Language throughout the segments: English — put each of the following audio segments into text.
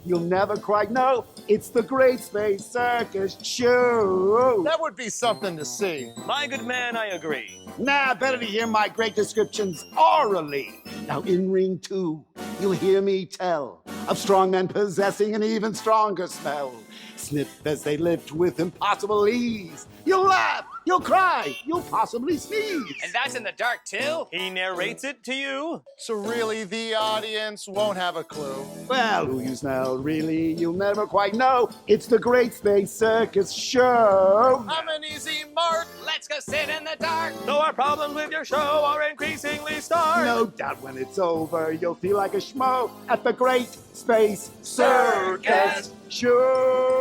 You'll never quite know. It's the Great Space Circus Show. That would be something to see. My good man, I agree. Nah, better to hear my great descriptions orally. Now in Ring 2, you'll hear me tell of strong men possessing an even stronger smell. Snip as they lift with impossible ease. You'll laugh, you'll cry, you'll possibly sneeze. And that's in the dark too? He narrates it to you. So really, the audience won't have a clue. Well, who you smell, really, you'll never quite know. It's the Great Space Circus Show. I'm an easy mark. Let's go sit in the dark. So our problems with your show are increasingly stark. No doubt when it's over, you'll feel like a schmo at the Great Space Circus Show.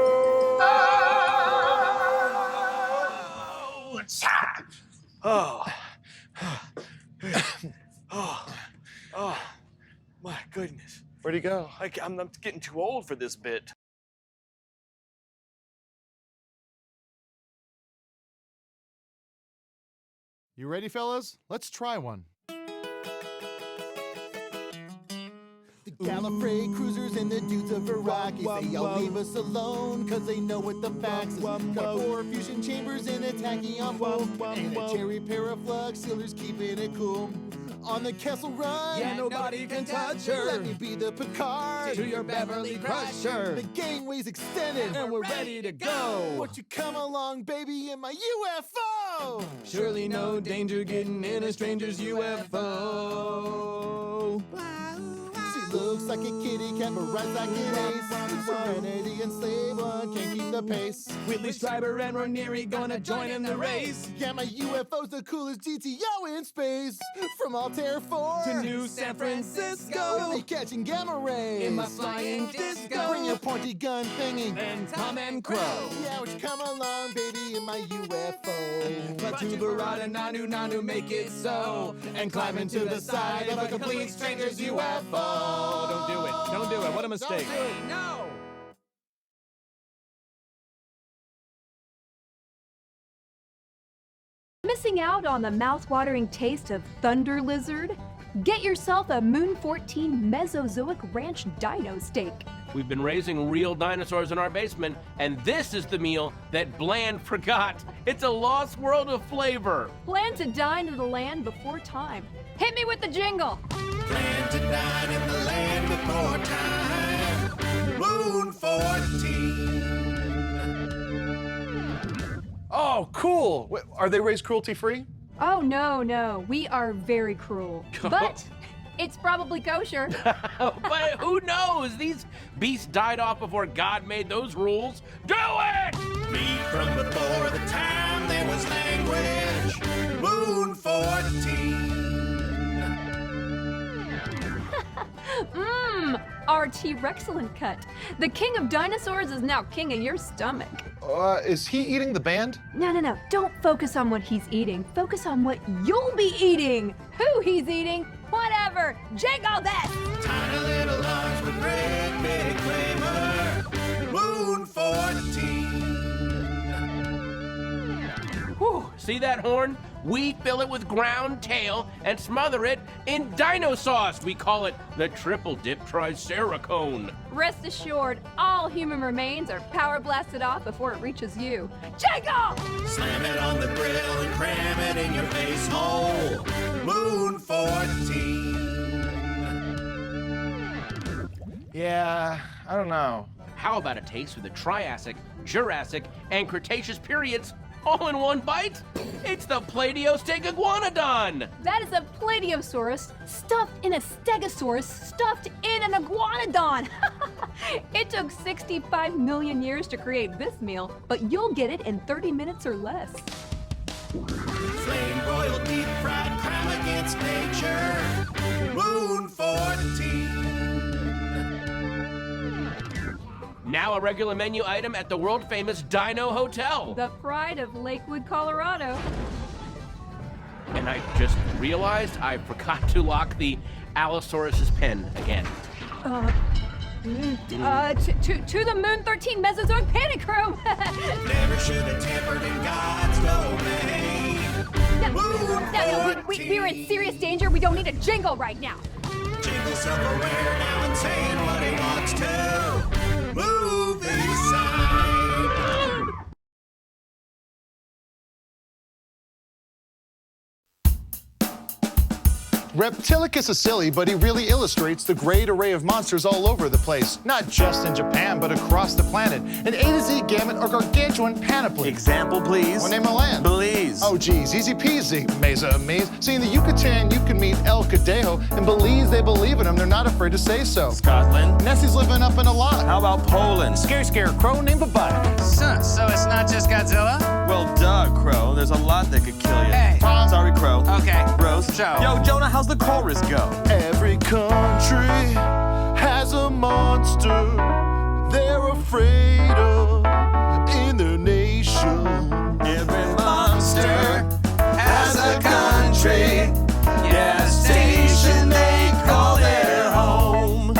Oh. My goodness. Where'd he go? I'm getting too old for this bit. You ready, fellas? Let's try one. The Gallifrey cruisers and the dudes of Iraqis, they all leave us alone cause they know what the facts is. Got 4 fusion chambers and a tachyon pool, and a cherry paraflux sealers keeping it cool. On the Kessel Run, yeah, nobody can touch her. Let me be the Picard to your Beverly Crusher. The gangway's extended and we're ready to go. Won't you come along, baby, in my UFO? Surely no danger getting in a stranger's UFO. Looks like a kitty cat, but rides like an ace. Serenity and Slave One can't keep the pace. Whitley Strieber and Ranieri gonna join in the race. Yeah, my UFO's the coolest GTO in space. From Altair 4 to New San Francisco, we'll be catching gamma rays in my flying disco. Bring your pointy gun thingy and Tom and Crow. Yeah, won't you come along, baby, in my UFO? Batu Barada Nanu make it so, and climb into the side of a complete stranger's UFO. Don't do it. Don't do it. What a mistake. Don't do it. No. Missing out on the mouth-watering taste of Thunder Lizard? Get yourself a Moon 14 Mesozoic Ranch Dino Steak. We've been raising real dinosaurs in our basement, and this is the meal that Bland forgot. It's a lost world of flavor. Plan to dine in the land before time. Hit me with the jingle. Plan to dine in the land before time. Moon 14. Oh, cool. Wait, are they raised cruelty-free? Oh, no. We are very cruel. But it's probably kosher. But who knows? These beasts died off before God made those rules. Do it! Meet from before the time there was language. Moon 14. Our T-Rexcellent cut. The king of dinosaurs is now king of your stomach. Is he eating the band? No. Don't focus on what he's eating. Focus on what you'll be eating. Who he's eating. Whatever. Jingle that. Tiny little lungs with great big flavor. Moon 14. Whew, see that horn? We fill it with ground tail and smother it in dino sauce. We call it the triple dip triceracone. Rest assured, all human remains are power blasted off before it reaches you. Jingle! Slam it on the grill and cram it in your face hole. Moon 14. Yeah, I don't know. How about a taste of the Triassic, Jurassic, and Cretaceous periods all in one bite? It's the Plaidiosteg-iguanodon! That is a Plateosaurus stuffed in a Stegosaurus stuffed in an iguanodon. It took 65 million years to create this meal, but you'll get it in 30 minutes or less. Flame broiled, deep fried crime against nature. Moon 14. Now a regular menu item at the world-famous Dino Hotel. The pride of Lakewood, Colorado. And I just realized I forgot to lock the Allosaurus's pen again. To the Moon 13 Mesozoic Panic Room. Never should have tampered in God's domain. No, we're in serious danger. We don't need a jingle right now. Jingle self-aware now and saying what he wants to. Reptilicus is silly, but he really illustrates the great array of monsters all over the place. Not just in Japan, but across the planet. An A to Z gamut or gargantuan panoply. Example, please. What name of land? Belize. Oh, geez, easy peasy. Mesa maze. See, in the Yucatan, you can meet El Cadejo. In Belize, they believe in him. They're not afraid to say so. Scotland. Nessie's living up in a lot. How about Poland? Scarecrow named Babaya. So it's not just Godzilla? Well, duh, Crow. There's a lot that could kill you. Hey. Sorry, Crow. Okay. Rose. Show. Yo, Jonah, how's the chorus go? Every country has a monster they're afraid of in their nation. Every monster has a country, yeah, a station they call their home.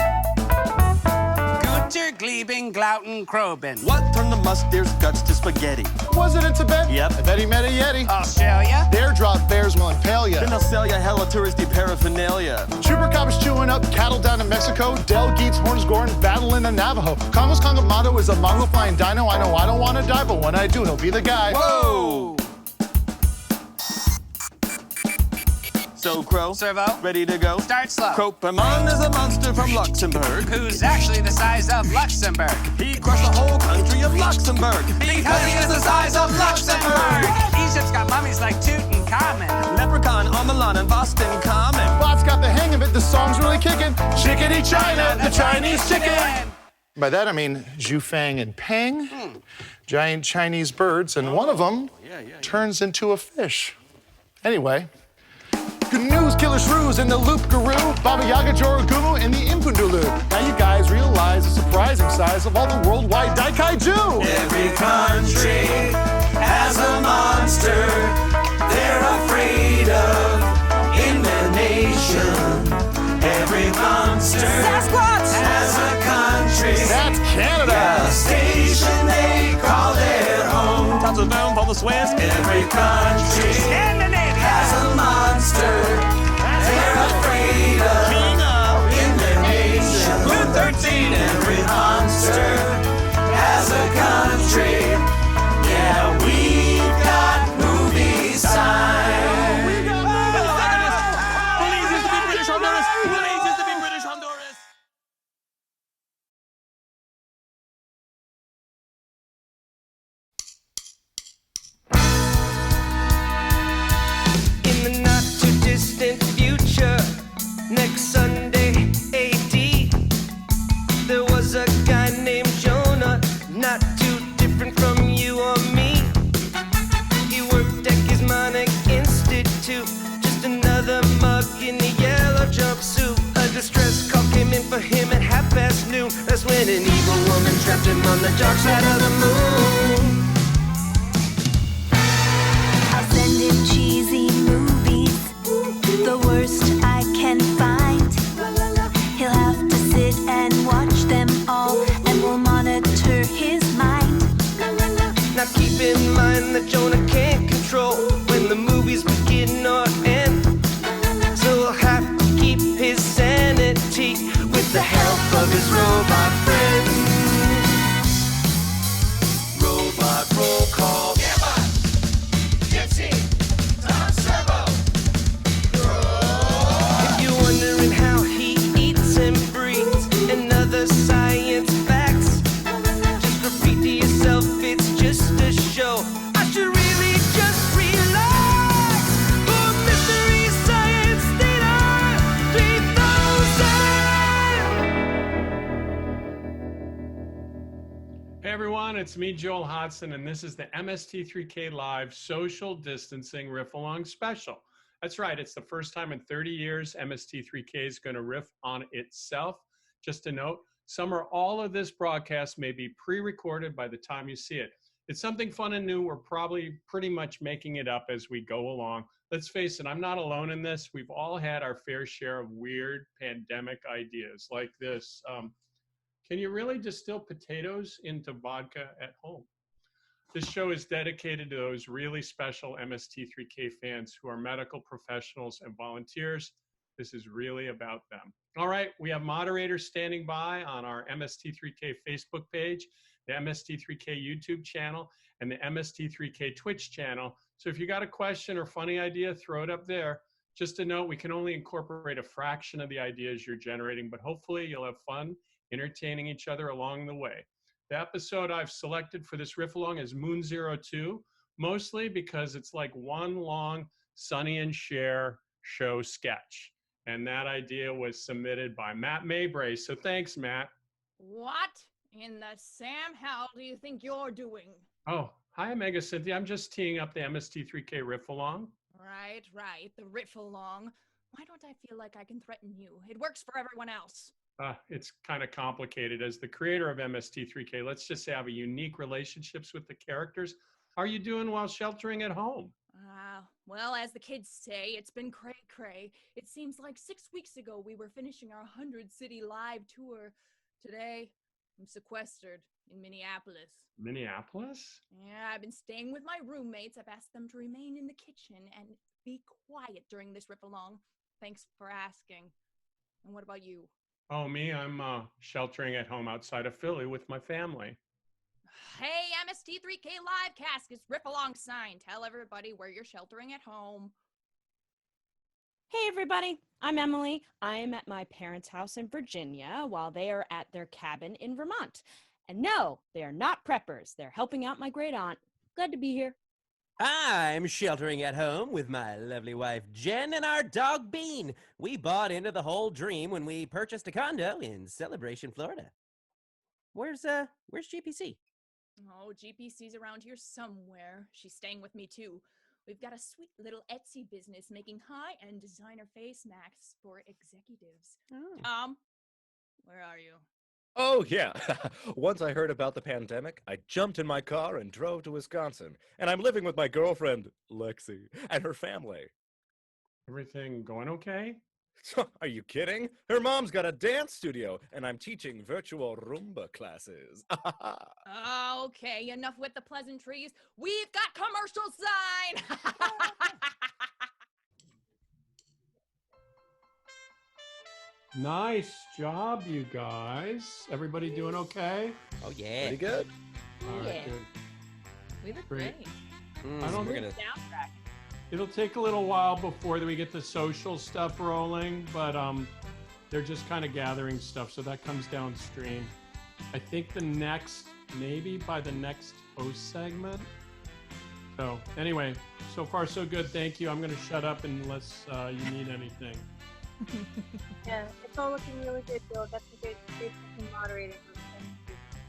Guter, Gleben, Glauten, Kroben. What turned the musteer's guts to spaghetti? Was it in Tibet? Yep. I bet he met a Yeti. Australia? There drop bears will impale ya. Then they'll sell you hella touristy paraphernalia. Chupacabras chewing up cattle down in Mexico. Del Geets, horns goring, battling the Navajo. Congo's Congomato is a Mongo flying dino. I know I don't want to die, but when I do, he'll be the guy. Whoa! So, Crow, Servo? ready to go? Start slow. Cropemon is a monster from Luxembourg. Who's actually the size of Luxembourg? He crushed the whole country of Luxembourg. Because he is the size of Luxembourg! Egypt's got mummies like Tutankhamun. Leprechaun on Milan and Boston Common. Bot's got the hang of it, the song's really kicking. Chickadee China, the Chinese chicken. By that I mean Zhufang and Peng, giant Chinese birds, and one of them turns into a fish. Anyway, good news, Killer Shrews in the Loop Guru, Baba Yaga Jorogumu in the Impundulu. Now you guys realize the surprising size of all the worldwide Daikaiju. Every country has a monster they're afraid of in their nation. Every monster has a country. That's Canada. A station they call their home. Tons of them for the Swiss. Every country has a monster they're afraid of in their nation. Blue 13. Every monster has a country. Yeah, we've got movie sign. We got movie sign. Belize used to be British Honduras. Belize used to be British Honduras. In the not too distant future, next Sunday AD, there was a guy named Jonah, not too different from you or me. He worked at Gizmonic Institute, just another mug in a yellow jumpsuit. A distress call came in for him at noon. That's when an evil woman trapped him on the dark side of the moon. I'll send him cheesy movies, the worst I can find. He'll have to sit and watch them all, and we'll monitor his mind. Now keep in mind that Jonah can't control when the movies begin or end. So he'll have to keep his sanity with the help of his robot friend. Robot roll call. If you're wondering how he eats and breathes and other science facts, just repeat to yourself, it's just a show. I should really just relax. For Mystery Science Theater 3000. Hey everyone, it's me, Joel Hodson, and this is the MST3K Live Social Distancing Riff-Along Special. That's right, it's the first time in 30 years MST3K is going to riff on itself. Just a note, some or all of this broadcast may be pre-recorded by the time you see it. It's something fun and new. We're probably pretty much making it up as we go along. Let's face it, I'm not alone in this. We've all had our fair share of weird pandemic ideas like this. Can you really distill potatoes into vodka at home? This show is dedicated to those really special MST3K fans who are medical professionals and volunteers. This is really about them. All right, we have moderators standing by on our MST3K Facebook page, the MST3K YouTube channel, and the MST3K Twitch channel. So if you got a question or funny idea, throw it up there. Just a note, we can only incorporate a fraction of the ideas you're generating, but hopefully you'll have fun entertaining each other along the way. The episode I've selected for this riff-along is Moon 02, mostly because it's like one long Sonny and Cher show sketch. And that idea was submitted by Matt Mabray. So thanks, Matt. What in the Sam hell do you think you're doing? Oh, hi, Mega Cynthia. I'm just teeing up the MST3K riff-along. Right, the riff-along. Why don't I feel like I can threaten you? It works for everyone else. It's kind of complicated. As the creator of MST3K, let's just say I have a unique relationships with the characters. How are you doing while sheltering at home? Well, as the kids say, it's been cray-cray. It seems like 6 weeks ago we were finishing our 100-city live tour. Today, I'm sequestered in Minneapolis. Minneapolis? Yeah, I've been staying with my roommates. I've asked them to remain in the kitchen and be quiet during this rip-along. Thanks for asking. And what about you? Oh, me? I'm sheltering at home outside of Philly with my family. Hey, MST3K live cast, it's Riff-Along sign. Tell everybody where you're sheltering at home. Hey everybody, I'm Emily. I'm at my parents' house in Virginia while they are at their cabin in Vermont. And no, they are not preppers. They're helping out my great aunt. Glad to be here. I'm sheltering at home with my lovely wife Jen and our dog Bean. We bought into the whole dream when we purchased a condo in Celebration, Florida. Where's GPC? Oh, GPC's around here somewhere. She's staying with me too. We've got a sweet little Etsy business making high-end designer face masks for executives. Tom, where are you? Oh, yeah. Once I heard about the pandemic, I jumped in my car and drove to Wisconsin. And I'm living with my girlfriend, Lexi, and her family. Everything going okay? Are you kidding? Her mom's got a dance studio, and I'm teaching virtual Roomba classes. Okay, enough with the pleasantries. We've got commercial sign! Nice job, you guys. Everybody doing okay? Oh, yeah. Pretty good. All right, Yeah. good. We look Great. great. I don't we're think gonna... Soundtrack. it'll take a little while before we get the social stuff rolling, but they're just kind of gathering stuff, so that comes downstream. I think maybe by the next host segment. So anyway, so far so good. Thank you. I'm going to shut up unless you need anything. Yeah, it's all looking really good, Bill. That's a good moderator.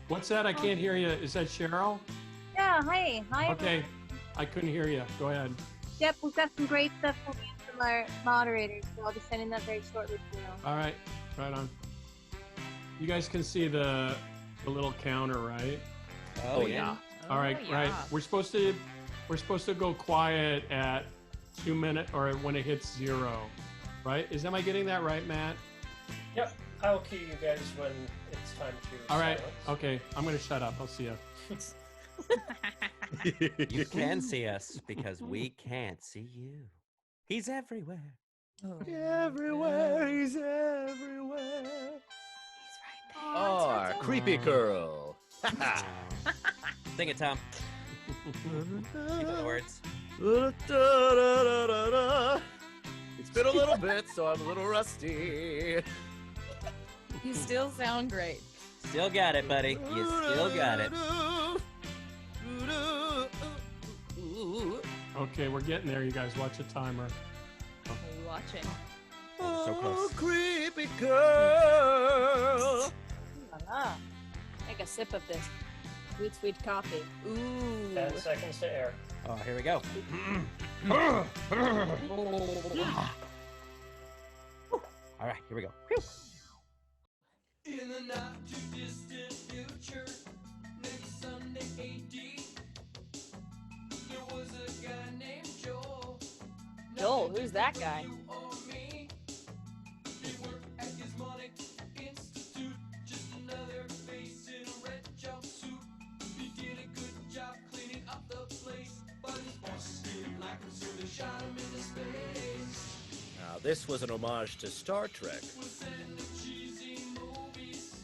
What's that? I can't hear you. Is that Cheryl? Yeah, hi. Okay, I couldn't hear you. Go ahead. Yep, we've got some great stuff coming in from our moderators, so I'll be sending that very shortly to you. All right, right on. You guys can see the little counter, right? Oh, yeah. All right, right. We're supposed to go quiet at 2 minutes or when it hits 0, right? Am I getting that right, Matt? Yep. I'll cue you guys when it's time to. All right. silence. Okay. I'm gonna shut up. I'll see you. You can see us because we can't see you. He's everywhere. Everywhere, he's everywhere. He's Oh, creepy girl. Sing it, Tom. You know the words. It's been a little bit, so I'm a little rusty. You still sound great. Still got it, buddy. You still got it. Okay, we're getting there, you guys. Watch the timer. Are you watching? So close. Creepy girl. Take a sip of this sweet, sweet coffee. Ooh. 10 seconds to air. Oh, here we go. All right, here we go. In the not too distant future, next Sunday AD, there was a guy named Joel. Joel, who's that guy? You or me. He worked at Gizmonic Institute, just another face in a red jumpsuit. He did a good job cleaning up the place, but his bosses didn't like him, so they shot him into space. Now, this was an homage to Star Trek. We'll send the cheesy movies,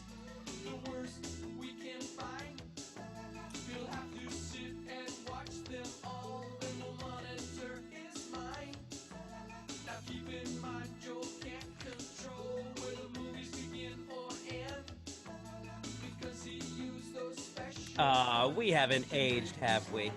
the worst we can find. He'll have to sit and watch them all, and we'll monitor his mind. Now keep Aw, we haven't aged, have we?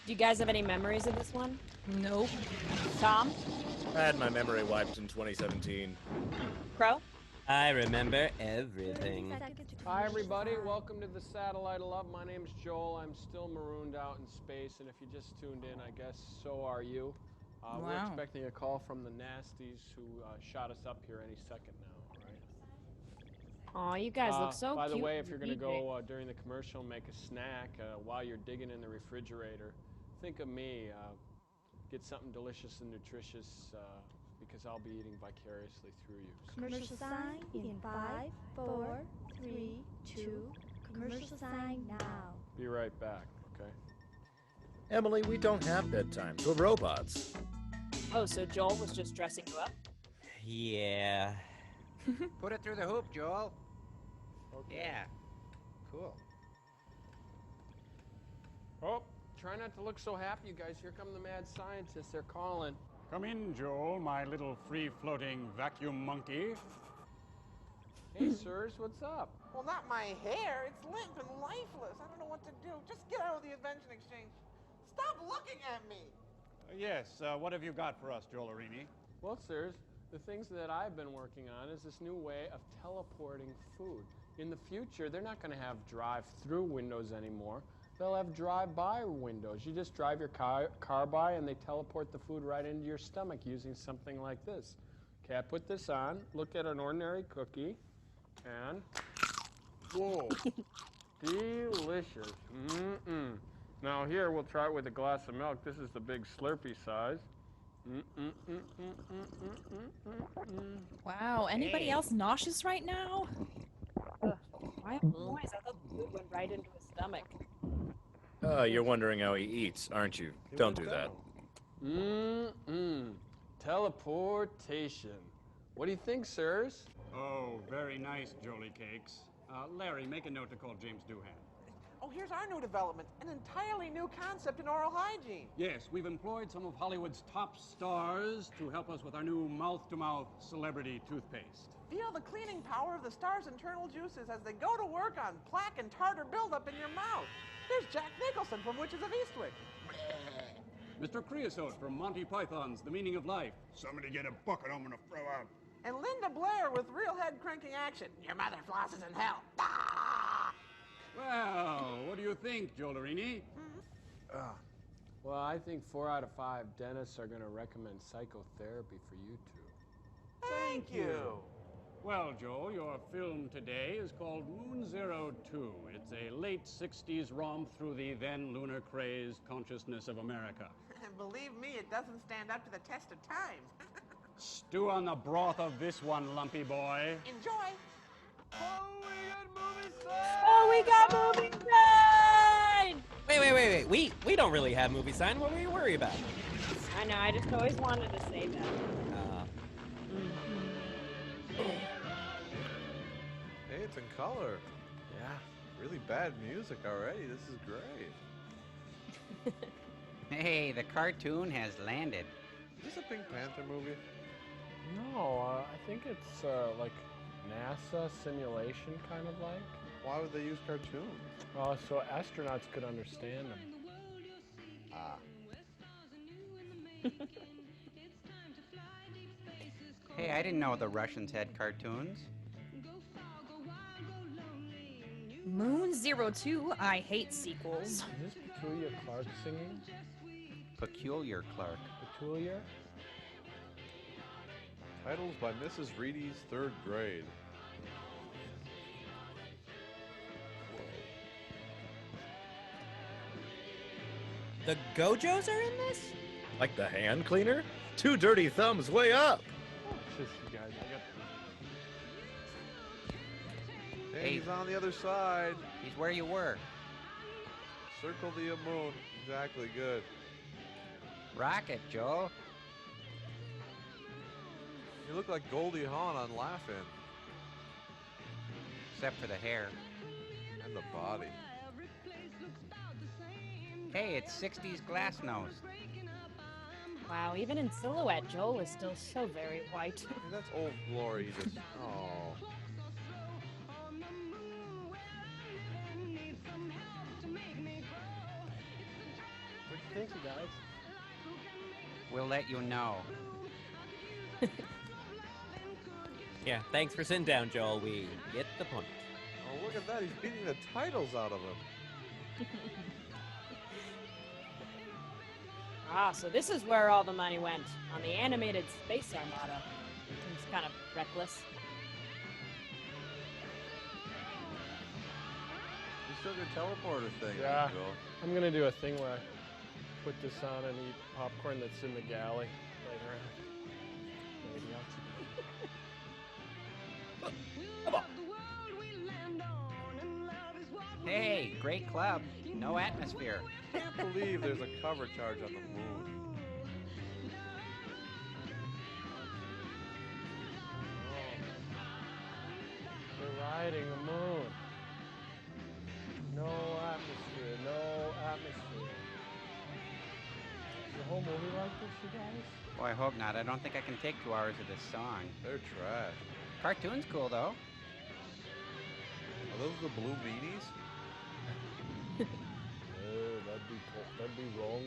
Do you guys have any memories of this one? Nope. Tom? I had my memory wiped in 2017. Crow? I remember everything. Hi, everybody. Welcome to the Satellite of Love. My name's Joel. I'm still marooned out in space, and if you just tuned in, I guess so are you. We're Wow. expecting a call from the Nasties who shot us up here any second now, right? Aw, you guys look so By cute. the way, if you're going to DJ. go during the commercial, make a snack while you're digging in the refrigerator. Think of me. Get something delicious and nutritious because I'll be eating vicariously through you. Commercial sign in 5, 4, 3, 2. Commercial sign now. Be right back, okay? Emily, we don't have bedtimes. We're robots. Oh, so Joel was just dressing you up? Yeah. Put it through the hoop, Joel. Okay. Yeah. Cool. Oh, try not to look so happy, you guys. Here come the mad scientists. They're calling. Come in, Joel, my little free-floating vacuum monkey. Hey, sirs, what's up? Well, not my hair. It's limp and lifeless. I don't know what to do. Just get out of the invention exchange. Stop looking at me. Yes, what have you got for us, Joel Arini? Well, sirs, the things that I've been working on is this new way of teleporting food. In the future, they're not going to have drive-through windows anymore. They'll have drive-by windows. You just drive your car by and they teleport the food right into your stomach using something like this. Okay, I put this on, look at an ordinary cookie, and whoa, delicious. Mm-mm. Now here, we'll try it with a glass of milk. This is the big Slurpee size. Wow, anybody else nauseous right now? Why noise? I thought the food went right into his stomach. You're wondering how he eats, aren't you? Don't do that. Teleportation. What do you think, sirs? Oh, very nice, Jolie Cakes. Larry, make a note to call James Doohan. Oh, here's our new development. An entirely new concept in oral hygiene. Yes, we've employed some of Hollywood's top stars to help us with our new mouth-to-mouth celebrity toothpaste. Feel the cleaning power of the star's internal juices as they go to work on plaque and tartar buildup in your mouth. There's Jack Nicholson from Witches of Eastwick. Mr. Creosote from Monty Python's The Meaning of Life. Somebody get a bucket, I'm gonna throw up. And Linda Blair with real head-cranking action. Your mother flosses in hell. Well, what do you think, Joel Arini? Well, I think 4 out of 5 dentists are going to recommend psychotherapy for you two. Thank you. Well, Joel, your film today is called Moon 02. It's a late 60s romp through the then lunar-crazed consciousness of America. And believe me, it doesn't stand up to the test of time. Stew on the broth of this one, lumpy boy. Enjoy. Oh, we got movie sign! Wait. We don't really have movie sign. What were you worried about? I know, I just always wanted to say that. Hey, it's in color. Yeah, really bad music already. This is great. Hey, the cartoon has landed. Is this a Pink Panther movie? No, I think it's like NASA simulation, kind of like. Why would they use cartoons? So astronauts could understand them. Hey, I didn't know the Russians had cartoons. Moon 02, I hate sequels. Is this Peculiar Clark singing? Peculiar Clark. Peculiar? Titles by Mrs. Reedy's 3rd grade. The Gojos are in this? Like the hand cleaner? 2 dirty thumbs way up! Just you guys, Hey, he's on the other side. He's where you were. Circle the moon. Exactly, good. Rocket, Joel. You look like Goldie Hawn on Laughing. Except for the hair. And the body. Hey, it's 60s Glassnose. Wow, even in silhouette, Joel is still so very white. Hey, that's Old Glory. He just, oh. What do you think, you guys? We'll let you know. Yeah, thanks for sitting down, Joel. We get the point. Oh, look at that. He's beating the titles out of him. So this is where all the money went, on the animated space armada. Seems kind of reckless. You still do teleporter thing. Yeah. Joel. I'm gonna do a thing where I put this on and eat popcorn that's in the galley later on. Maybe Hey, great club. No atmosphere. I can't believe there's a cover charge on the moon. They're riding the moon. No atmosphere, no atmosphere. Is the whole movie like this, you guys? Boy, I hope not. I don't think I can take 2 hours of this song. They're trash. Cartoon's cool, though. Are those the blue meanies? That'd be wrong,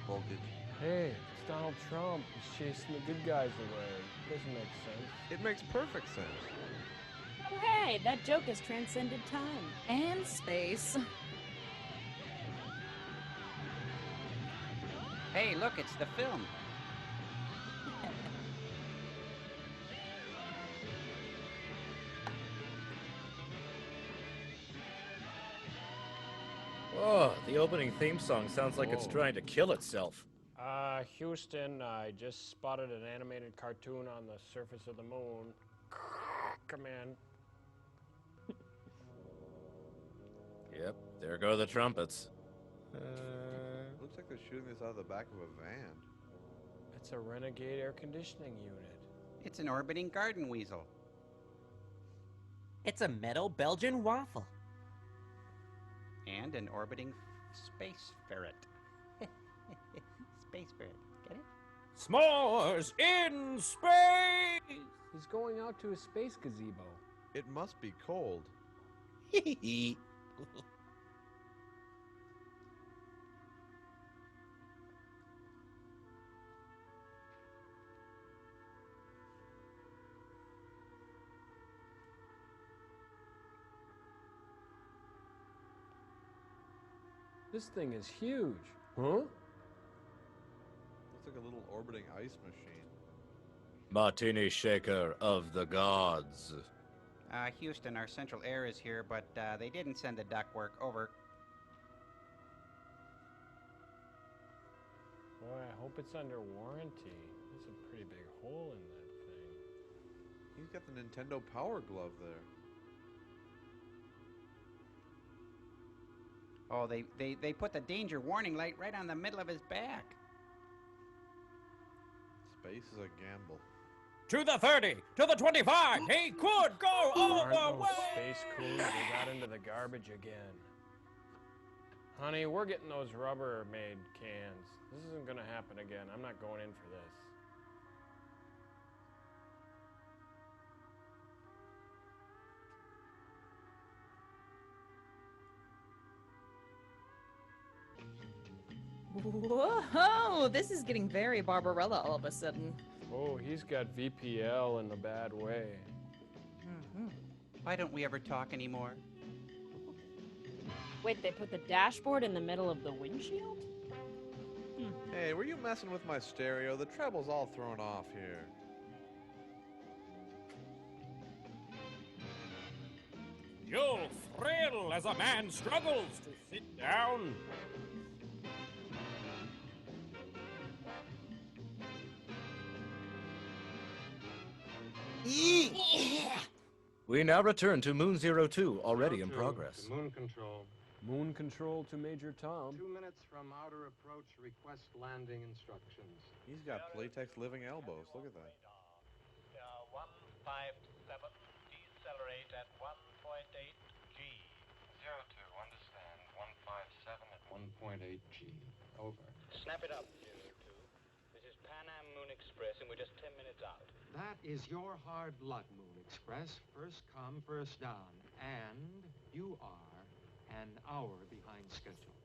Paul. Hey, it's Donald Trump. He's chasing the good guys away. Doesn't make sense. It makes perfect sense. Oh, hey, that joke has transcended time. And space. Hey, look, it's the film. Oh, the opening theme song sounds like it's trying to kill itself. Houston, I just spotted an animated cartoon on the surface of the moon. Command. Yep, there go the trumpets. Looks like they're shooting this out of the back of a van. It's a renegade air conditioning unit. It's an orbiting garden weasel. It's a metal Belgian waffle. And an orbiting space ferret. Space ferret. Get it? S'mores in space! He's going out to a space gazebo. It must be cold. This thing is huge. Huh? Looks like a little orbiting ice machine. Martini shaker of the gods. Houston, our central air is here, but they didn't send the ductwork. Over. Boy, I hope it's under warranty. There's a pretty big hole in that thing. He's got the Nintendo Power Glove there. Oh, they put the danger warning light right on the middle of his back. Space is a gamble. To the 30, to the 25, he could go all the way! Space coolers, we got into the garbage again. Honey, we're getting those Rubbermaid cans. This isn't gonna happen again. I'm not going in for this. Whoa, this is getting very Barbarella all of a sudden. Oh, he's got VPL in a bad way. Why don't we ever talk anymore? Wait, they put the dashboard in the middle of the windshield? Hey, were you messing with my stereo? The treble's all thrown off here. You'll thrill as a man struggles to sit down. We now return to Moon 02, already in progress. Moon control. Moon control to Major Tom. 2 minutes from outer approach, request landing instructions. He's got Playtex living elbows. Look at that. 157, decelerate at 1.8 G. 02, understand. 157 at 1.8 G. Over. Snap it up, 02. This is Pan Am Moon Express, and we're just 10 minutes out. That is your hard luck, Moon Express. First come, first down. And you are an hour behind schedule.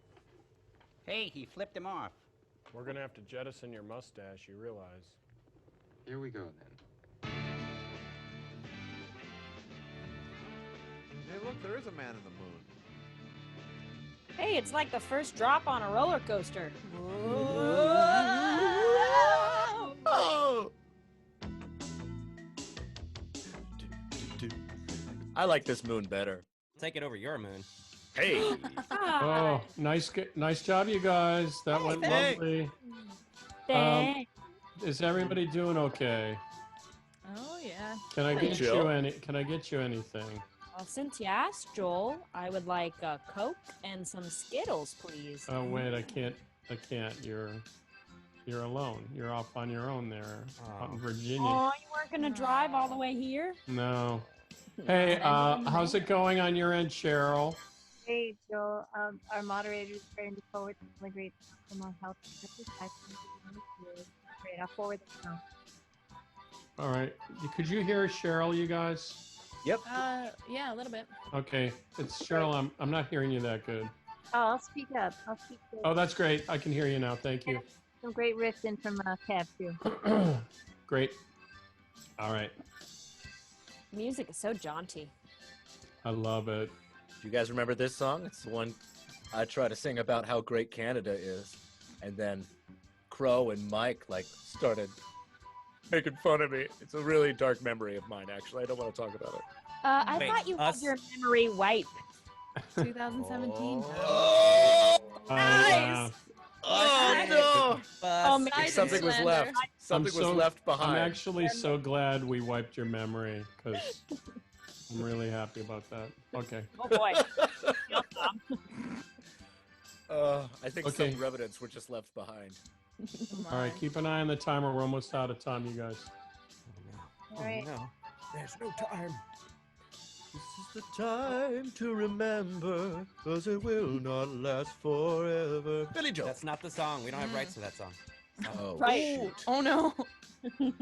Hey, he flipped him off. We're gonna have to jettison your mustache, you realize. Here we go, then. Hey, look, there is a man in the moon. Hey, it's like the first drop on a roller coaster. Oh! I like this moon better. Take it over your moon. Hey! Oh, nice job, you guys. That went lovely. Thanks. Is everybody doing okay? Oh yeah. Can I get Jill? you any? Can I get you anything? Well, since you asked, Joel, I would like a Coke and some Skittles, please. Oh wait, I can't. You're alone. You're off on your own there, out in Virginia. Oh, you weren't gonna drive all the way here? No. Hey, how's it going on your end, Cheryl? Hey, Joel. Our moderator is trying to forward some great from our health. Great, I'll forward this now. All right. Could you hear Cheryl, you guys? Yep. Yeah, a little bit. Okay, it's Cheryl. I'm not hearing you that good. Oh, I'll speak up. I'll speak up. Oh, that's great. I can hear you now. Thank you. Some great riffs in from Cab, too. Great. All right. Music is so jaunty. I love it. Do you guys remember this song? It's the one I try to sing about how great Canada is. And then Crow and Mike, started making fun of me. It's a really dark memory of mine, actually. I don't want to talk about it. I Wait, thought you had us? your memory wiped. 2017. Nice! Oh, no! Oh, man. Something was left. Something was left behind. I'm actually so glad we wiped your memory, because I'm really happy about that. Okay. Oh, boy. I think Okay. some remnants were just left behind. All right, keep an eye on the timer. We're almost out of time, you guys. All right. No, there's no time. This is the time to remember, 'cause it will not last forever. Billy Joel. That's not the song. We don't have rights to that song. Oh, Right. shoot. Oh no. 10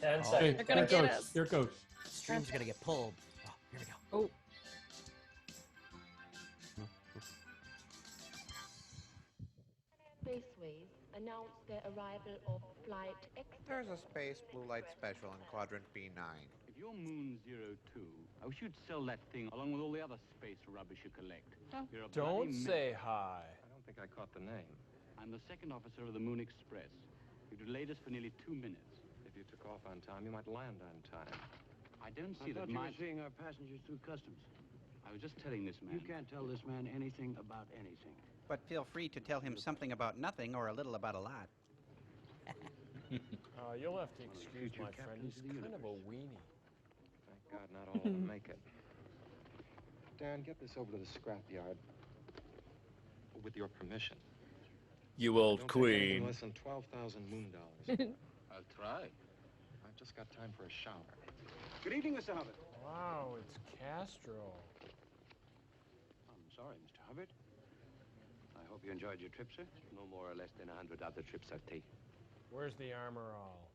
Okay, seconds. here gonna it get goes. us. Here it goes. Stream's gonna get pulled. Oh, here we go. Oh. Spaceways announced the arrival of Flight X. There's a space blue light special in quadrant B9. If you're Moon 02, I wish you'd sell that thing along with all the other space rubbish you collect. You're a Don't bloody say menace. hi. I don't think I caught the name. I'm the second officer of the Moon Express. You delayed us for nearly 2 minutes. If you took off on time, you might land on time. I don't see that you my... were seeing our passengers through customs. I was just telling this man. You can't tell this man anything about anything. But feel free to tell him something about nothing or a little about a lot. You'll have to excuse future my friend. captains He's of the kind of a weenie. Thank God not all of them make it. Dan, get this over to the scrapyard. With your permission. You old Don't take anything queen. less than 12,000 moon dollars. I'll try. I've just got time for a shower. Good evening, Mr. Hubbard. Wow, it's Castro. I'm sorry, Mr. Hubbard. I hope you enjoyed your trip, sir. No more or less than 100 other trips I've taken. Where's the armor all?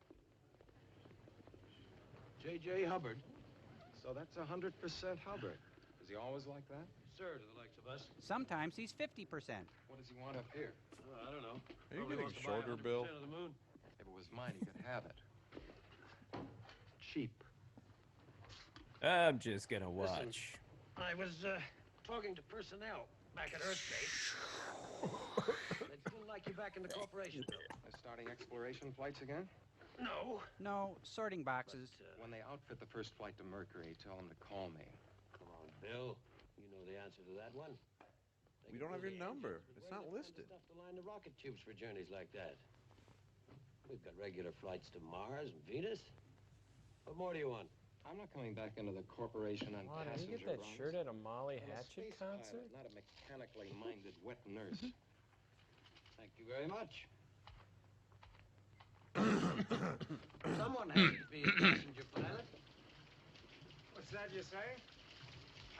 J.J. Hubbard. So that's 100% Hubbard. Is he always like that? Sir, to the likes of us. Sometimes he's 50%. What does he want up here? I don't know. Are you Probably getting wants to buy shorter, 100% Bill? of the moon. If it was mine, he could have it. Cheap. I'm just gonna Listen. watch. I was talking to personnel back at Earthbase. They'd still like you back in the corporation, Bill. They're starting exploration flights again? No. No, sorting boxes. When they outfit the first flight to Mercury, tell them to call me. Come on, Bill. You know the answer to that one. We don't have your number. It's not listed. Stuff to line the rocket tubes for journeys like that. We've got regular flights to Mars and Venus. What more do you want? I'm not coming back into the corporation on Wow, did passenger you get that runs. shirt at a Molly I'm a Hatchet space concert? pilot, not a mechanically minded wet nurse. Thank you very much. Someone has to be a passenger pilot. What's that you say?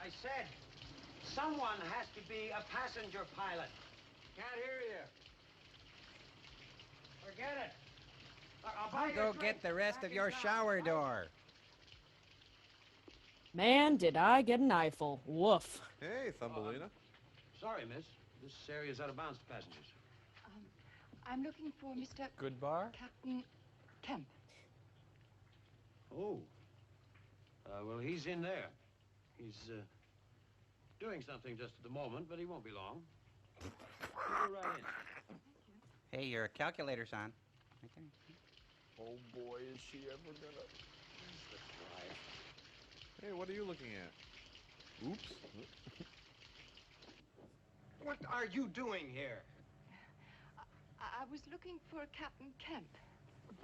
I said, someone has to be a passenger pilot. Can't hear you. Forget it. I'll buy you a Go drink. get the rest Back of in your town. shower door. Man, did I get an eyeful. Woof. Hey, Thumbelina. Sorry, miss. This area's out of bounds to passengers. I'm looking for Mr. Good bar? Captain Kemp. Oh. Well, he's in there. He's doing something just at the moment, but he won't be long. Go right in. Hey, your calculator's on. Right there. Oh boy, is she ever gonna... Hey, what are you looking at? Oops. What are you doing here? I was looking for Captain Kemp.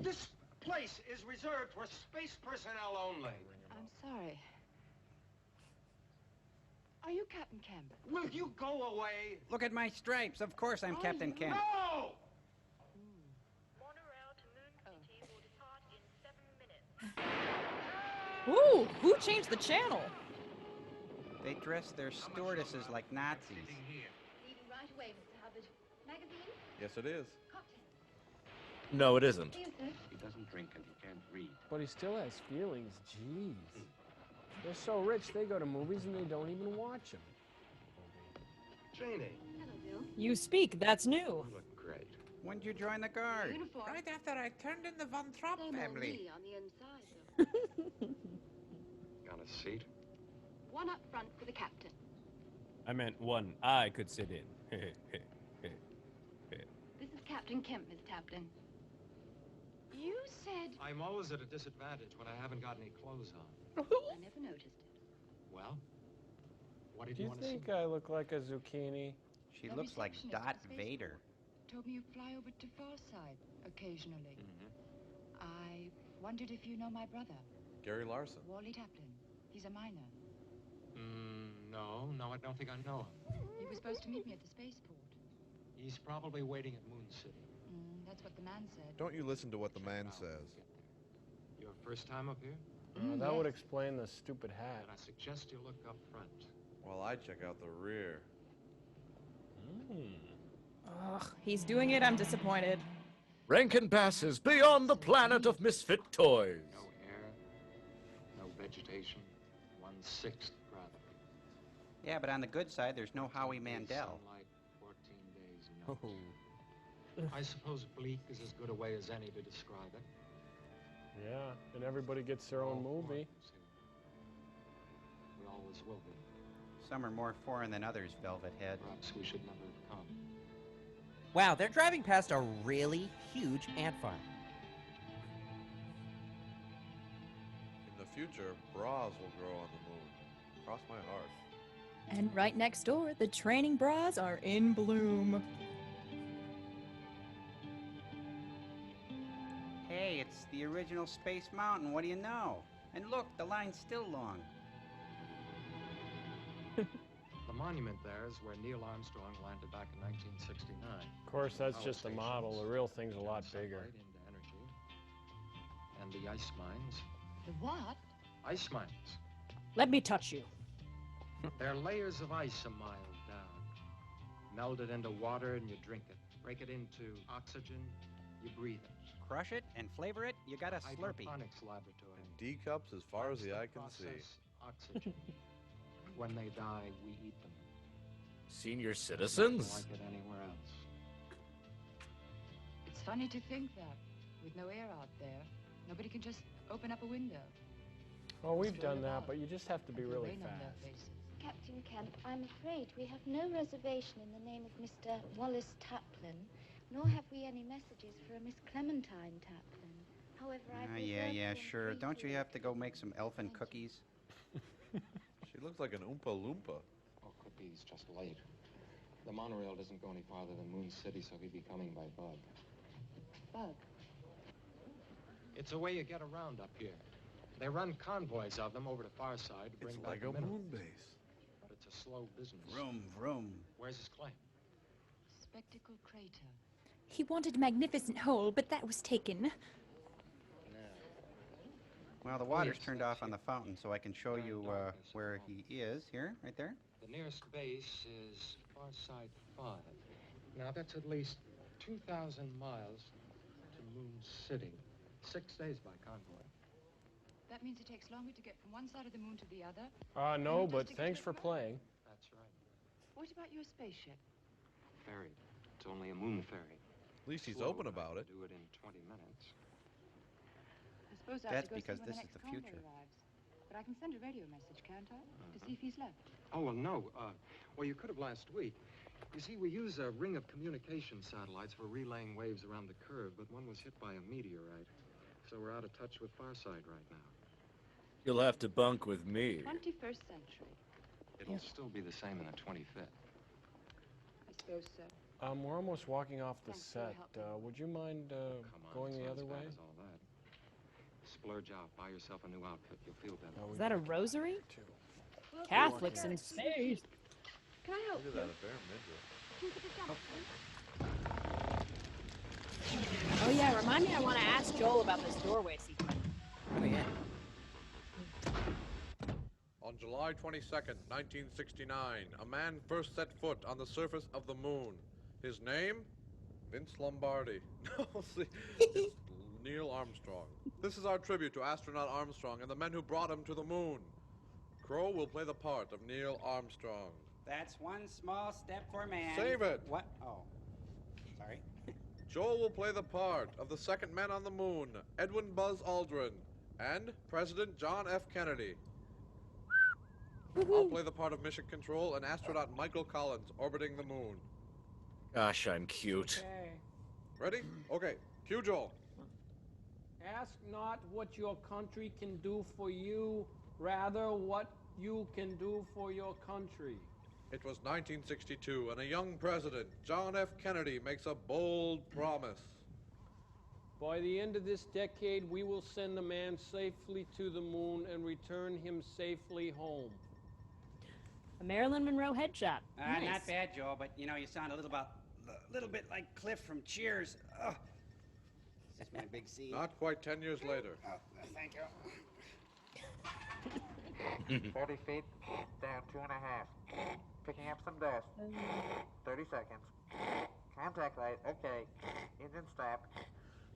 This place is reserved for space personnel only. I'm sorry. Are you Captain Kemp? Will you go away? Look at my stripes. Of course I'm Captain Kemp. No! Ooh, who changed the channel? They dress their stewardesses like Nazis. Leaving right away, Mr. Hubbard. Magazine? Yes, it is. No, it isn't. He doesn't drink and he can't read. But he still has feelings. Jeez. They're so rich, they go to movies and they don't even watch them. Janie. Hello, Bill. You speak, that's new. You look great. When did you join the guard? Uniform. Right after I turned in the Von Trapp Same old family. me on the inside, though. Got a seat? One up front for the captain. I meant one I could sit in. This is Captain Kemp, Miss Taplin. You said... I'm always at a disadvantage when I haven't got any clothes on. I never noticed it. Well, what did Do you you want to see? think I look like a zucchini? She The looks like receptionist Dot at the spaceport Vader. Told me you fly over to Farside occasionally. Mm-hmm. I wondered if you know my brother, Gary Larson. Wally Taplin. He's a miner. No, I don't think I know him. He was supposed to meet me at the spaceport. He's probably waiting at Moon City. That's what the man said. Don't you listen to what the man says. Your first time up here? That would explain the stupid hat. And I suggest you look up front. While I check out the rear. Ugh, he's doing it. I'm disappointed. Rankin passes beyond the planet of misfit toys. No air, no vegetation, 1/6 gravity. Yeah, but on the good side, there's no Howie Mandel. Sunlight, 14 days, no. I suppose bleak is as good a way as any to describe it. Yeah, and everybody gets their own movie. We always will be. Some are more foreign than others, Velvet Head. Perhaps we should never have come. Wow, they're driving past a really huge ant farm. In the future, bras will grow on the moon. Cross my heart. And right next door, the training bras are in bloom. Hey, it's the original Space Mountain. What do you know? And look, the line's still long. The monument there is where Neil Armstrong landed back in 1969. Of course, that's just a model. The real thing's a lot bigger. Into energy. And the ice mines. The what? Ice mines. Let me touch you. They're layers of ice a mile down. Melt it into water and you drink it. Break it into oxygen, you breathe it. Crush it and flavor it, you got a Slurpee. Hydroponics laboratory. D cups as far as the eye can see. Process oxygen. When they die, we eat them. Senior Nothing citizens? like it anywhere else. It's funny to think that, with no air out there, nobody can just open up a window. Oh, we've done that, but you just have to be really Rain on their fast. faces. Captain Kemp, I'm afraid we have no reservation in the name of Mr. Wallace Taplin, nor have we any messages for a Miss Clementine Taplin. However, I Yeah, sure. Don't you have to go make some elfin cookies? She looks like an Oompa Loompa. Oh, could be he's just late. The monorail doesn't go any farther than Moon City, so he'd be coming by bug. Bug. It's a way you get around up here. They run convoys of them over to Farside to bring It's back like the a minerals. moon base. But it's a slow business. Vroom, vroom. Where's his claim? Spectacle crater. He wanted Magnificent Hole, but that was taken. Well, the water's turned off on the fountain, so I can show you where he is. Here, right there. The nearest base is Farside 5. Now, that's at least 2,000 miles to Moon City. 6 days by convoy. That means it takes longer to get from one side of the moon to the other. No, but thanks for playing. That's right. What about your spaceship? Ferry. It's only a moon ferry. At least he's open about it. Do it in 20 minutes. I suppose I have That's to go because see when this the is next the convoy future. arrives. But I can send a radio message, can't I? To see if he's left. Oh, well, no. Well, you could have last week. You see, we use a ring of communication satellites for relaying waves around the curve, but one was hit by a meteorite. So we're out of touch with Farside right now. You'll have to bunk with me. 21st century. It'll still be the same in the 25th. I suppose so. We're almost walking off the Thanks for your set. help. Would you mind Come on, going it's the not other as bad way? as all that. Splurge out, buy yourself a new outfit. You'll feel better. Is that a rosary? Well, Catholics in space. Can I help Look you? at that, a bare midget. Can you put the jump, please? Oh yeah, remind me I want to ask Joel about this doorway sequence. Oh, yeah. On July 22nd, 1969, a man first set foot on the surface of the moon. His name? Vince Lombardi. No, see, it's Neil Armstrong. This is our tribute to astronaut Armstrong and the men who brought him to the moon. Crow will play the part of Neil Armstrong. That's one small step for man. Save it. What? Oh, sorry. Joel will play the part of the second man on the moon, Edwin Buzz Aldrin, and President John F. Kennedy. I'll play the part of Mission Control and astronaut Michael Collins orbiting the moon. Gosh, I'm cute. Okay. Ready? Okay. Cue Joel. Ask not what your country can do for you, rather what you can do for your country. It was 1962, and a young president, John F. Kennedy, makes a bold promise. By the end of this decade, we will send a man safely to the moon and return him safely home. A Marilyn Monroe headshot. Nice. Not bad, Joel, but you know, you sound a little bit like Cliff from Cheers. Ugh. This is my big C. Not quite 10 years later. Oh, thank you. 30 feet, down 2.5. Picking up some dust. 30 seconds. Contact light, okay. Engine stop.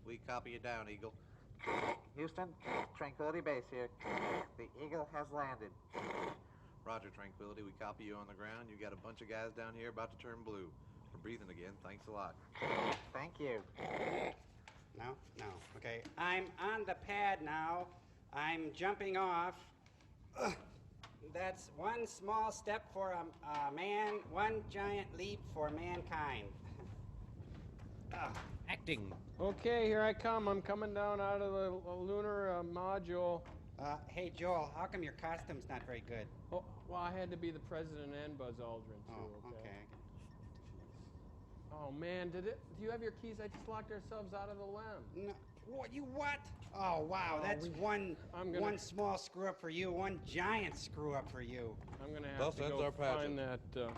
We copy you down, Eagle. Houston, Tranquility Base here. The Eagle has landed. Roger, Tranquility, we copy you on the ground. You got a bunch of guys down here about to turn blue. We're breathing again, thanks a lot. Thank you. No. Okay, I'm on the pad now. I'm jumping off. Ugh. That's one small step for a man, one giant leap for mankind. Acting. Okay, here I come. I'm coming down out of the lunar module. Hey, Joel, how come your costume's not very good? Oh, well, I had to be the president and Buzz Aldrin, too, Oh, okay. Oh, man, do you have your keys? I just locked ourselves out of the lem. No, what? Oh, wow, that's one small screw up for you, one giant screw up for you. I'm going to have Thus to ends go our pageant. find that thing.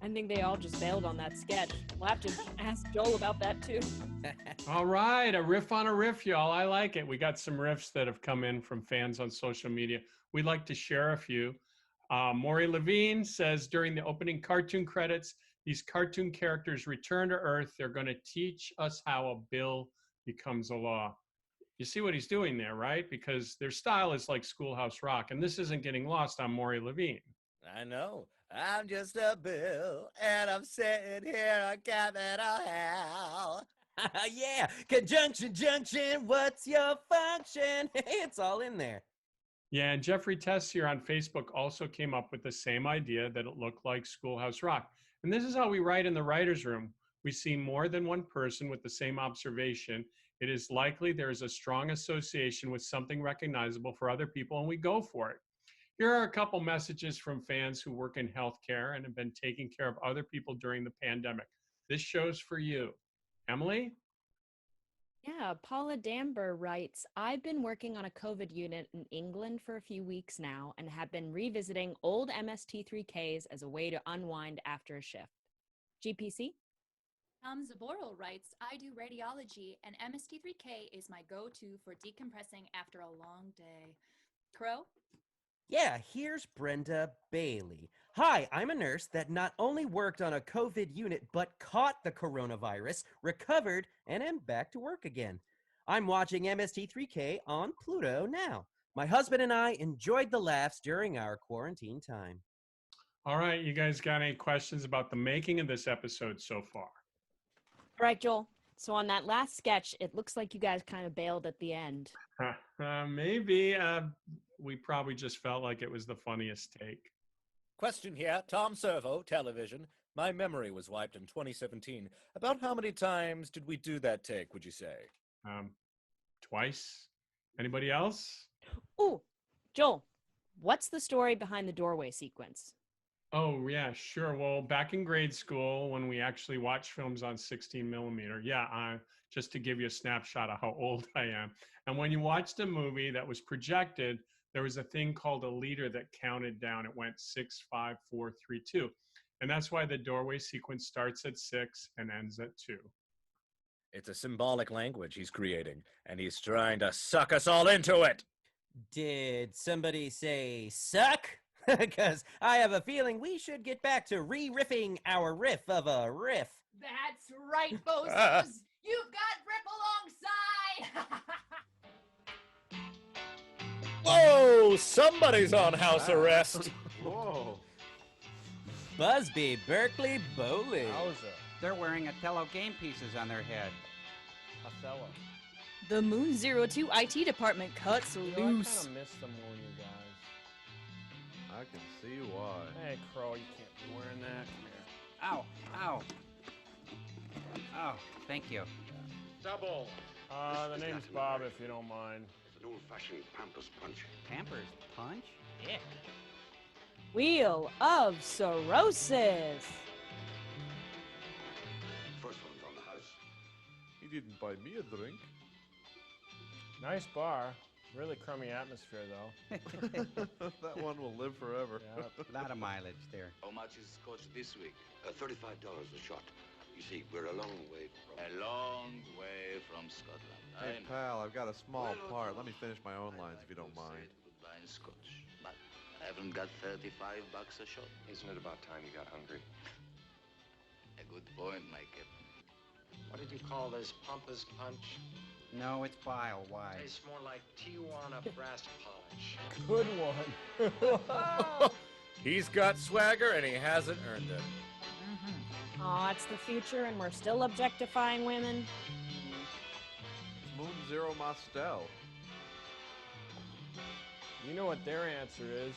I think they all just bailed on that sketch. We'll have to ask Joel about that too. All right, a riff on a riff, y'all. I like it. We got some riffs that have come in from fans on social media. We'd like to share a few. Maury Levine says, during the opening cartoon credits, these cartoon characters return to Earth. They're going to teach us how a bill becomes a law. You see what he's doing there, right? Because their style is like Schoolhouse Rock, and this isn't getting lost on Maury Levine. I know. I'm just a bill, and I'm sitting here on Capitol Hill. Yeah, conjunction, junction, what's your function? It's all in there. Yeah, and Jeffrey Tessier on Facebook also came up with the same idea that it looked like Schoolhouse Rock. And this is how we write in the writer's room. We see more than one person with the same observation. It is likely there is a strong association with something recognizable for other people, and we go for it. Here are a couple messages from fans who work in healthcare and have been taking care of other people during the pandemic. This show's for you. Emily? Yeah, Paula Damber writes, I've been working on a COVID unit in England for a few weeks now and have been revisiting old MST3Ks as a way to unwind after a shift. GPC? Tom Zaboral writes, I do radiology, and MST3K is my go-to for decompressing after a long day. Crow? Yeah, here's Brenda Bailey. Hi, I'm a nurse that not only worked on a COVID unit, but caught the coronavirus, recovered, and am back to work again. I'm watching MST3K on Pluto now. My husband and I enjoyed the laughs during our quarantine time. All right, you guys got any questions about the making of this episode so far? All right, Joel. So on that last sketch, it looks like you guys kind of bailed at the end. Maybe. We probably just felt like it was the funniest take. Question here, Tom Servo, television. My memory was wiped in 2017. About how many times did we do that take, would you say? Twice. Anybody else? Ooh, Joel, what's the story behind the doorway sequence? Oh, yeah, sure. Well, back in grade school, when we actually watched films on 16 millimeter, just to give you a snapshot of how old I am. And when you watched a movie that was projected, there was a thing called a leader that counted down. It went 6, 5, 4, 3, 2. And that's why the doorway sequence starts at 6 and ends at 2. It's a symbolic language he's creating, and he's trying to suck us all into it. Did somebody say suck? Because I have a feeling we should get back to re-riffing our riff of a riff. That's right, bozos. You've got Riff-Along side. Whoa! Somebody's on house arrest. Whoa. Busby Berkeley Bowling. They're wearing Othello game pieces on their head. Othello. The Moon 02 IT department cuts You know, loose. I kind of miss the moon, you guys. I can see why. Hey, Crow, you can't be wearing that. Ow, Come here. ow. Oh, thank you. Double. The name's Bob, if you don't mind. It's an old-fashioned Pampers Punch. Pampers Punch? Yeah. Wheel of Cirrhosis. First one's on the house. He didn't buy me a drink. Nice bar. Really crummy atmosphere, though. That one will live forever. A lot of mileage there. How much is scotch this week? $35 a shot. You see, we're a long way from... A long way from Scotland. Hey, pal, I've got a small part. Let me finish my own lines if you don't mind. Goodbye in scotch. But I haven't got $35 a shot. Isn't it about time you got hungry? A good point, my captain. What did you call this, Pampers Punch? No, it's bile. Why? Tastes more like Tijuana brass polish. Good one. He's got swagger, and he hasn't earned it. Oh, it's the future and we're still objectifying women. Moon Zero Mostel. You know what their answer is.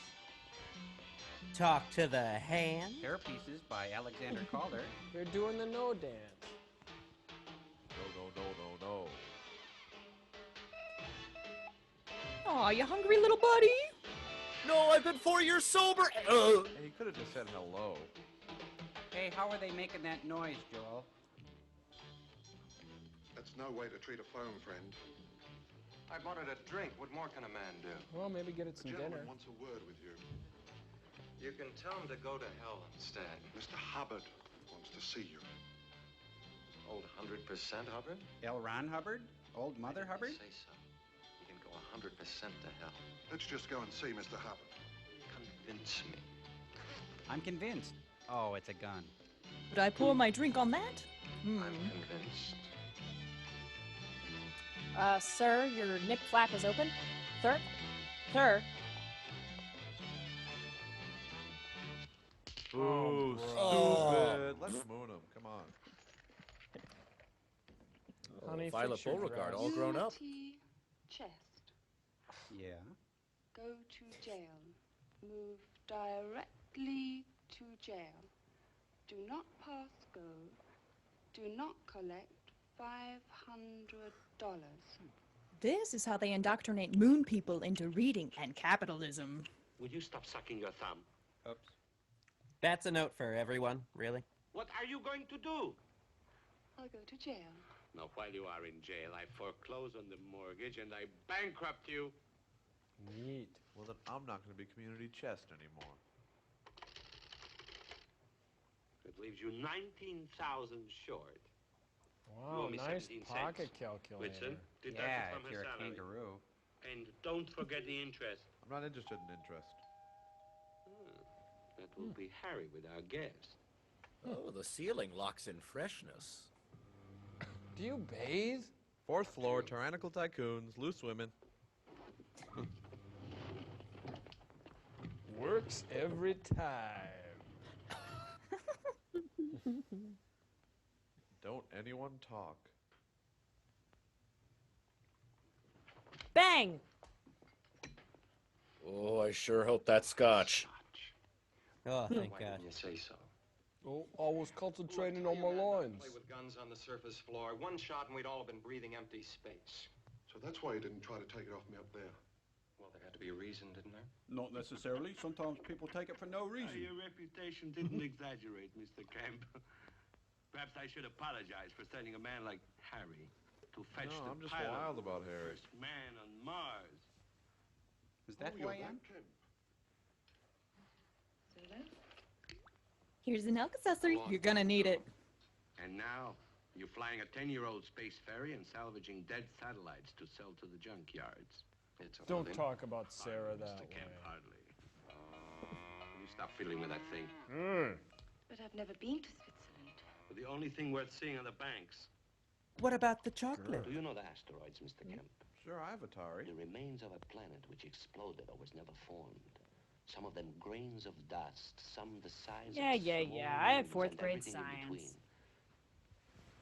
Talk to the hand. Hair pieces by Alexander Calder. They're doing the no dance. No. Aw, you hungry, little buddy? No, I've been 4 years sober. Hey, he could have just said hello. Hey, how are they making that noise, Joel? That's no way to treat a phone friend. I bought it a drink. What more can a man do? Well, maybe get it The some gentleman dinner. wants a word with you. You can tell him to go to hell instead. Mr. Hubbard wants to see you. Old 100% Hubbard? L. Ron Hubbard? Old Mother Hubbard? Say so. You can go 100% to hell. Let's just go and see Mr. Hubbard. Convince me. I'm convinced. Oh, it's a gun. Would I pour my drink on that? I'm convinced. Sir, your nip flap is open. Sir? Sir? Ooh, stupid. Oh. Let's moon him. Come on. Honey, Violet fix your Beauregard, dress. all grown up. Guilty chest. Yeah. Go to jail. Move directly to jail. Do not pass go. Do not collect $500. This is how they indoctrinate moon people into reading and capitalism. Will you stop sucking your thumb? Oops. That's a note for everyone, really. What are you going to do? I'll go to jail. Now, while you are in jail, I foreclose on the mortgage and I bankrupt you. Neat. Well, then I'm not going to be community chest anymore. It leaves you 19,000 short. You Wow, owe me nice 17 pocket cents. calculator. Whitson, deduct Yeah, it from if her you're a salary. kangaroo. And don't forget the interest. I'm not interested in interest. That will be Harry with our guest. Oh, the ceiling locks in freshness. Do you bathe? 4th floor, tyrannical tycoons, loose women. Works every time. Don't anyone talk. Bang! Oh, I sure hope that's scotch. Oh, thank Why God. didn't you say so? Oh, I was concentrating on my lines. Play with guns on the surface floor. One shot and we'd all have been breathing empty space. So that's why you didn't try to take it off me up there. Well, there had to be a reason, didn't there? Not necessarily. Sometimes people take it for no reason. Your reputation didn't exaggerate, Mr. Kemp. Perhaps I should apologize for sending a man like Harry to fetch No, the I'm just pilot wild of about the Harry. first man on Mars. Is that who I am? Here's an Alka-Seltzer. You're gonna need it. And now, you're flying a 10-year-old space ferry and salvaging dead satellites to sell to the junkyards. It's a Don't living. talk about Sarah that Mr. Kemp, way. hardly. You stop fiddling with that thing. But I've never been to Switzerland. But the only thing worth seeing are the banks. What about the chocolate? Do you know the asteroids, Mr. Kemp? Sure, I have Atari. The remains of a planet which exploded or was never formed. Some of them grains of dust, some the size Yeah, of yeah, small yeah. I had moons, 4th and grade everything in between. science.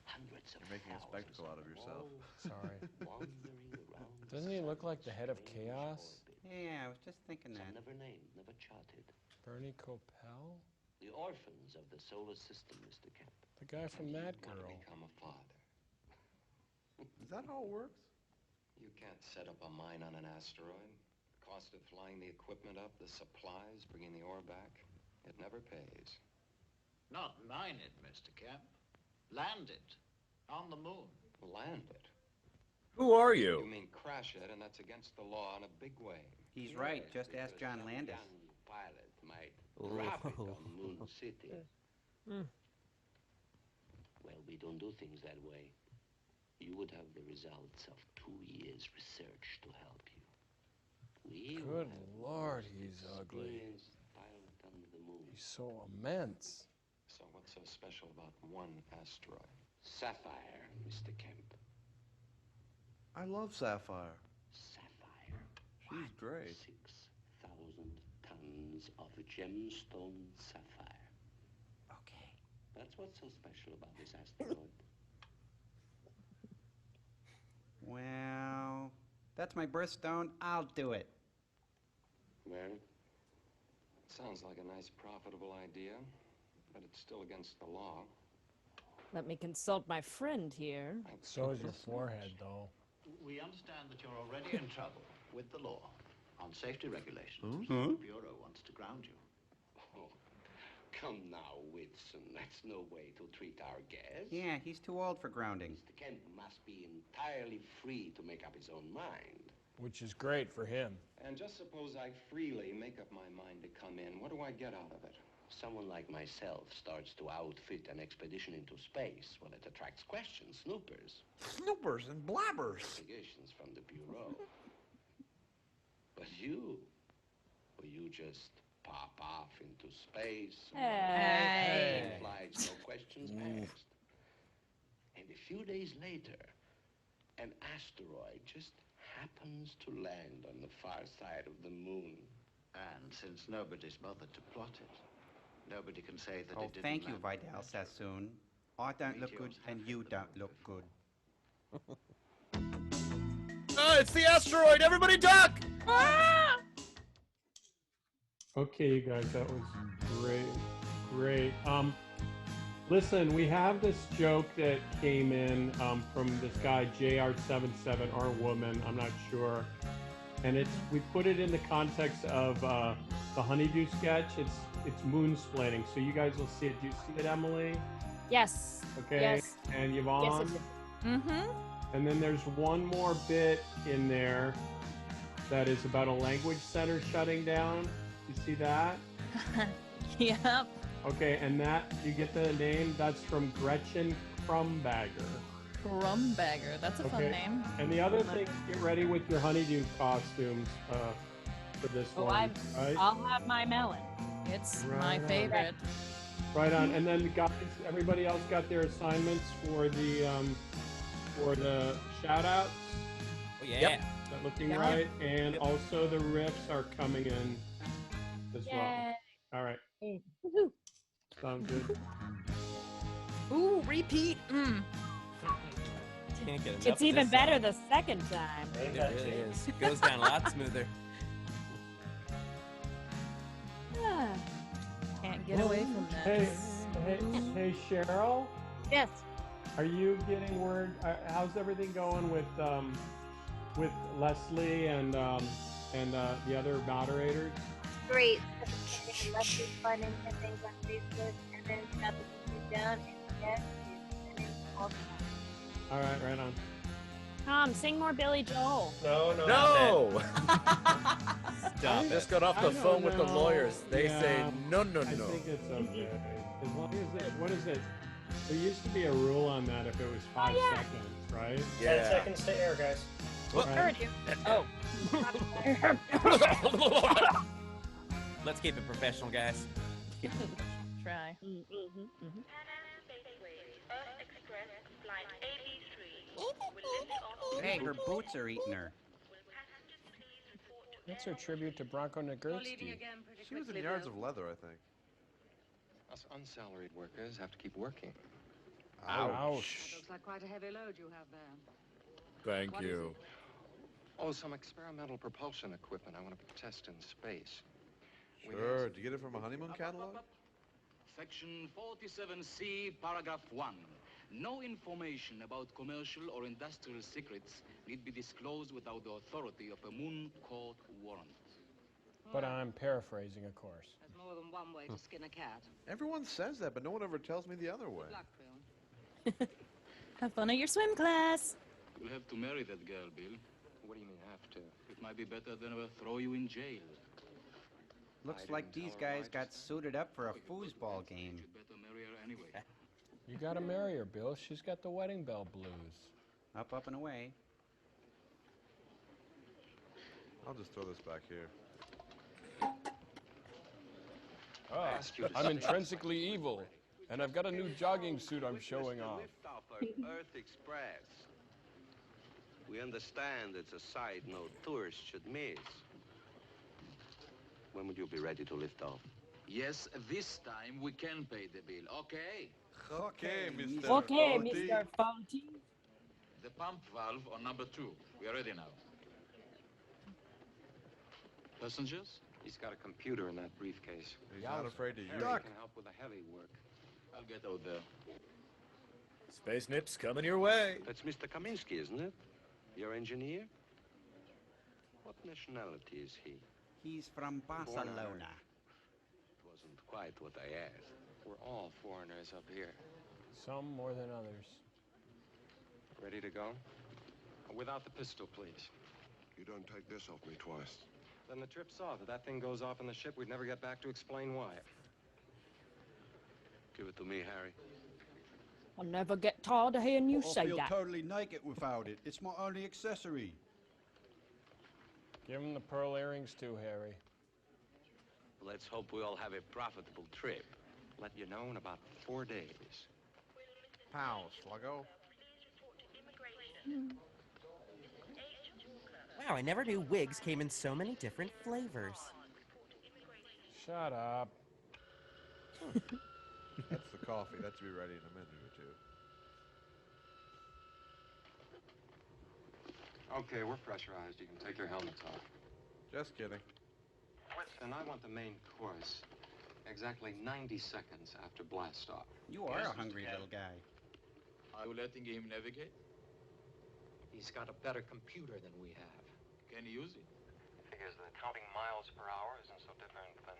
Hundreds of You're making a spectacle out of yourself. Sorry. wandering around the Doesn't he look sun's like the head of strange Chaos? orbit. Yeah, I was just thinking Some that. never named, never charted. Bernie Coppell? The orphans of the solar system, Mr. Kemp. The guy from that Want girl. to become a father. Is that how it works? You can't set up a mine on an asteroid. The cost of flying the equipment up, the supplies, bringing the ore back, it never pays. Not mine it, Mr. Kemp. Land it. On the moon. Land it. Who are You you? mean crash it, and that's against the law in a big way. He's right. Just ask John Landis. Young pilot might drop it on Moon City. Well, we don't do things that way. You would have the results of 2 years' research to help you. We will Good have Lord, the he's ugly. experienced pilot on the moon. He's so immense. So what's so special about one asteroid? Sapphire, Mr. Kemp. I love Sapphire. Sapphire. She's great. 6,000 tons of gemstone sapphire. Okay. That's what's so special about this asteroid. Well, that's my birthstone. I'll do it. Well, Sounds like a nice, profitable idea, but it's still against the law. Let me consult my friend here. So is your forehead, though. We understand that you're already in trouble with the law on safety regulations. Hmm? The Bureau wants to ground you. Oh, come now, Whitson. That's no way to treat our guest. Yeah, he's too old for grounding. Mr. Kemp must be entirely free to make up his own mind. Which is great for him. And just suppose I freely make up my mind to come in. What do I get out of it? Someone like myself starts to outfit an expedition into space. Well, it attracts questions, snoopers. Snoopers and blabbers. Investigations from the Bureau. But you, well, you just pop off into space. Hey. Flights, no questions asked. And a few days later, an asteroid just happens to land on the far side of the moon. And since nobody's bothered to plot it, nobody can say that Oh, it didn't thank you, land. Vidal Sassoon. I don't look good, and you don't look good. It's the asteroid! Everybody duck! Okay, you guys, that was great. Great. Listen, we have this joke that came in from this guy, JR77, or woman, I'm not sure. And we put it in the context of the Honeydew sketch. It's moonsplaining, so you guys will see it. Do you see it, Emily? Yes. Okay. Yes. And Yvonne? Yes, Mm-hmm. And then there's one more bit in there that is about a language center shutting down. You see that? Yep. Okay, and that, you get the name? That's from Gretchen Crumbagger. Crumbagger. That's a fun name. And the other thing, get ready with your honeydew costumes for this one. Right? I'll have my melon. It's Right my on. favorite. Right on. And then guys, everybody else got their assignments for the shout outs. Oh, yeah. Is that looking right? And also the riffs are coming in as well. Yay. All right. Woohoo. Sounds good. Ooh, repeat. Can't get enough It's of even this better song. the second time. It really is. It goes down a lot smoother. Can't get away from this. Hey, Cheryl. Yes. Are you getting word? How's everything going with Leslie and the other moderators? Great. Leslie's finding things on Facebook, and then got the music down, and Jeff is sending all the time. All right, right on. Tom, sing more Billy Joel. No! Stop I it. just got off the phone with the lawyers. They say no, no, I no. think it's okay. As long as what is it? There used to be a rule on that if it was 5 seconds, right? 10 seconds to air, guys. Right. Oh. Let's keep it professional, guys. Try. Hey, her boots are eating her. That's her tribute to Bronco Nagurski. She was in Yards of Leather, I think. Us unsalaried workers have to keep working. Ouch. Looks like quite a heavy load you have there. Thank What is you. Oh, some experimental propulsion equipment I want to test in space. Sure. Did you get it from a honeymoon catalog? Section 47C, paragraph 1. No information about commercial or industrial secrets need be disclosed without the authority of a Moon Court warrant. But I'm paraphrasing, of course. There's more than one way to skin a cat. Everyone says that, but no one ever tells me the other way. Good luck, Phil. Have fun at your swim class. You'll have to marry that girl, Bill. What do you mean have to? It might be better than ever throw you in jail. Looks like these guys got suited up for a foosball game. You better marry her anyway. You gotta marry her, Bill. She's got the wedding bell blues. Up, up, and away. I'll just throw this back here. I'm intrinsically evil, and I've got a new jogging suit I'm showing off. Earth Express. We understand it's a sight no tourist should miss. When would you be ready to lift off? Yes, this time we can pay the bill, okay? Okay, Mr. Okay, Fonty. Mr. Fonty. The pump valve on number 2. We are ready now. Passengers? He's got a computer in that briefcase. He's not afraid to use Harry it. can help with the heavy work. I'll get out there. Space Nips coming your way. That's Mr. Kaminsky, isn't it? Your engineer? What nationality is he? He's from Barcelona. It wasn't quite what I asked. We're all foreigners up here. Some more than others. Ready to go? Without the pistol, please. You don't take this off me twice. Then the trip's off. If that thing goes off in the ship, we'd never get back to explain why. Give it to me, Harry. I'll never get tired of hearing you say that. totally naked without it. It's my only accessory. Give him the pearl earrings too, Harry. Let's hope we all have a profitable trip. Let you know in about 4 days. Pow, Sluggo. Wow, I never knew wigs came in so many different flavors. Shut up. That's the coffee. That should be ready in a minute or two. Okay, we're pressurized. You can take your helmets off. Just kidding. And I want the main course exactly 90 seconds after blast off. You are a hungry little guy. Are you letting him navigate? He's got a better computer than we have. Can he use it? Figures that counting miles per hour isn't so different than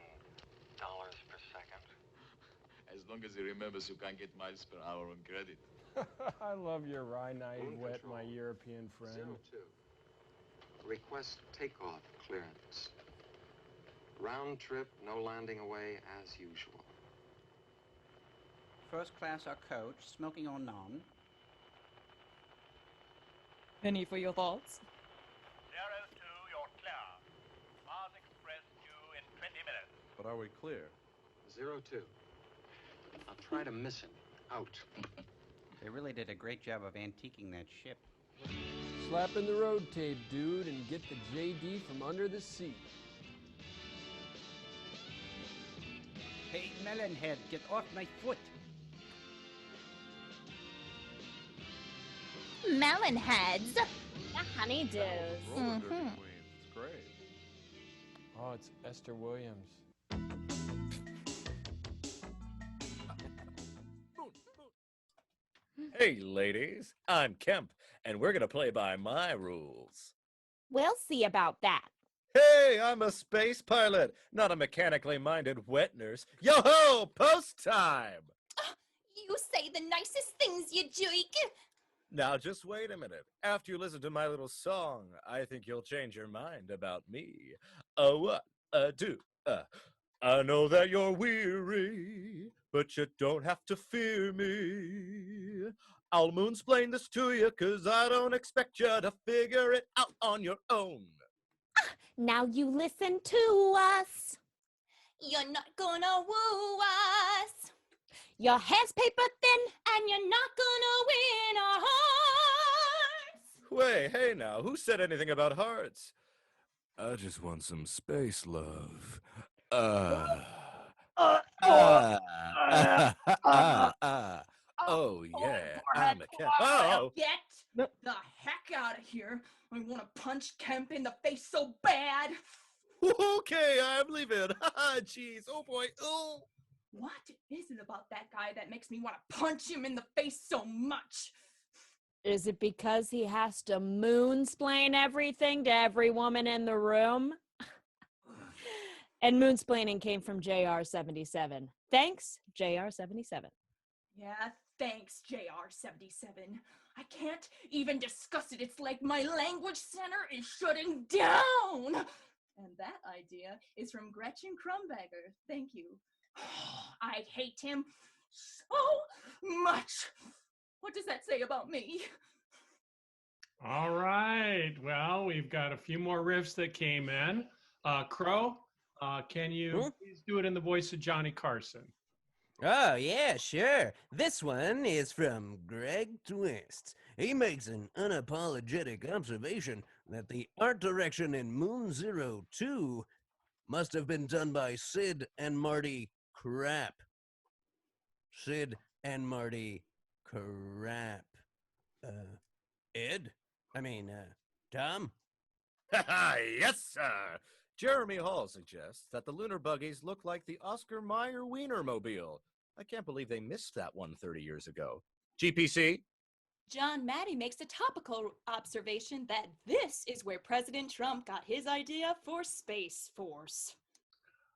dollars per second. As long as he remembers you can't get miles per hour on credit. I love your wry, naive wit, my European friend. 02. Request takeoff clearance. Round trip, no landing away as usual. First class or coach, smoking or none? Penny for your thoughts. 02, you're clear. Mars Express due in 20 minutes. But are we clear? 02. I'll try to miss him. Out. They really did a great job of antiquing that ship. Slap in the road tape, dude, and get the JD from under the seat. Hey, Melonhead, get off my foot. Melon heads. The honeydews. Roller derby queens. It's great. Oh, it's Esther Williams. Hey, ladies, I'm Kemp, and we're gonna play by my rules. We'll see about that. Hey, I'm a space pilot, not a mechanically minded wet nurse. Yo-ho, post time! You say the nicest things, you jerk. Now, just wait a minute. After you listen to my little song, I think you'll change your mind about me. What? I know that you're weary, but you don't have to fear me. I'll moonsplain this to you, 'cause I don't expect you to figure it out on your own. Now you listen to us. You're not gonna woo us. Your hair's paper thin, and you're not gonna win our hearts. Wait, hey now, who said anything about hearts? I just want some space love. Oh yeah, I'm a cat. Oh, Get the heck out of here. I want to punch Kemp in the face so bad. okay, I'm leaving. Jeez, oh boy, oh. What is it about that guy that makes me want to punch him in the face so much? Is it because he has to moonsplain everything to every woman in the room? And moonsplaining came from JR77. Thanks, JR77. Yeah, thanks, JR77. I can't even discuss it. It's like my language center is shutting down. And that idea is from Gretchen Krumberger. Thank you. I hate him so much. What does that say about me? All right. Well, we've got a few more riffs that came in. Crow, can you please do it in the voice of Johnny Carson? Oh, yeah, sure. This one is from Greg Twist. He makes an unapologetic observation that the art direction in Moon 02 must have been done by Sid and Marty Crap. Sid and Marty Crap. Ed? Tom? Yes, sir. Jeremy Hall suggests that the lunar buggies look like the Oscar Mayer Wienermobile. I can't believe they missed that one 30 years ago. GPC? John Maddie makes a topical observation that this is where President Trump got his idea for Space Force.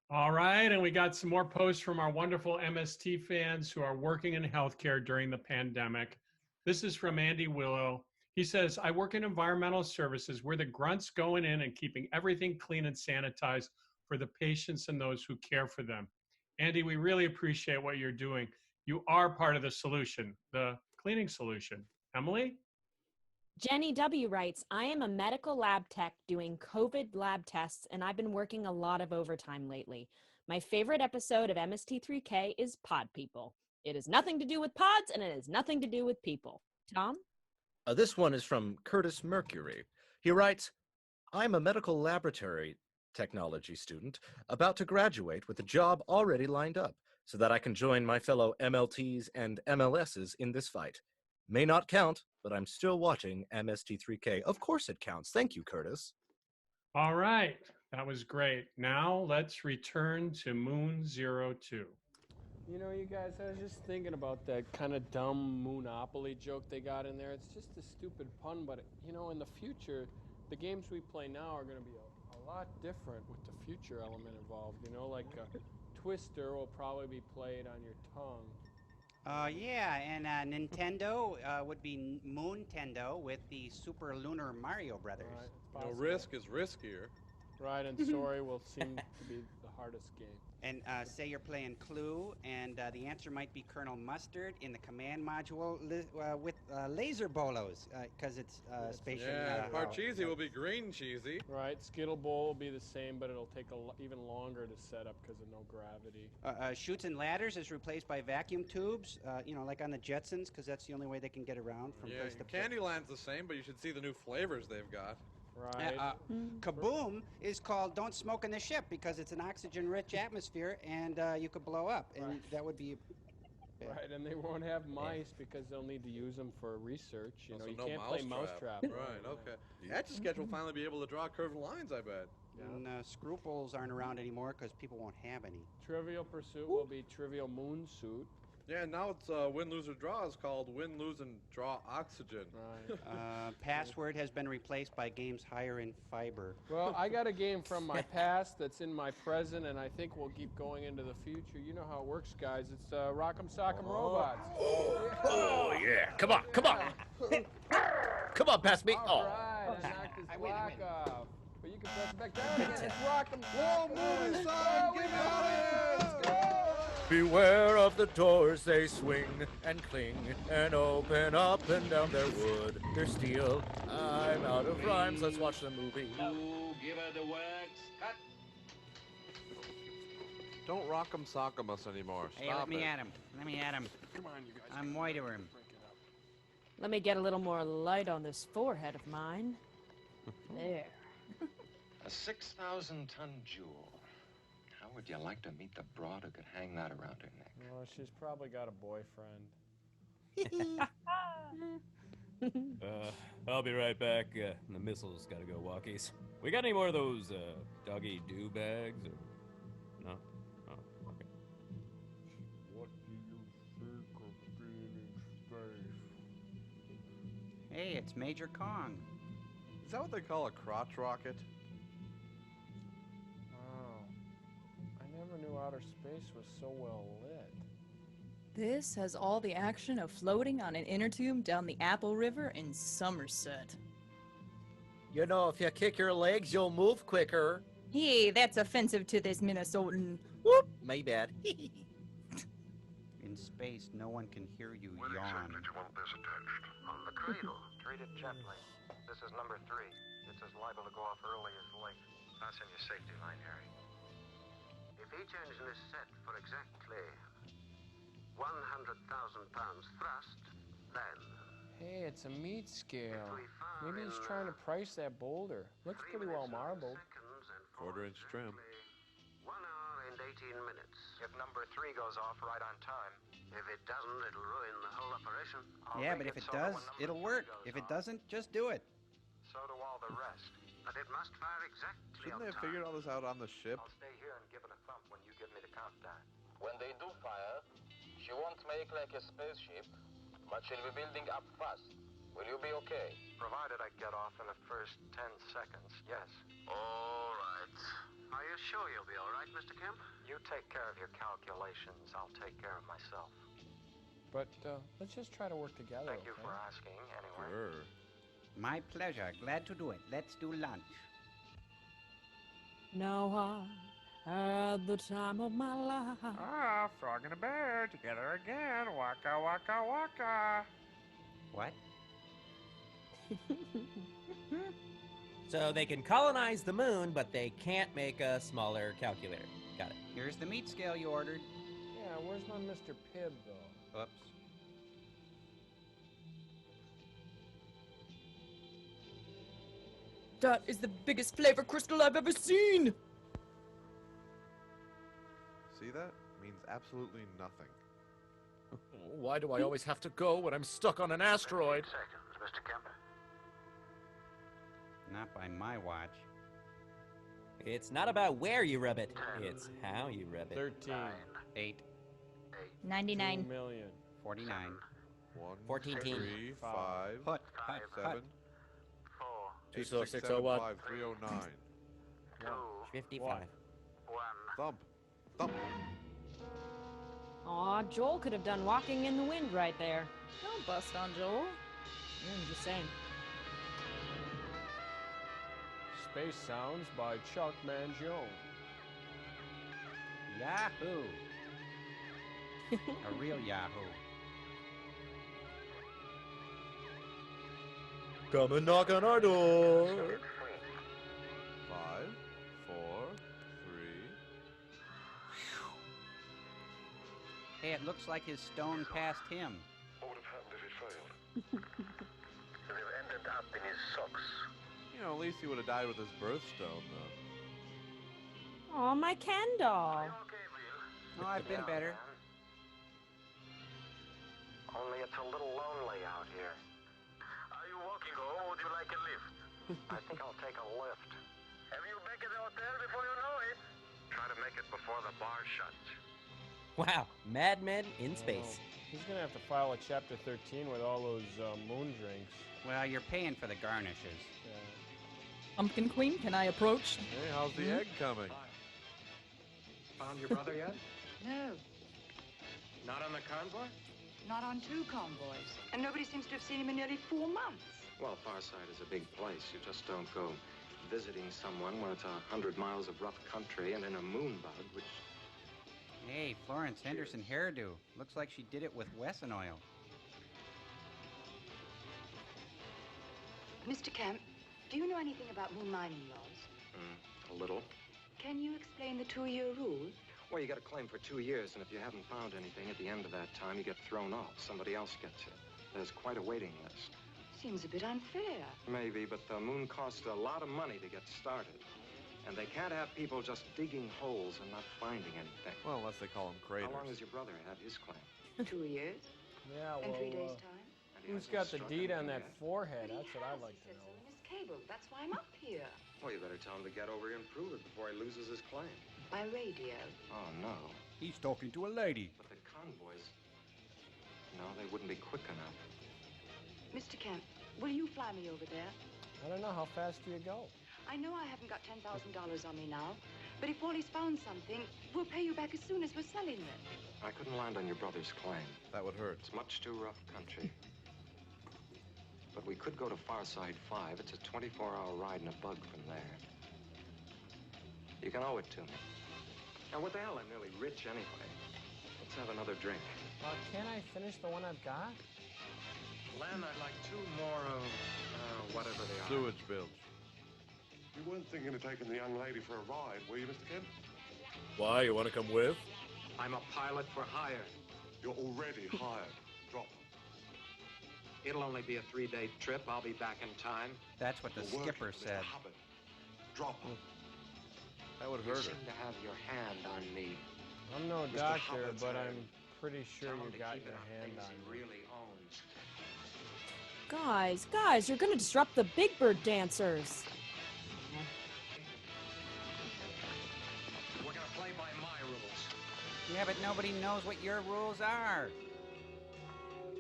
All right, and we got some more posts from our wonderful MST fans who are working in healthcare during the pandemic. This is from Andy Willow. He says, I work in environmental services. We're the grunts going in and keeping everything clean and sanitized for the patients and those who care for them. Andy, we really appreciate what you're doing. You are part of the solution, the cleaning solution. Emily? Jenny W. writes, I am a medical lab tech doing COVID lab tests, and I've been working a lot of overtime lately. My favorite episode of MST3K is Pod People. It has nothing to do with pods, and it has nothing to do with people. Tom? This one is from Curtis Mercury. He writes, I'm a medical laboratory technology student about to graduate with a job already lined up so that I can join my fellow MLTs and MLSs in this fight. May not count, but I'm still watching MST3K. Of course it counts. Thank you, Curtis. All right, that was great. Now let's return to Moon 02. You know, you guys, I was just thinking about that kind of dumb Monopoly joke they got in there. It's just a stupid pun, but, you know, in the future, the games we play now are going to be a lot different with the future element involved, you know, like Twister will probably be played on your tongue. Yeah, and Nintendo would be Moon-tendo with the Super Lunar Mario Brothers. Right, it's You know, possible. Risk is riskier. Right, and Story will seem to be the hardest game. And say you're playing Clue, and the answer might be Colonel Mustard in the command module with laser bolos, because it's spatial. Yeah, Parcheesi will be green cheesy. Right, Skittle Bowl will be the same, but it'll take even longer to set up because of no gravity. Chutes and Ladders is replaced by vacuum tubes, you know, like on the Jetsons, because that's the only way they can get around from place to place. Candyland's the same, but you should see the new flavors they've got. Right. Kaboom is called Don't Smoke in the Ship because it's an oxygen-rich atmosphere and you could blow up, and that would be... Right, and they won't have mice because they'll need to use them for research. You know, you no can't play Mousetrap. Right, okay. The Etch-a-Sketch will finally be able to draw curved lines, I bet. And Scruples aren't around anymore because people won't have any. Trivial Pursuit will be Trivial Moon Suit. Yeah, now it's Win, Lose, or Draw is called Win, Lose, and Draw Oxygen. Right. Password has been replaced by games higher in fiber. Well, I got a game from my past that's in my present, and I think we'll keep going into the future. You know how it works, guys. It's Rock'em Sock'em Robots. Oh, yeah. Come on, come on. Come on, past me. All right, I knocked his block off. But you can press it back down again. It's Rock'em. Whoa, moving sign. Get out of here. Let's go. Beware of the doors, they swing and cling and open up and down their wood, their steel. I'm out of rhymes, let's watch the movie. Give her the works. Cut. Don't Rock'em Sock'em us anymore. Hey, Stop let me it. at him. Let me at him. Come on, you guys. I'm white to him. Let me get a little more light on this forehead of mine. There. A 6,000-ton jewel. How would you like to meet the broad who could hang that around her neck? Oh, she's probably got a boyfriend. I'll be right back. The missile's gotta go walkies. We got any more of those, doggy do bags? Or... No? Oh, okay. What do you think of being in space? Hey, it's Major Kong. Is that what they call a crotch rocket? I never knew outer space was so well lit. This has all the action of floating on an inner tube down the Apple River in Somerset. You know, if you kick your legs, you'll move quicker. Hey, that's offensive to this Minnesotan. Whoop! My bad. In space, no one can hear you When yawn. exactly do you want this attached? On the cradle. Treat it gently. This is number 3. It's as liable to go off early as late. Fasten your safety line, Harry. If each engine is set for exactly 100,000 pounds thrust, then... Hey, it's a meat scale. Maybe he's trying to price that boulder. Looks pretty well marbled. Quarter-inch trim. 1 hour and 18 minutes. If number 3 goes off right on time. If it doesn't, it'll ruin the whole operation. Yeah, but if it does, it'll work. If it doesn't, just do it. So do all the rest. But it must fire exactly Shouldn't on they have time. figured all this out on the ship? I'll stay here and give it a thump when you give me the countdown. When they do fire, she won't make like a spaceship, but she'll be building up fast. Will you be okay? Provided I get off in the first 10 seconds, yes. All right. Are you sure you'll be all right, Mr. Kemp? You take care of your calculations. I'll take care of myself. But let's just try to work together. Thank you for asking, anyway. Sure. My pleasure. Glad to do it. Let's do lunch. Now I had the time of my life. Ah, frog and a bear together again. Waka, waka, waka. What? So they can colonize the moon, but they can't make a smaller calculator. Got it. Here's the meat scale you ordered. Yeah, where's my Mr. Pibb, though? Oops. That is the biggest flavor crystal I've ever seen! See that? Means absolutely nothing. Why do I always have to go when I'm stuck on an asteroid? Seconds, Mr. Kemp. Not by my watch. It's not about where you rub it, it's how you rub it. 13. 8. 99. 2 million. 49. 1, 14. 3, 5, Hut. 7, 4, 8, 2, 6, 6, 7, 1. 5, 309. 2, 55. 1. Thump. Aw, Joel could have done Walking in the Wind right there. Don't bust on Joel. I'm just saying. Space Sounds by Chuck Mangione. Yahoo! A real Yahoo. Come and knock on our door. 5, 4, 3. Hey, it looks like his stone passed him. What would have happened if it failed? It would have ended up in his socks. You know, at least he would have died with his birthstone, though. Aw, my Ken doll. Oh, I've been better. Only it's a little lonely out here. Are you walking home or would you like a lift? I think I'll take a lift. Have you back at the hotel before you know it? Try to make it before the bar shuts. Wow, Mad Men in space. He's gonna have to file a Chapter 13 with all those moon drinks. Well, you're paying for the garnishes. Pumpkin Queen, can I approach? Hey, how's the egg coming? Found your brother yet? No, Not on the convoy? not on 2 convoys. And nobody seems to have seen him in nearly 4 months. Well, Farside is a big place. You just don't go visiting someone when it's 100 miles of rough country and in a moon bug, which... Hey, Florence Henderson hairdo. Looks like she did it with Wesson oil. Mr. Kemp, do you know anything about moon mining laws? A little. Can you explain the 2-year rule? Well, you got a claim for 2 years, and if you haven't found anything at the end of that time, you get thrown off. Somebody else gets it. There's quite a waiting list. Seems a bit unfair. Maybe, but the moon costs a lot of money to get started. And they can't have people just digging holes and not finding anything. Well, unless they call them craters. How long has your brother had his claim? 2 years? Yeah, In 3 well, days' time? who's got the deed on that forehead? That's what I'd like to know. In his cable. That's why I'm up here. Well, you better tell him to get over here and prove it before he loses his claim. By radio. Oh, no. He's talking to a lady. But the convoys... No, they wouldn't be quick enough. Mr. Kemp, will you fly me over there? I don't know, how fast do you go? I know I haven't got $10,000 on me now, but if Wally's found something, we'll pay you back as soon as we're selling them. I couldn't land on your brother's claim. That would hurt. It's much too rough country. But we could go to Farside 5. It's a 24-hour ride in a bug from there. You can owe it to me. Now, what the hell? I'm nearly rich anyway. Let's have another drink. Can't I finish the one I've got? Len, I'd like 2 more of, whatever they are. Sewage bilge. You weren't thinking of taking the young lady for a ride, were you, Mr. Kemp? Why, you want to come with? I'm a pilot for hire. You're already hired. Drop. It'll only be a 3-day trip. I'll be back in time. That's what the You're working skipper for Mr. said. Hubbard. Drop. That would You hurt seem her. to have your hand on me. I'm no Mr. doctor, Hubbard's but hand. I'm pretty sure Tell him you to got keep your it on hand things on he me. really owns. Guys, you're gonna disrupt the Big Bird dancers. We're gonna play by my rules. Yeah, but nobody knows what your rules are.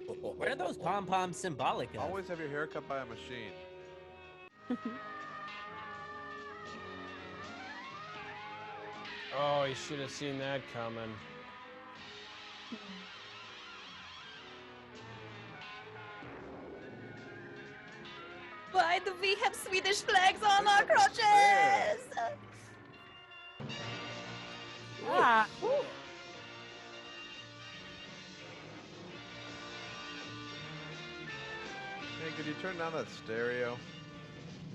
What are those pom-poms symbolic of? Always have your hair cut by a machine. Oh, you should have seen that coming. Why do we have Swedish flags on our crotches? Ah. Hey, could you turn down that stereo?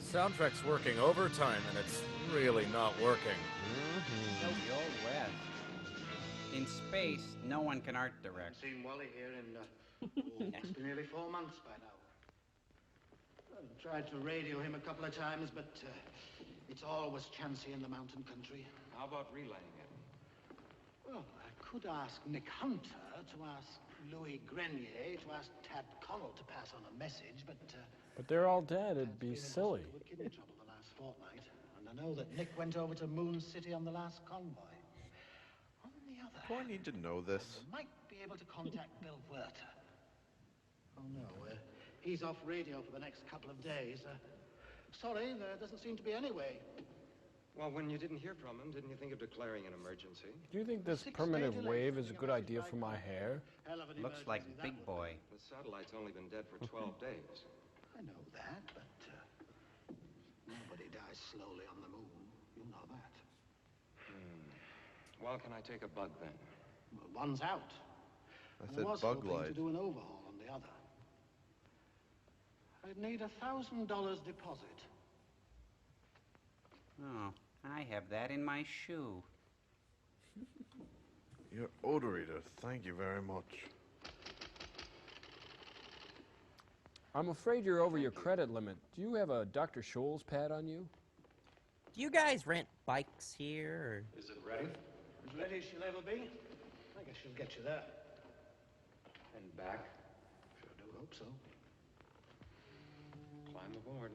Soundtrack's working overtime, and it's really not working. No, the old West. In space, no one can art direct. Seen Wally here in it's been nearly 4 months by now. I've tried to radio him a couple of times, but it's always chancy in the mountain country. How about relaying it? Well, I could ask Nick Hunter to ask Louis Grenier to ask Tad Connell to pass on a message, but But they're all dead. It'd be silly. with kidney trouble the last fortnight, and I know that Nick went over to Moon City on the last convoy. On the other Do I need to know this? might be able to contact Bill Werter. Oh no, he's off radio for the next couple of days. Sorry, there doesn't seem to be any way. Well, when you didn't hear from him, didn't you think of declaring an emergency? Do you think this permanent wave is a good idea for my hair? Looks like Big Boy. The satellite's only been dead for 12 days. I know that, but nobody dies slowly on the moon. You know that. Well, can I take a bug then? Well, one's out. I And said was bug hoping light. to do an overhaul on the other. I'd need $1,000 deposit. Oh, I have that in my shoe. Your odor eater, thank you very much. I'm afraid you're over your credit limit. Do you have a Dr. Scholl's pad on you? Do you guys rent bikes here? Or? Is it ready? As ready as she'll ever be. I guess she'll get you there. And back? Sure do hope so. Climb aboard.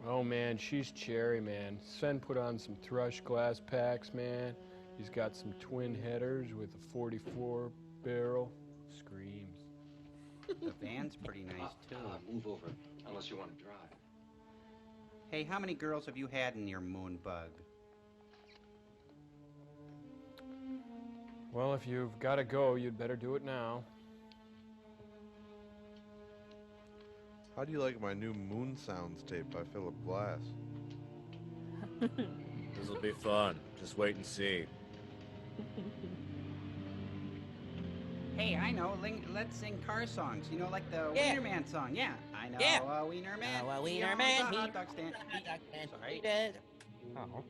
Oh man, she's cherry, man. Sven put on some thrush glass packs, man. He's got some twin headers with a 44 barrel. Screams. The van's pretty nice, too. Move over, unless you want to drive. Hey, how many girls have you had in your moon bug? Well, if you've got to go, you'd better do it now. How do you like my new Moon Sounds tape by Philip Glass? This'll be fun. Just wait and see. Hey, I know. Let's sing car songs. You know, like the Yeah. Wiener Man song. Yeah, I know. Yeah. Wiener Man. Wiener He owns Man, a he- hot dog stand. Sorry. Oh. How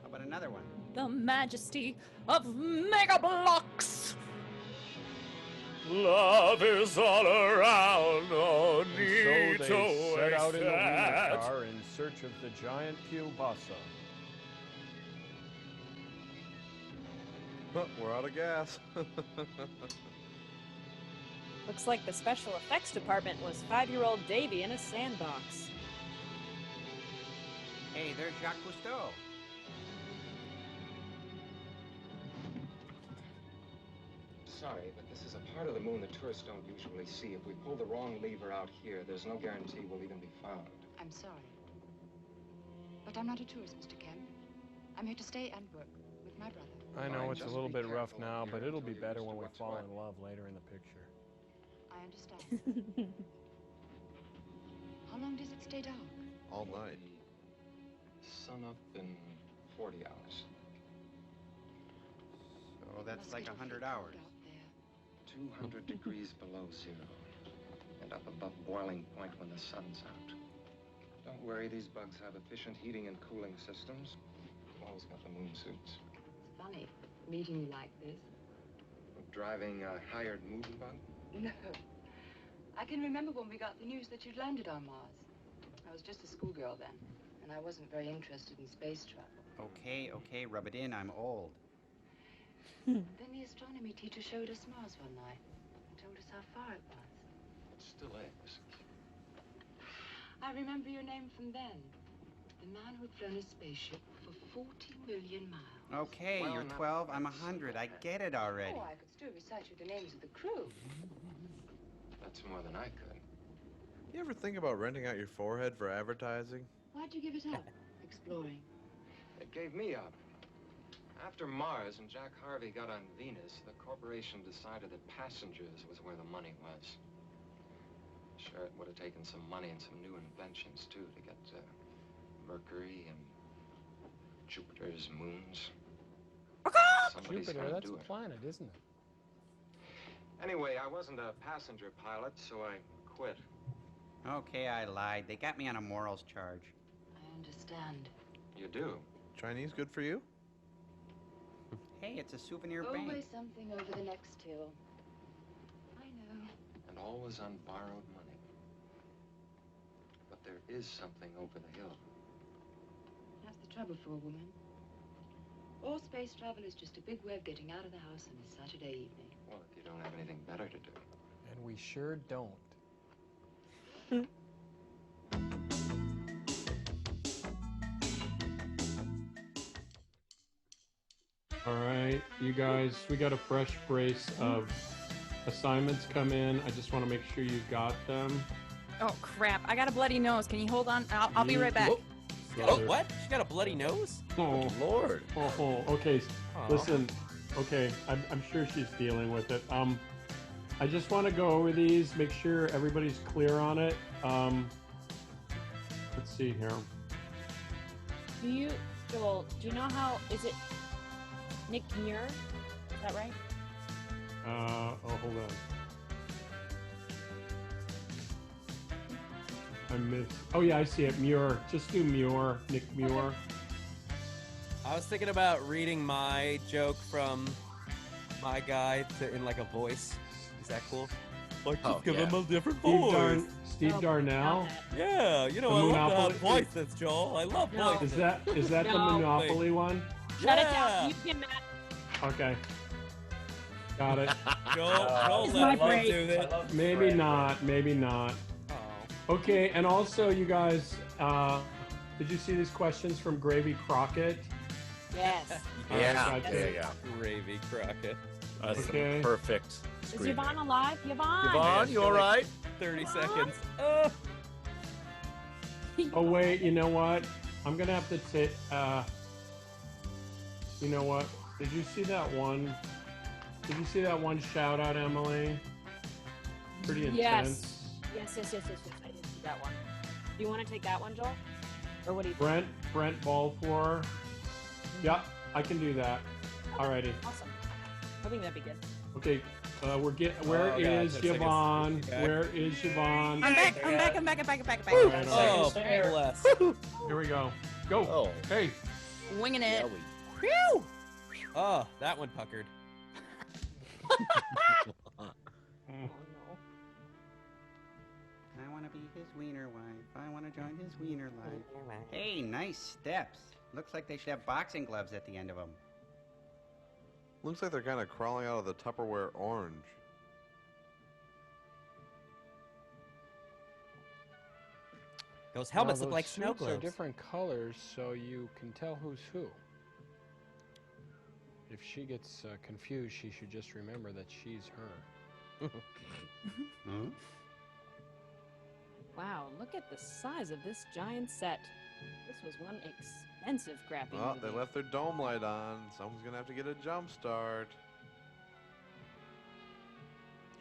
about another one? The majesty of Mega Blocks. Love is all around. No And need so to to set out in the waste wiener it. car in search of the giant kielbasa. We're out of gas. Looks like the special effects department was 5-year-old Davy in a sandbox. Hey, there's Jacques Cousteau. Sorry, but this is a part of the moon that tourists don't usually see. If we pull the wrong lever out here, there's no guarantee we'll even be found. I'm sorry. But I'm not a tourist, Mr. Kemp. I'm here to stay and work with my brother. I know Fine, it's a just little be bit rough careful now, up but here it'll be until you're better used when to we what's fall what. in love later in the picture. I understand. How long does it stay dark? All night. Sun up in 40 hours. So that's like Mosquito 100 free hours. out there. 200 degrees below zero. And up above boiling point when the sun's out. Don't worry, these bugs have efficient heating and cooling systems. Always got the moon suits. It's funny meeting you like this. Driving a hired moon bug? No. I can remember when we got the news that you'd landed on Mars. I was just a schoolgirl then, and I wasn't very interested in space travel. Okay, rub it in. I'm old. Then the astronomy teacher showed us Mars one night and told us how far it was. It still is. I remember your name from then. The man who'd flown a spaceship for 40 million miles. Okay, Well, you're not 12. I'm quite 100. I so get it already. Oh, I could still recite you the names of the crew. That's more than I could. You ever think about renting out your forehead for advertising? Why'd you give it up? Exploring. It gave me up. After Mars and Jack Harvey got on Venus, the corporation decided that passengers was where the money was. Sure, it would have taken some money and some new inventions, too, to get Mercury and Jupiter's moons. Somebody's Jupiter, gonna that's do a it. planet, isn't it? Anyway, I wasn't a passenger pilot, so I quit. Okay, I lied. They got me on a morals charge. I understand. You do? Chinese good for you? Hey, it's a souvenir Always bank. something over the next hill. I know. And always on borrowed money. But there is something over the hill. That's the trouble for a woman. All space travel is just a big way of getting out of the house on a Saturday evening. Well, if you don't have anything better to do. And we sure don't. All right, you guys, we got a fresh brace of assignments come in. I just want to make sure you got them. Oh, crap. I got a bloody nose. Can you hold on? I'll be right back. Whoop. Oh, what? She got a bloody nose? Oh, Lord. Oh, okay. Aw. Listen, okay, I'm sure she's dealing with it. I just want to go over these, make sure everybody's clear on it. Let's see here. Joel, do you know how, is it Nick Muir? Is that right? Oh, hold on. I missed. Oh yeah, I see it. Muir. Just do Muir. Nick Muir. I was thinking about reading my joke from my guy in like a voice. Is that cool? Like, just give him a different voice. Steve Darnell. Yeah, you know, The I love Monopoly- that voices, Joel. I love voices. Is that the No. Monopoly one? Shut it down. You can, Matt. Okay. Got it. Joel, It's let my him break. do that. Maybe not. Maybe not. Okay, and also you guys, did you see these questions from Gravy Crockett? Yes. Yeah, Gotcha. there you go. Gravy Crockett. That's Okay. the perfect Is screen. Yvonne alive? Yvonne! Yvonne, you all right? 30 seconds. Oh wait, you know what? I'm gonna have to take. You know what? Did you see that one? Did you see that one shout out, Emily? Pretty intense. Yes. I did see that one. Do you want to take that one, Joel? Or what do you think? Brent Balfour. Yeah, I can do that. Alrighty. Awesome. I think that'd be good. Okay. Where is Yvonne? back. Where is Yvonne? I'm back. Alright, Oh, alright. bless. Here we go. Go. Oh. Hey. Winging it. Whew! Oh, that one puckered. I want to be his wiener wife. I want to join his wiener life. Hey, nice steps. Looks like they should have boxing gloves at the end of them. Looks like they're kind of crawling out of the Tupperware orange. Those helmets Well, look like those snow suits are globes. different colors, so you can tell who's who. If she gets confused, she should just remember that she's her. Wow, look at the size of this giant set. This was one expensive crappy Oh, movie. they left their dome light on. Someone's gonna have to get a jump start.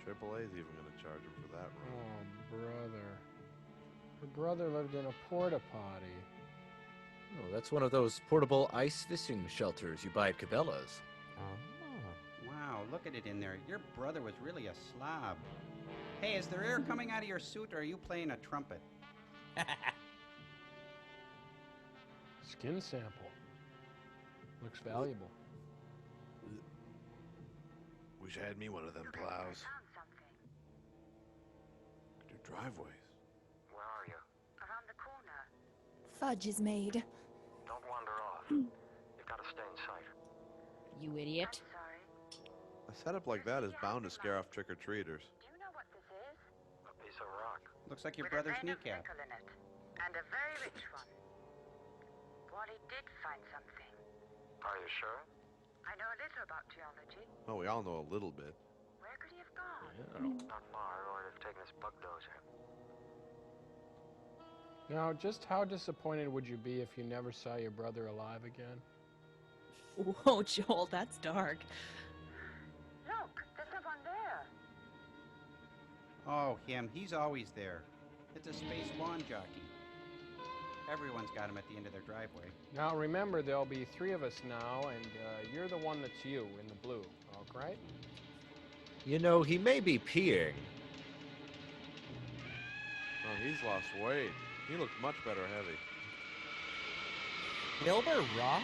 AAA's even gonna charge him for that run. Oh, brother. Her brother lived in a porta potty. Oh, that's one of those portable ice fishing shelters you buy at Cabela's. Wow, look at it in there. Your brother was really a slob. Hey, is there air coming out of your suit, or are you playing a trumpet? Skin sample. Looks valuable. Wish I had me one of them plows. Could do driveways. Where are you? Around the corner. Fudge is made. Don't wander off. You've got to stay in sight. You idiot. A setup like that is bound to scare off trick-or-treaters. A piece of rock. Looks like your brother's kneecap. And a very rich one. Wally did find something. Are you sure? I know a little about geology. Oh, we all know a little bit. Where could he have gone? Not far, or I'd have taken his bug dozer. Now, just how disappointed would you be if you never saw your brother alive again? Whoa, Joel, that's dark. Look, there's someone there. Oh, him. He's always there. It's a space lawn jockey. Everyone's got him at the end of their driveway. Now, remember, there'll be 3 of us now, and you're the one that's you in the blue, all right? You know, he may be peeing. Oh, he's lost weight. He looks much better heavy. Wilbur Ross?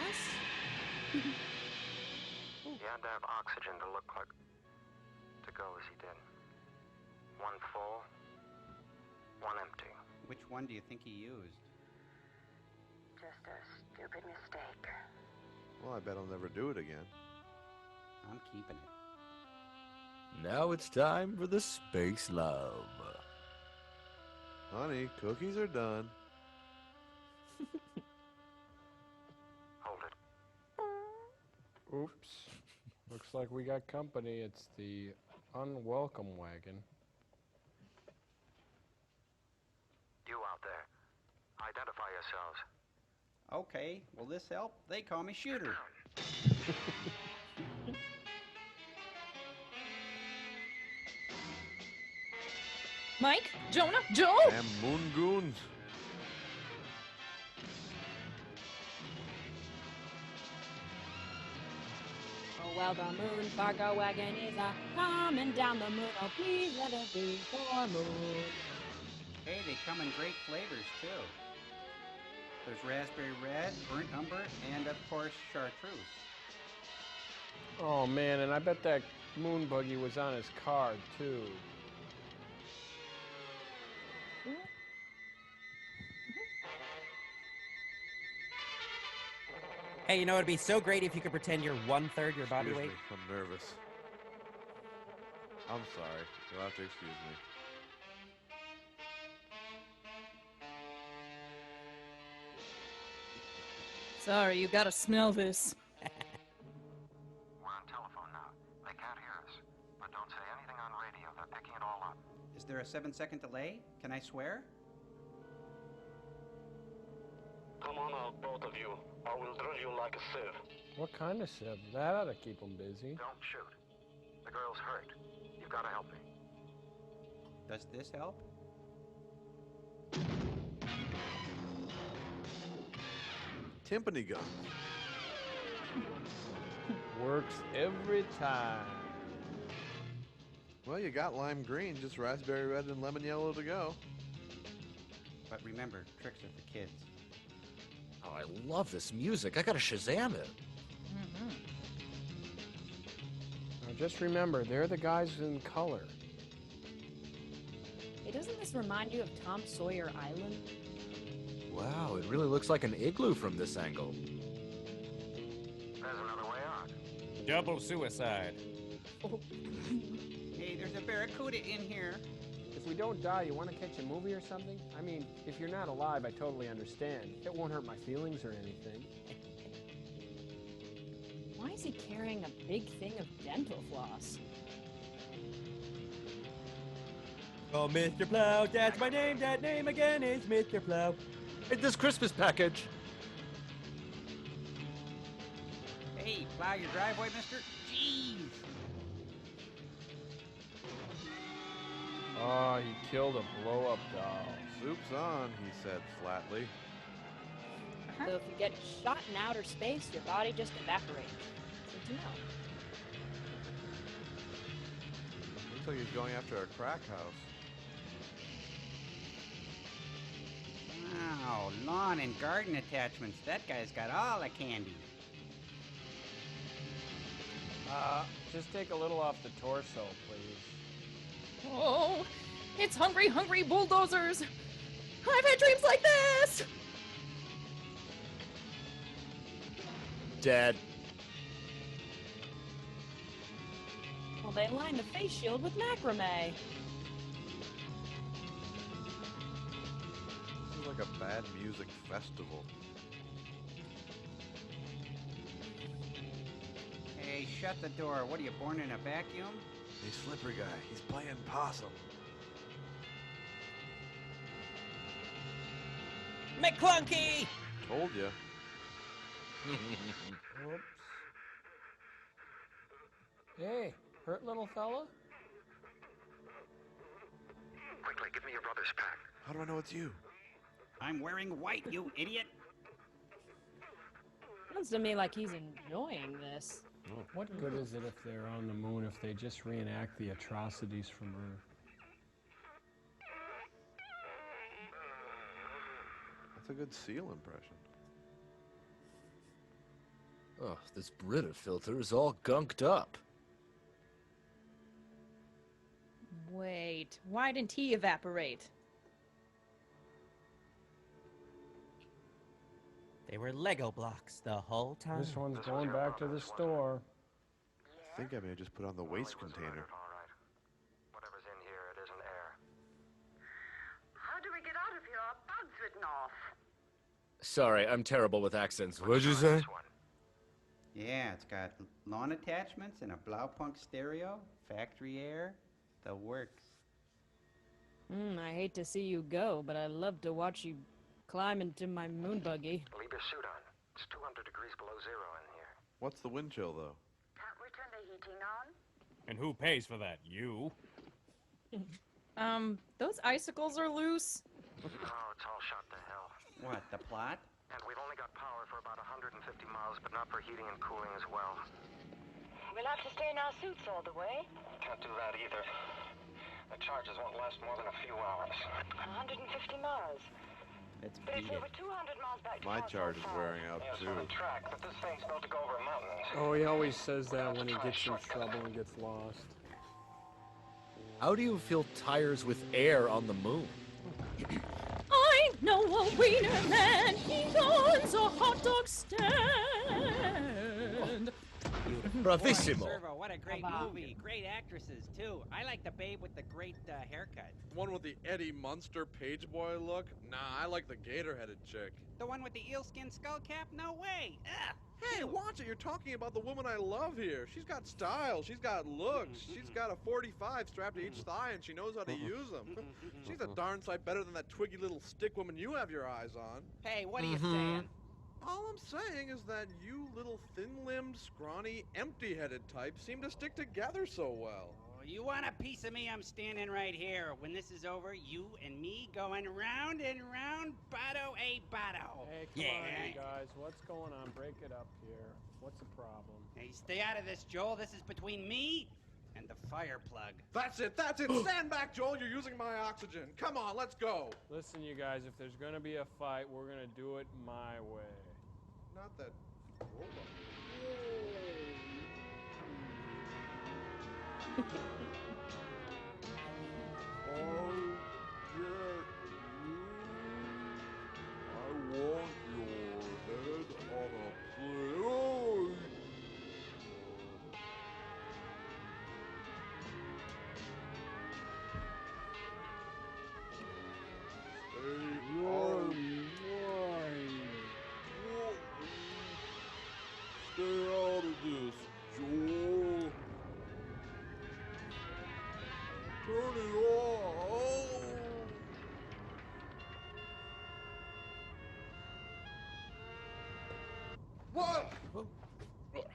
He had to have oxygen to look like... to go as he did. One full, one empty. Which one do you think he used? Just a stupid mistake. Well, I bet I'll never do it again. I'm keeping it. Now it's time for the space love. Honey, cookies are done. Hold it. Oops. Looks like we got company. It's the unwelcome wagon. You out there. Identify yourselves. Okay, will this help? They call me Shooter. Mike? Jonah? Joe? Damn moon goons. Oh, well, the moon Fargo wagon is coming down the moon. Oh, please let it be for moon. Hey, they come in great flavors, too. There's raspberry red, burnt umber, and, of course, chartreuse. Oh man, and I bet that moon buggy was on his card too. Hey, you know, it'd be so great if you could pretend you're 1/3 your body Excuse weight. me, I'm nervous. I'm sorry. You'll have to excuse me. Sorry, you gotta smell this. We're on telephone now. They can't hear us. But don't say anything on radio. They're picking it all up. Is there a 7-second delay? Can I swear? Come on out, both of you. I will drill you like a sieve. What kind of sieve? That ought to keep him busy. Don't shoot. The girl's hurt. You've got to help me. Does this help? Timpani gun. Works every time. Well, you got lime green, just raspberry red and lemon yellow to go. But remember, tricks are for kids. Oh, I love this music. I gotta Shazam it. Now just remember, they're the guys in color. Hey, doesn't this remind you of Tom Sawyer Island? Wow, it really looks like an igloo from this angle. There's another way out. Double suicide. Hey, there's a barracuda in here. If we don't die, you want to catch a movie or something? I mean, if you're not alive, I totally understand. It won't hurt my feelings or anything. Why is he carrying a big thing of dental floss? Oh, Mr. Plow, that's my name. That name again is Mr. Plow. It's this Christmas package. Hey, plow your driveway, mister? Jeez! Oh, he killed a blow-up doll. Soup's on, he said flatly. So if you get shot in outer space, your body just evaporates. Good to know. Looks like he's going after a crack house. Wow, lawn and garden attachments. That guy's got all the candy. Just take a little off the torso, please. Oh, it's hungry, hungry bulldozers. I've had dreams like this. Dead. Well, they lined the face shield with macrame. This is like a bad music festival. Hey, shut the door. What are you, born in a vacuum? Hey, slippery guy, he's playing possum. McClunky! Told ya. Whoops. Hey, hurt little fella? Quickly, give me your brother's pack. How do I know it's you? I'm wearing white, you idiot. Sounds to me like he's enjoying this. What good is it if they're on the moon if they just reenact the atrocities from Earth? That's a good seal impression. Oh, this Brita filter is all gunked up. Wait, why didn't he evaporate? They were Lego blocks the whole time. This one's going back to the store. I think I may have just put on the waste container. Whatever's in here, it isn't air. How do we get out of here? Our bud's written off. Sorry, I'm terrible with accents. What'd you say? Yeah, it's got lawn attachments and a Blaupunk stereo, factory air, the works. I hate to see you go, but I love to watch you climb into my moon buggy. Leave your suit on. It's 200 degrees below zero in here. What's the wind chill, though? Can't we turn the heating on? And who pays for that? You? Those icicles are loose. Oh, it's all shot to hell. What, the plot? And we've only got power for about 150 miles, but not for heating and cooling as well. We'll have to stay in our suits all the way. Can't do that either. The charges won't last more than a few hours. 150 miles. Let's But it's beat over it. 200 miles back to My Fort charge is Fort wearing out, Yes, too. on the track, but this thing's built to go over mountains. Oh, he always says that when he gets in trouble and gets lost. How do you fill tires with air on the moon? I know a wiener man. He owns a hot dog stand. Bravissimo. Servo, what a great movie. Great actresses, too. I like the babe with the great haircut. One with the Eddie Munster page boy look? Nah, I like the gator-headed chick. The one with the eel-skin skull cap? No way. Ugh. Hey, watch it. You're talking about the woman I love here. She's got style. She's got looks. She's got a 45 strapped to each thigh, and she knows how to use them. She's a darn sight better than that twiggy little stick woman you have your eyes on. Hey, what are you saying? All I'm saying is that you little thin-limbed, scrawny, empty-headed types seem to stick together so well. Oh, you want a piece of me? I'm standing right here. When this is over, you and me going round and round, botto a botto. Hey, come on, you guys. What's going on? Break it up here. What's the problem? Hey, stay out of this, Joel. This is between me and the fire plug. That's it. Stand back, Joel. You're using my oxygen. Come on, let's go. Listen, you guys, if there's gonna be a fight, we're gonna do it my way. Not that robot.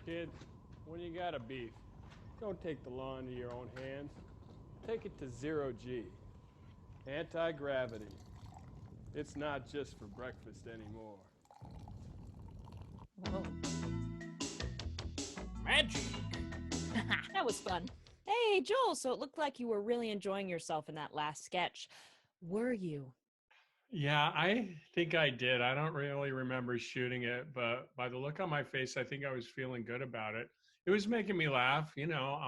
Kids, when you got a beef, don't take the law into your own hands. Take it to 0G. Anti-gravity. It's not just for breakfast anymore. Whoa. Magic! That was fun. Hey, Joel, so it looked like you were really enjoying yourself in that last sketch. Were you? Yeah, I think I did. I don't really remember shooting it, but by the look on my face, I think I was feeling good about it. It was making me laugh, you know.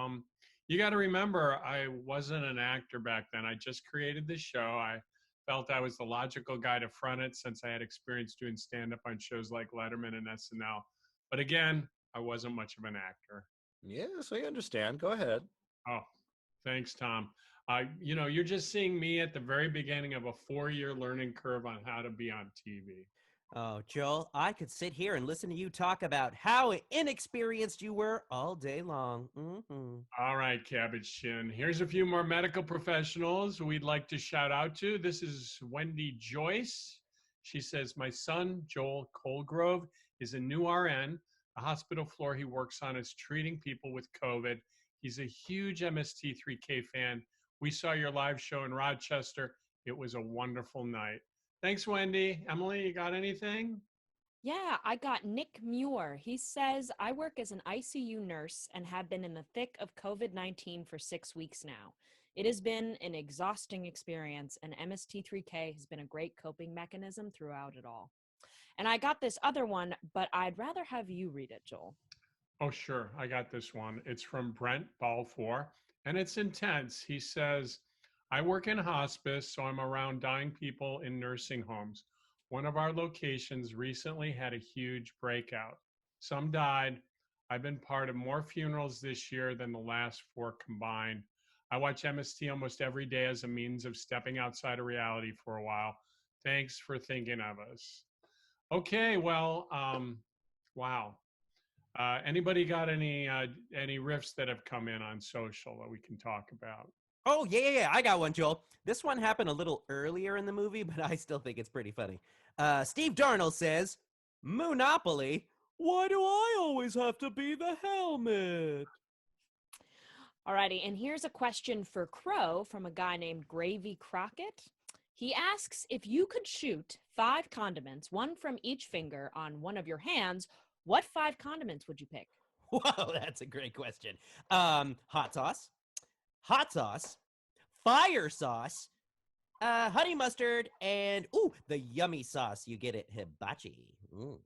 You got to remember, I wasn't an actor back then. I just created this show. I felt I was the logical guy to front it since I had experience doing stand-up on shows like Letterman and SNL. But again, I wasn't much of an actor. Yes, I understand. Go ahead. Oh, thanks, Tom. You know, you're just seeing me at the very beginning of a 4-year learning curve on how to be on TV. Oh, Joel, I could sit here and listen to you talk about how inexperienced you were all day long. All right, Cabbage Chin. Here's a few more medical professionals we'd like to shout out to. This is Wendy Joyce. She says, my son, Joel Colgrove, is a new RN. The hospital floor he works on is treating people with COVID. He's a huge MST3K fan. We saw your live show in Rochester. It was a wonderful night. Thanks, Wendy. Emily, you got anything? Yeah, I got Nick Muir. He says, I work as an ICU nurse and have been in the thick of COVID-19 for 6 weeks now. It has been an exhausting experience, and MST3K has been a great coping mechanism throughout it all. And I got this other one, but I'd rather have you read it, Joel. Oh, sure. I got this one. It's from Brent Balfour, and it's intense. He says, I work in hospice, so I'm around dying people in nursing homes. One of our locations recently had a huge breakout. Some died. I've been part of more funerals this year than the last 4 combined. I watch MST almost every day as a means of stepping outside of reality for a while. Thanks for thinking of us. Okay, well, wow. Anybody got any riffs that have come in on social that we can talk about? Oh, yeah. I got one, Joel. This one happened a little earlier in the movie, but I still think it's pretty funny. Steve Darnell says, Monopoly? Why do I always have to be the helmet? Alrighty, and here's a question for Crow from a guy named Gravy Crockett. He asks, if you could shoot 5 condiments, one from each finger on one of your hands, what 5 condiments would you pick? Whoa, that's a great question. Hot sauce, fire sauce, honey mustard, and the yummy sauce you get at Hibachi. Ooh.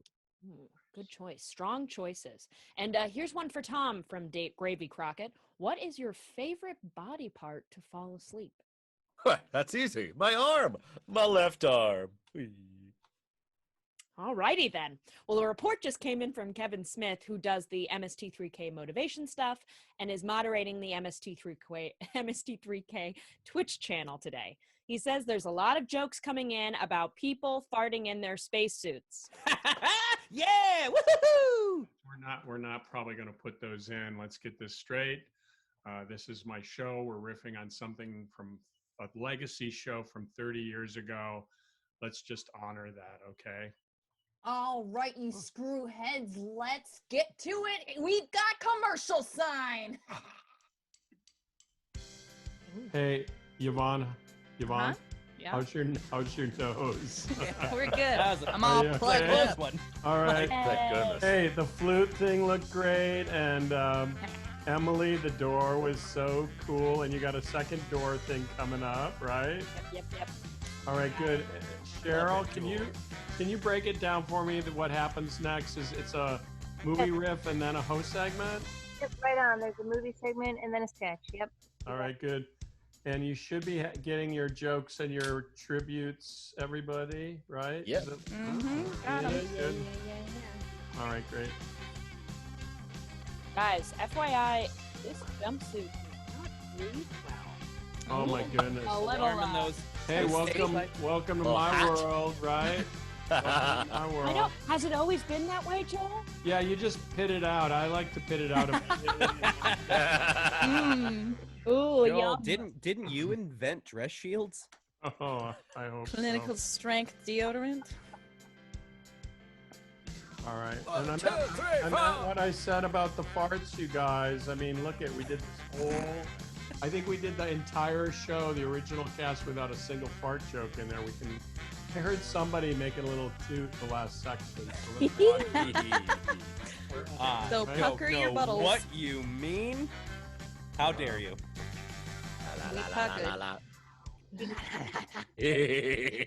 Good choice. Strong choices. And here's one for Tom from Gravy Crockett. What is your favorite body part to fall asleep? That's easy. My arm. My left arm. Alrighty then. Well, a report just came in from Kevin Smith, who does the MST3K motivation stuff and is moderating the MST3K Twitch channel today. He says there's a lot of jokes coming in about people farting in their spacesuits. Yeah! Woohoo! We're not probably going to put those in. Let's get this straight. This is my show. We're riffing on something from a legacy show from 30 years ago. Let's just honor that, okay? All right, you screw heads, let's get to it. We've got commercial sign. Hey, Yvonne. Yeah? How's your nose? We're good. I'm all plugged up. All right. Thank goodness. Hey, the flute thing looked great, and Emily, the door was so cool, and you got a second door thing coming up, right? Yep. All right, good. Cheryl, can you break it down for me? What happens next? It's a movie riff and then a host segment? Yep, right on. There's a movie segment and then a sketch. Yep. All right, good. And you should be getting your jokes and your tributes, everybody, right? Yep. Is it- Got 'em. Good. All right, great. Guys, FYI, this jumpsuit is not really well. Oh my goodness. A little, Hey, welcome to my world, right? Welcome to my world. I know. Has it always been that way, Joel? Yeah, you just pit it out. I like to pit it out. Ooh, Joel, yum. didn't you invent dress shields? Oh, I hope Clinical so. strength deodorant. All right. One, And two, I three, meant four. what I said about the farts, you guys. I mean, look we did this whole. I think we did the entire show, the original cast, without a single fart joke in there. I heard somebody make it a little toot the last section. So So Right. pucker your buttles. What you mean? How dare you? We puckered. Hey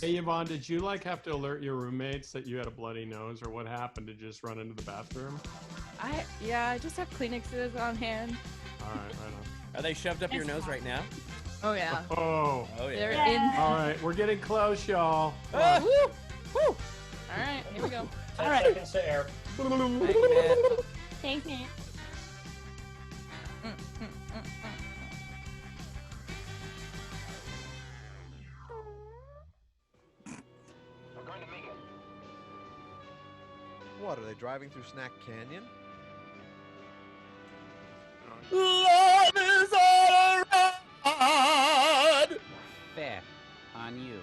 Yvonne, did you have to alert your roommates that you had a bloody nose, or what happened? Did you just run into the bathroom? I just have Kleenexes on hand. All right, right on. Are they shoved up your nose right now? Oh yeah. Oh. They're in. All right, we're getting close, y'all. Woo! Woo! All right, here we go. All right. Thanks, man. We're going to make it. What, are they driving through Snack Canyon? Love is all around. Fair on you.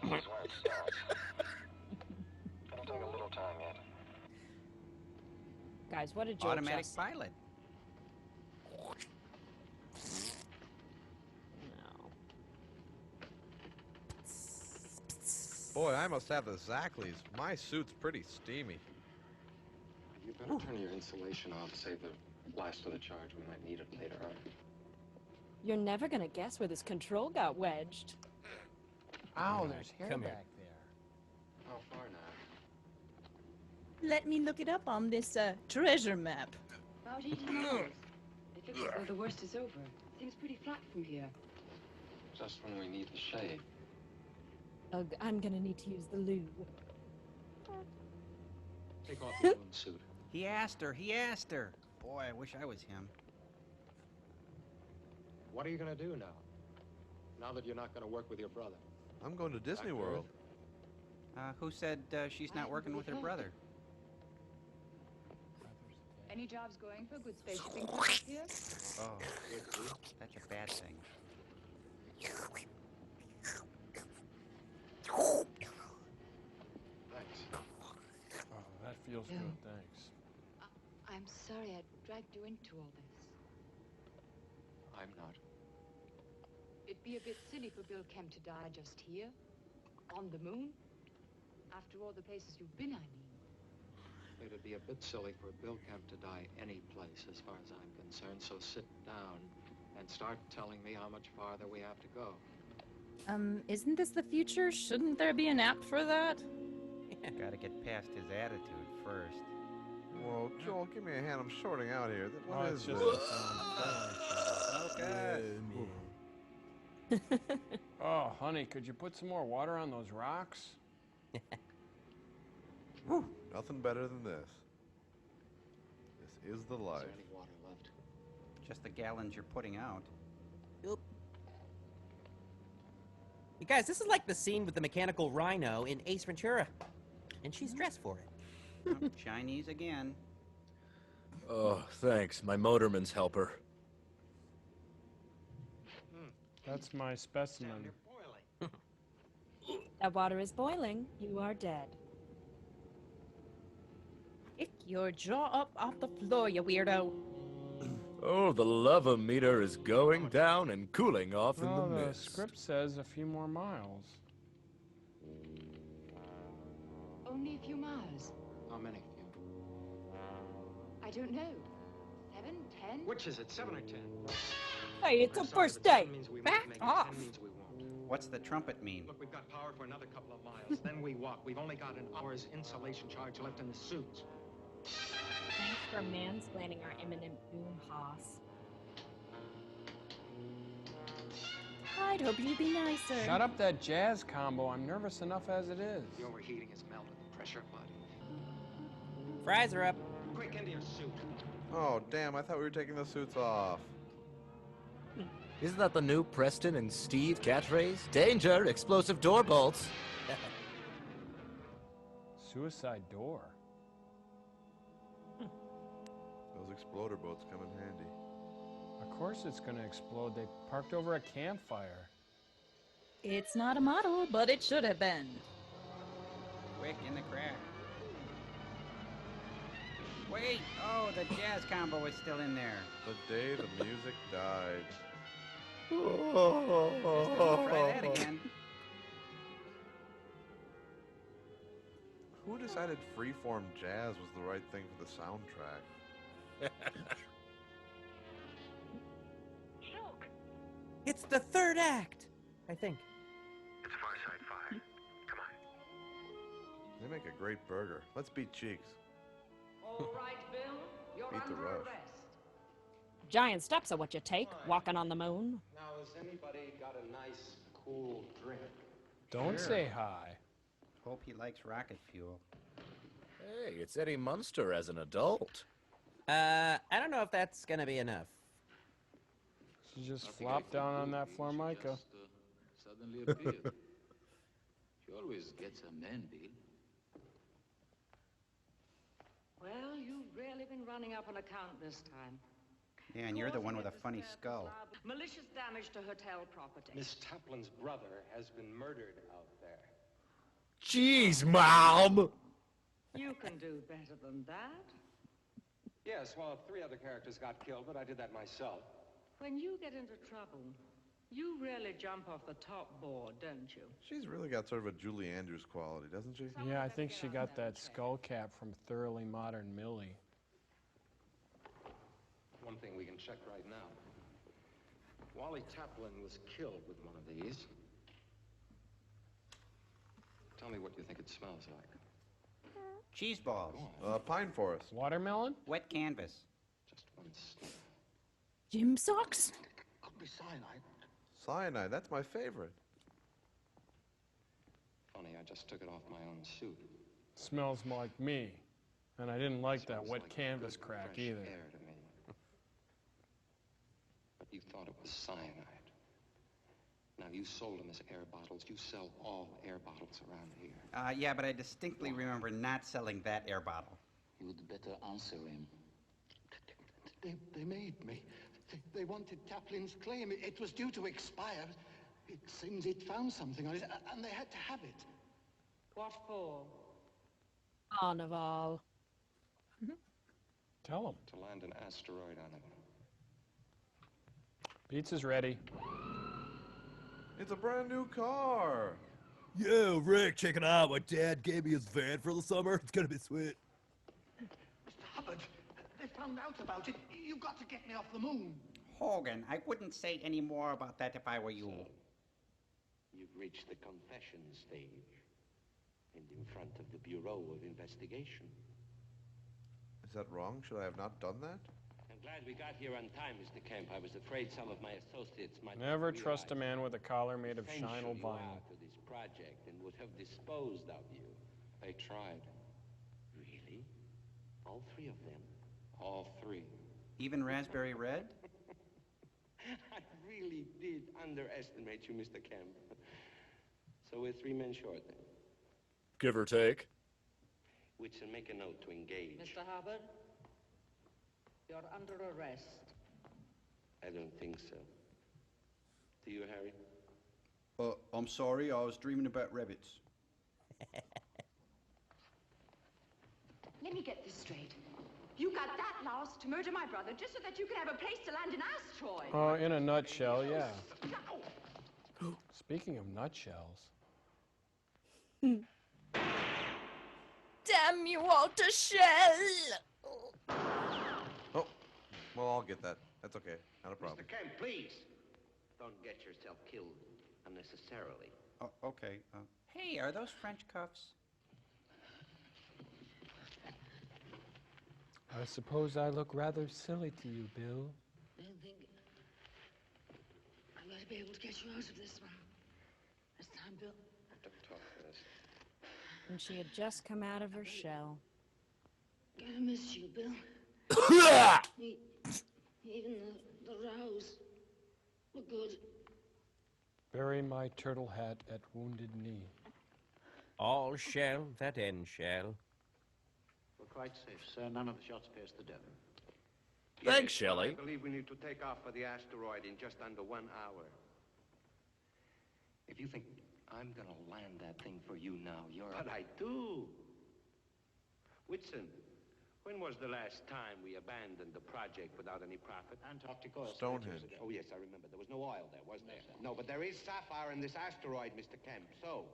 Here's where it starts. It'll take a little time yet. Guys, what did Joel Automatic just... pilot. Boy, I must have the Zackleys. My suit's pretty steamy. You better turn your insulation off, save the blast of the charge. We might need it later on. You're never gonna guess where this control got wedged. Ow, there's hair Come here. back there. How far now? Let me look it up on this treasure map. About 80 miles. It looks as though the worst is over. Seems pretty flat from here. Just when we need the shade. Ugh, I'm gonna need to use the lube. Take off your balloon suit. He asked her. He asked her. Boy, I wish I was him. What are you going to do now? Now that you're not going to work with your brother? I'm going to Disney That good? World. Who said she's not working with her brother? Any jobs going for good space shipping service here? Oh, that's a bad thing. Thanks. Oh, that feels Bill. good, thanks. I'm sorry I dragged you into all this. I'm not. It'd be a bit silly for Bill Kemp to die just here, on the moon. After all the places you've been, I mean. It'd be a bit silly for Bill Kemp to die any place, as far as I'm concerned. So sit down and start telling me how much farther we have to go. Isn't this the future? Shouldn't there be an app for that? Gotta get past his attitude first. Whoa, Joel, give me a hand. I'm sorting out here. What is it's this? just Oh, honey, could you put some more water on those rocks? Nothing better than this. This is the life. Is there any water left? Just the gallons you're putting out. Oop. You guys, this is like the scene with the mechanical rhino in Ace Ventura. And she's dressed for it. Oh, Chinese again. Oh, thanks. My motorman's helper. That's my specimen. That water is boiling. You are dead. Pick your jaw up off the floor, you weirdo. Oh, the lava meter is going down and cooling off in Oh, the the mist. script says a few more miles. Only a few miles. How many? I don't know. 7, 10? Which is it, 7 or 10? Hey, it's a first date. Back off. 10 means we won't. What's the trumpet mean? Look, we've got power for another couple of miles. Then we walk. We've only got an hour's insulation charge left in the suits. Thanks for mansplaining our imminent doom, Haas. I'd hope you'd be nicer. Shut up that jazz combo. I'm nervous enough as it is. The overheating has melted the pressure, bud. Fries are up. Quick, into your suit. Oh, damn. I thought we were taking the suits off. Isn't that the new Preston and Steve catchphrase? Danger! Explosive door bolts! Suicide door. Those exploder boats come in handy. Of course it's gonna explode. They parked over a campfire. It's not a model, but it should have been. Quick, in the crack. Wait! Oh, the jazz combo is still in there. The day the music died. Try that again. Who decided freeform jazz was the right thing for the soundtrack? Look! It's the third act, I think. It's Far Side 5. Come on. They make a great burger. Let's beat Cheeks. All right, Bill. You're Beat the under rush. arrest. Giant steps are what you take, walking on the moon. Now, has anybody got a nice, cool drink? Don't say hi. Hope he likes rocket fuel. Hey, it's Eddie Munster as an adult. I don't know if that's gonna be enough. She just flopped down on that Formica. Suddenly appeared. She always gets a man, Bill. Well, you've really been running up an account this time. Yeah, and you're the one with a funny skull. Malicious damage to hotel property. Miss Taplin's brother has been murdered out there. Jeez, Mom! You can do better than that. Yes, well, 3 other characters got killed, but I did that myself. When you get into trouble, you really jump off the top board, don't you? She's really got sort of a Julie Andrews quality, doesn't she? Yeah, I think she got that skull cap from Thoroughly Modern Millie. One thing we can check right now. Wally Taplin was killed with one of these. Tell me what you think it smells like. Cheese balls. Pine forest. Watermelon? Wet canvas. Just one sniff. Gym socks? Could be cyanide. Cyanide, that's my favorite. Funny, I just took it off my own suit. Smells like me. And I didn't like that Smells wet like canvas good, crack fresh either. air to me. But you thought it was cyanide. Now, you sold them as air bottles. You sell all air bottles around here. Yeah, but I distinctly remember not selling that air bottle. You'd better answer him. They made me. They wanted Kaplin's claim. It was due to expire. It seems it found something on it, and they had to have it. What for? Carnival. Tell him. To land an asteroid on it. Pizza's ready. It's a brand new car. Yo, Rick, check it out. My dad gave me his van for the summer. It's gonna be sweet. Mr. Hubbard, they found out about it. You've got to get me off the moon. Hogan, I wouldn't say any more about that if I were you. You've reached the confession stage, and in front of the Bureau of Investigation. Is that wrong? Should I have not done that? I'm glad we got here on time, Mr. Kemp. I was afraid some of my associates might Never not trust a man with a collar made of essential Shine'll you are vinyl. for this project and would have disposed of you. They tried. Really? All three of them? All three. Even Raspberry Red? I really did underestimate you, Mr. Kemp. So we're 3 men short then. Give or take. Whitson, make a note to engage. Mr. Hubbard, you're under arrest. I don't think so. Do you, Harry? I'm sorry, I was dreaming about rabbits. Let me get this straight. You got that louse to murder my brother just so that you could have a place to land an asteroid. In a nutshell, yeah. Speaking of nutshells. Damn you all to shell! Oh, well, I'll get that. That's okay. Not a problem. Mr. Kemp, please. Don't get yourself killed unnecessarily. Oh, okay. Hey, are those French cuffs? I suppose I look rather silly to you, Bill. I think I'm going to be able to get you out of this one. This time, Bill. Don't talk to us. And she had just come out of her shell. Gonna miss you, Bill. Even the rows were good. Bury my turtle hat at Wounded Knee. All shall that end shall. We're quite safe, sir. None of the shots pierced the devil. Thanks, Shelley. I believe we need to take off for the asteroid in just under 1 hour. If you think I'm gonna land that thing for you now, you're... But I do. Whitson, when was the last time we abandoned the project without any profit? Antarctic oil. Stonehenge. Oh, yes, I remember. There was no oil there, was there? No, but there is sapphire in this asteroid, Mr. Kemp, so...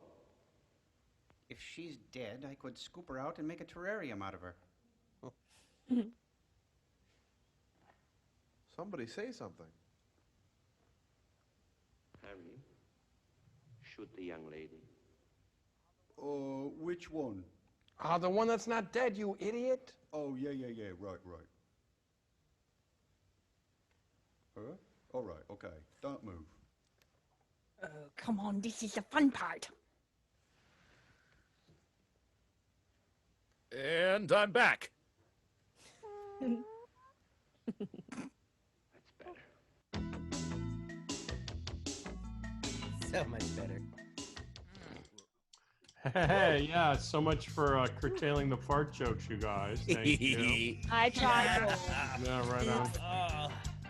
If she's dead, I could scoop her out and make a terrarium out of her. Somebody say something. Harry, shoot the young lady. Which one? The one that's not dead, you idiot. Oh, yeah, right. Huh? All right, okay. Don't move. Oh, come on, this is the fun part. And I'm back. So much better. Hey, yeah, so much for curtailing the fart jokes, you guys. Thank you. I tried. Yeah, right on.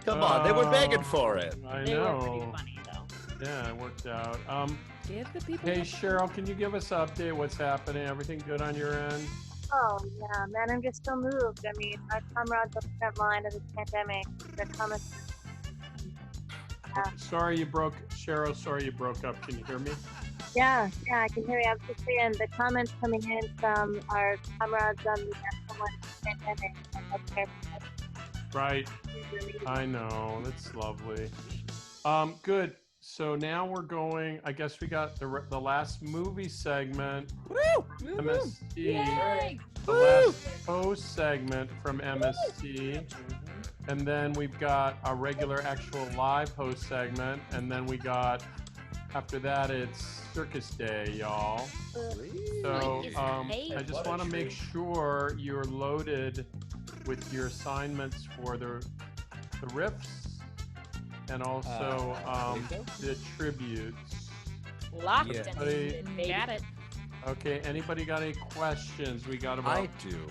Come on, they were begging for it. I They know. were pretty funny, though. Yeah, it worked out. Give the people. Hey, Cheryl, can you give us an update? What's happening? Everything good on your end? Oh, yeah, man, I'm just so moved. I mean, our comrades on the front line of this pandemic, they're coming. Sorry you broke, Cheryl. Sorry you broke up. Can you hear me? Yeah, I can hear you. I was just saying the comments coming in from our comrades on the front line of the pandemic. And healthcare Right. I know. That's lovely. Good. So now we're going. I guess we got the last movie segment. Woo! MST. Yay! The last post segment from MST. And then we've got a regular actual live host segment. And then we got, after that, it's Circus Day, y'all. So I just want to make sure you're loaded with your assignments for the riffs and also the tributes. Locked Anybody- and got it. Okay, anybody got any questions? We got about... I do.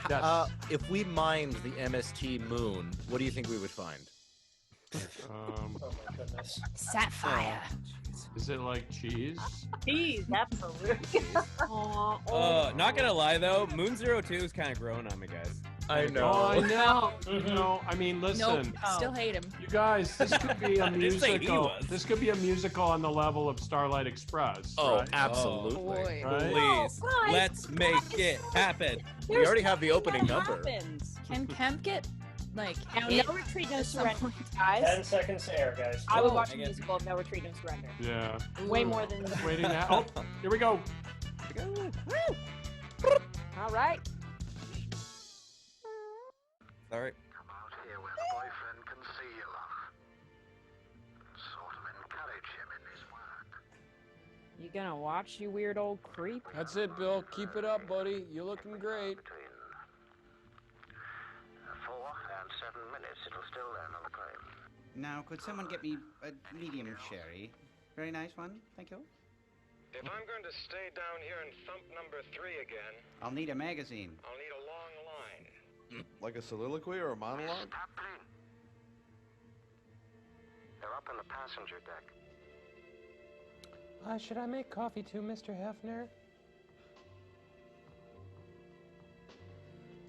Yes. If we mined the MST moon, what do you think we would find? Oh my goodness. Sapphire. Is it like cheese? Cheese, absolutely. Not gonna lie though, Moon 02 is kind of growing on me, guys. I know. Oh, I know. No, I mean, listen. Nope, still hate him. You guys, this could be a Didn't say he musical. was. This could be a musical on the level of Starlight Express. Oh, right? absolutely. Boy. Right? Please, guys, let's make it happen. We already have the opening What number. happens? Can Kemp get, like, Now, hit No Retreat, No at some Surrender, point? guys. 10 seconds to air, guys. I would Oh, watch I a guess. musical of No Retreat, No Surrender. Yeah. Way more than... Waiting now. Oh, here we go. All right. All right. Come out here where the boyfriend can see you, love. Sort of encourage him in his work. You gonna watch, you weird old creep? That's it, Bill. Keep it up, buddy. You're looking great. Between 4 and 7 minutes, it'll still land on the claim. Now, could someone get me a medium sherry? Very nice one, thank you. If I'm going to stay down here and thump number 3 again, I'll need a magazine. I'll need a long line. Like a soliloquy or a monologue? Taplin. They're up on the passenger deck. Should I make coffee too, Mr. Hefner?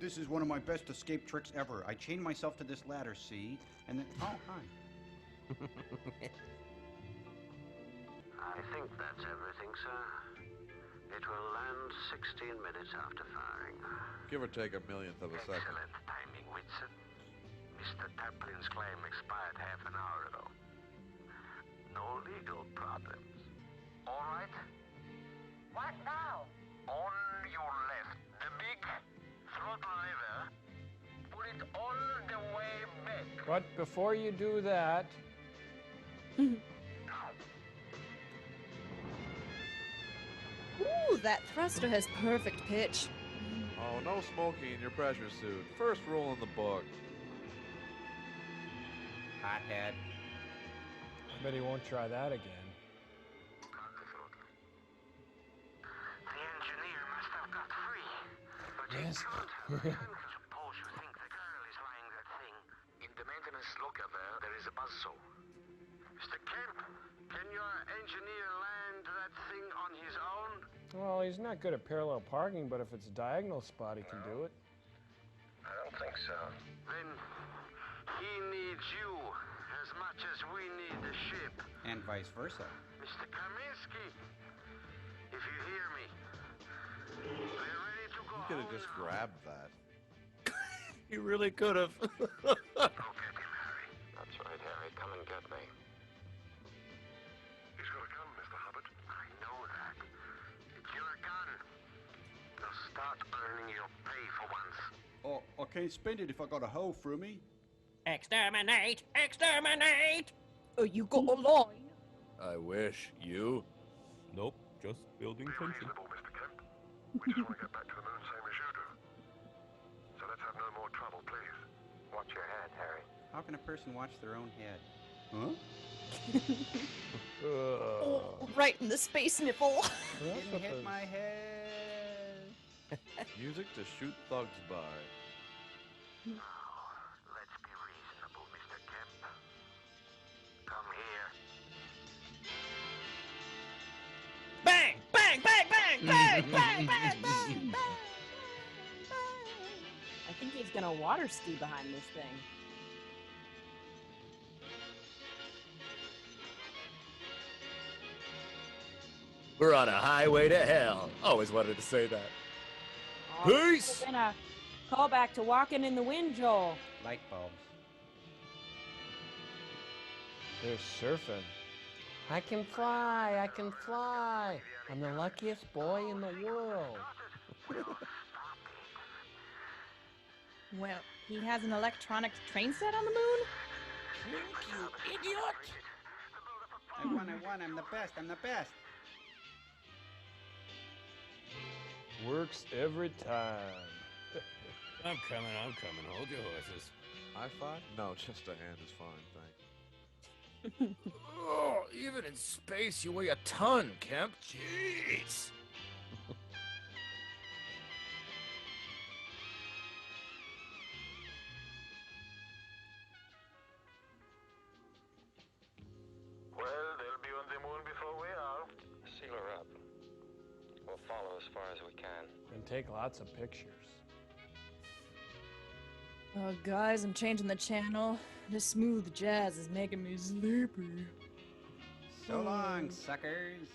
This is one of my best escape tricks ever. I chain myself to this ladder, see? And then... Oh, hi. I think that's everything, sir. It will land 16 minutes after firing. Give or take a millionth of a second. Excellent timing, Whitson. Mr. Taplin's claim expired half an hour ago. No legal problems. All right? What now? On your left, the big throttle lever. Put it all the way back. But before you do that... Ooh, that thruster has perfect pitch. Oh, no smoking in your pressure suit. First rule in the book. Hothead. I bet he won't try that again. The engineer must have got free. But Yes. he can't have. Suppose you think the girl is flying that thing. In the maintenance locker there is a buzzsaw. Mr. Kemp, can your engineer land that thing on his own? Well, he's not good at parallel parking, but if it's a diagonal spot, he can do it. I don't think so. Then he needs you as much as we need the ship. And vice versa. Mr. Kaminsky, if you hear me, we're ready to go. You could have just grabbed that. You really could have. Go get him, Harry. That's right, Harry. Come and get me. He's got a gun, Mr. Hubbard. I know that. It's your gun. Now start earning your pay for once. Oh, I can't spend it if I got a hole through me. Exterminate! Exterminate! Oh, you got a line. I wish. You? Nope, just building tension. Reasonable, Mr. Kemp. We just want to get back to the moon same as you do. So let's have no more trouble, please. Watch your head, Harry. How can a person watch their own head? Huh? Oh, right in the space nipple. Didn't hit my head. Music to shoot thugs by. Let's be reasonable, Mr. Kemp. Come here. Bang! Bang! Bang! Bang! Bang! Bang! Bang! Bang! Bang! I think he's gonna water ski behind this thing. We're on a highway to hell. Always wanted to say that. Peace! We're gonna call back to Walking in the Wind, Joel. Light bulbs. They're surfing. I can fly, I can fly. I'm the luckiest boy in the world. Well, he has an electronic train set on the moon? You idiot! I won, I'm the best, I'm the best. Works every time. I'm coming, hold your horses. High five? No, just a hand is fine, thanks. Oh, even in space, you weigh a ton, Kemp. Jeez. Well, they'll be on the moon before we are. Seal her up. We'll follow as far as we can. And take lots of pictures. Oh, guys, I'm changing the channel. This smooth jazz is making me sleepy. So long, suckers.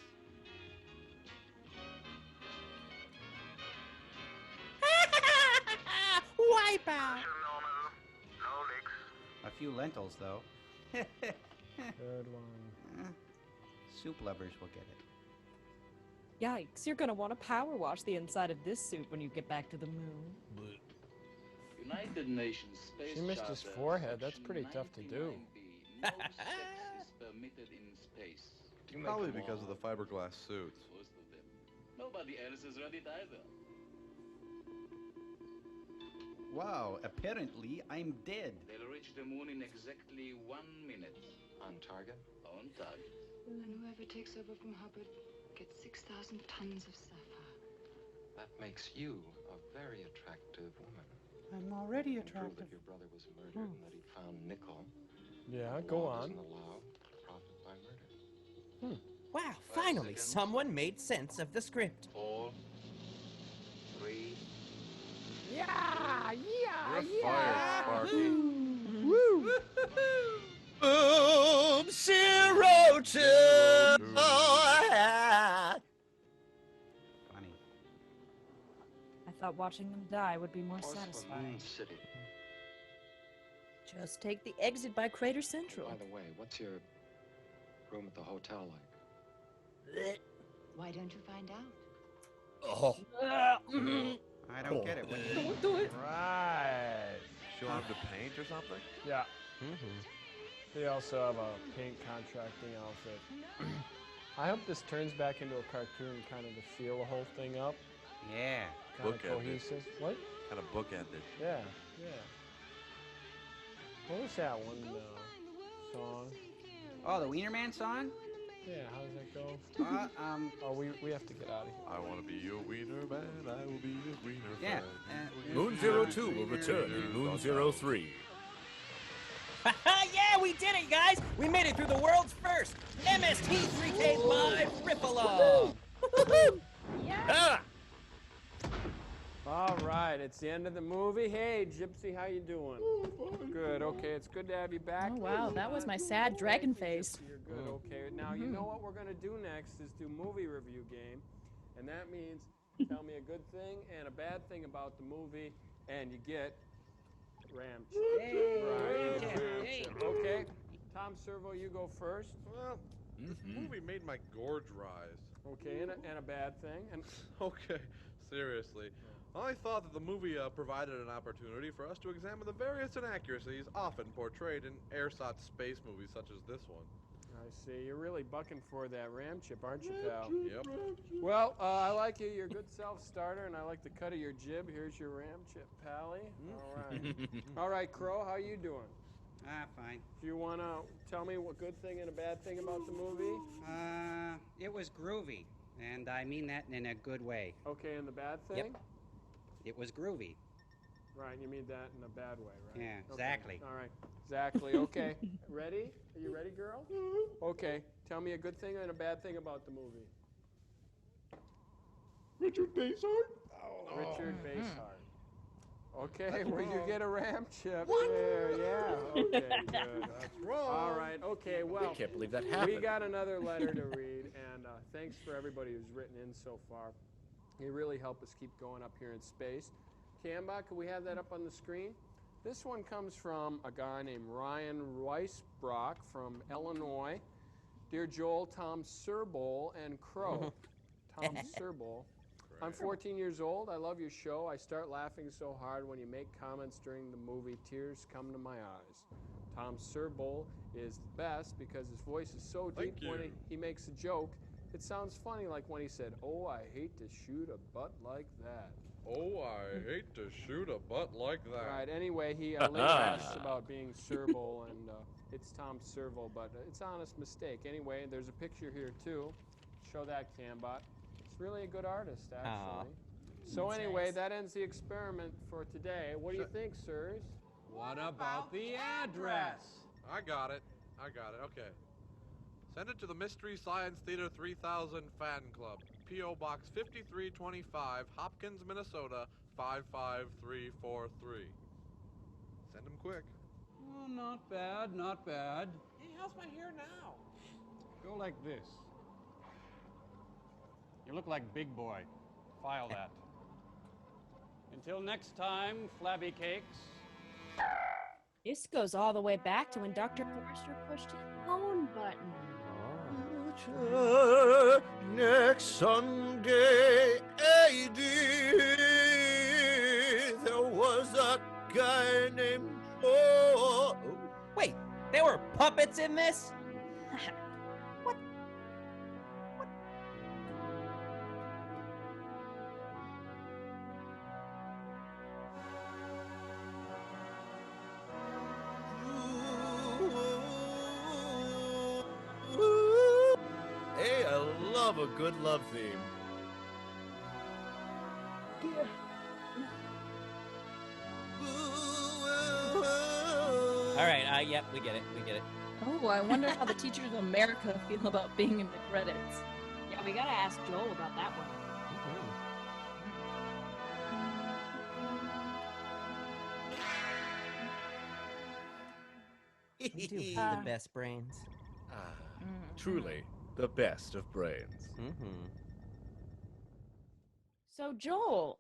Wipe out. A few lentils, though. Good one. Soup lovers will get it. Yikes, you're gonna want to power wash the inside of this soup when you get back to the moon. United Nations Space She missed his Charter forehead. That's Section pretty tough to do. 99B. No sex is permitted in space. Probably because of the fiberglass suits. Most of them. Nobody else is ready either. Wow, apparently I'm dead. They'll reach the moon in exactly 1 minute. On target? On target. And whoever takes over from Hubbard gets 6,000 tons of sapphire. That makes you a very attractive woman. I'm already And prove that your brother was murdered and that he found nickel. Yeah, The go law on. doesn't allow profit by murder. Wow, finally someone made sense of the script. 4, 3. Yeah, You're fired, Sparky. Woo! Boom, zero two. Funny. I thought watching them die would be more Horse for satisfying. Moon City. Just take the exit by Crater Central. By the way, what's your room at the hotel like? Why don't you find out? Oh. I don't get it. What do you Don't do it. Right. She want him to paint or something? Yeah. They also have a paint contracting outfit. I hope this turns back into a cartoon, kind of to feel the whole thing up. Yeah. Kind of Bookended. cohesive. What? Kind of bookended. Yeah, yeah. What was that one song? Oh, the Wiener Man song? Yeah, how does that go? Oh, we have to get out of here. I want to be your wiener man. I will be your wiener Yeah. fan. Moon 02 will return in Moon 03. Yeah, we did it, guys! We made it through the world's first MST3K live Riff-Along! Ah! All right, it's the end of the movie. Hey, Gypsy, how you doing? Good. Okay, it's good to have you back. Oh, wow, that was my sad dragon face. You're good. Okay, now you know what we're gonna do next is do movie review game, and that means tell me a good thing and a bad thing about the movie, and you get Ram chip. Right. Ram chip. Okay, Tom Servo, you go first. Well, this movie made my gorge rise. Okay, and a bad thing. And Okay, seriously. I thought that the movie provided an opportunity for us to examine the various inaccuracies often portrayed in ersatz space movies such as this one. I see. You're really bucking for that Ram chip, aren't you, pal? Yep. Well, I like you. You're a good self-starter, and I like the cut of your jib. Here's your Ram chip, Pally. All right. All right, Crow, how you doing? Fine. Do you want to tell me what good thing and a bad thing about the movie? It was groovy, and I mean that in a good way. Okay, and the bad thing? Yep. It was groovy. Right, you mean that in a bad way, right? Yeah, Okay. exactly. All right, exactly. Okay. Ready? Are you ready, girl? Okay. Tell me a good thing and a bad thing about the movie. Richard Basehart? Richard Basehart. Okay, well, you get a Ram chip there. Yeah. Okay, good. That's wrong. All right. Okay. Well, I can't believe that happened. we got another letter to read, and thanks for everybody who's written in so far. You really help us keep going up here in space. Kamba, can we have that up on the screen? This one comes from a guy named Ryan Weisbrock from Illinois. Dear Joel, Tom Serbol, and Crow. Tom Serbol. I'm 14 years old. I love your show. I start laughing so hard when you make comments during the movie. Tears come to my eyes. Tom Serbol is the best because his voice is so deep Thank when you. he makes a joke. It sounds funny like when he said, "Oh, I hate to shoot a butt like that." Oh, I hate to shoot a butt like that. Right. Anyway, he later asks about being Serval, and it's Tom Serval, but it's an honest mistake. Anyway, there's a picture here too. Show that, Cambot. It's really a good artist, actually. So anyway, that ends the experiment for today. What do you think, sirs? What about the address? I got it. Okay. Send it to the Mystery Science Theater 3000 Fan Club. P.O. Box 5325, Hopkins, Minnesota 55343. Send them quick. Oh, not bad, not bad. Hey, how's my hair now? Go like this. You look like Big Boy. File that. Until next time, Flabby Cakes. This goes all the way back to when Dr. Forrester pushed his phone button. Next Sunday, AD, there was a guy named Joe. Wait, there were puppets in this? Hey, I love a good love theme. All right, yep, we get it. Oh, I wonder how the Teachers of America feel about being in the credits. Yeah, we gotta ask Joel about that one. We do have the best brains. Truly, the best of brains. So, Joel,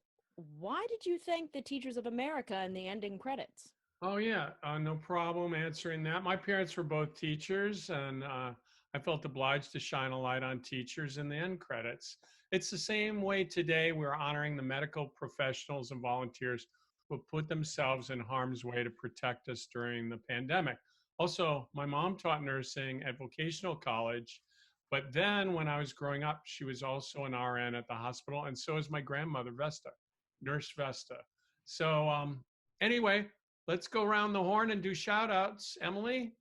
why did you thank the Teachers of America in the ending credits? Oh, yeah, no problem answering that. My parents were both teachers, and I felt obliged to shine a light on teachers in the end credits. It's the same way today we're honoring the medical professionals and volunteers who put themselves in harm's way to protect us during the pandemic. Also, my mom taught nursing at vocational college, but then when I was growing up, she was also an RN at the hospital, and so is my grandmother, Vesta, Nurse Vesta. So anyway, let's go around the horn and do shout outs. Emily?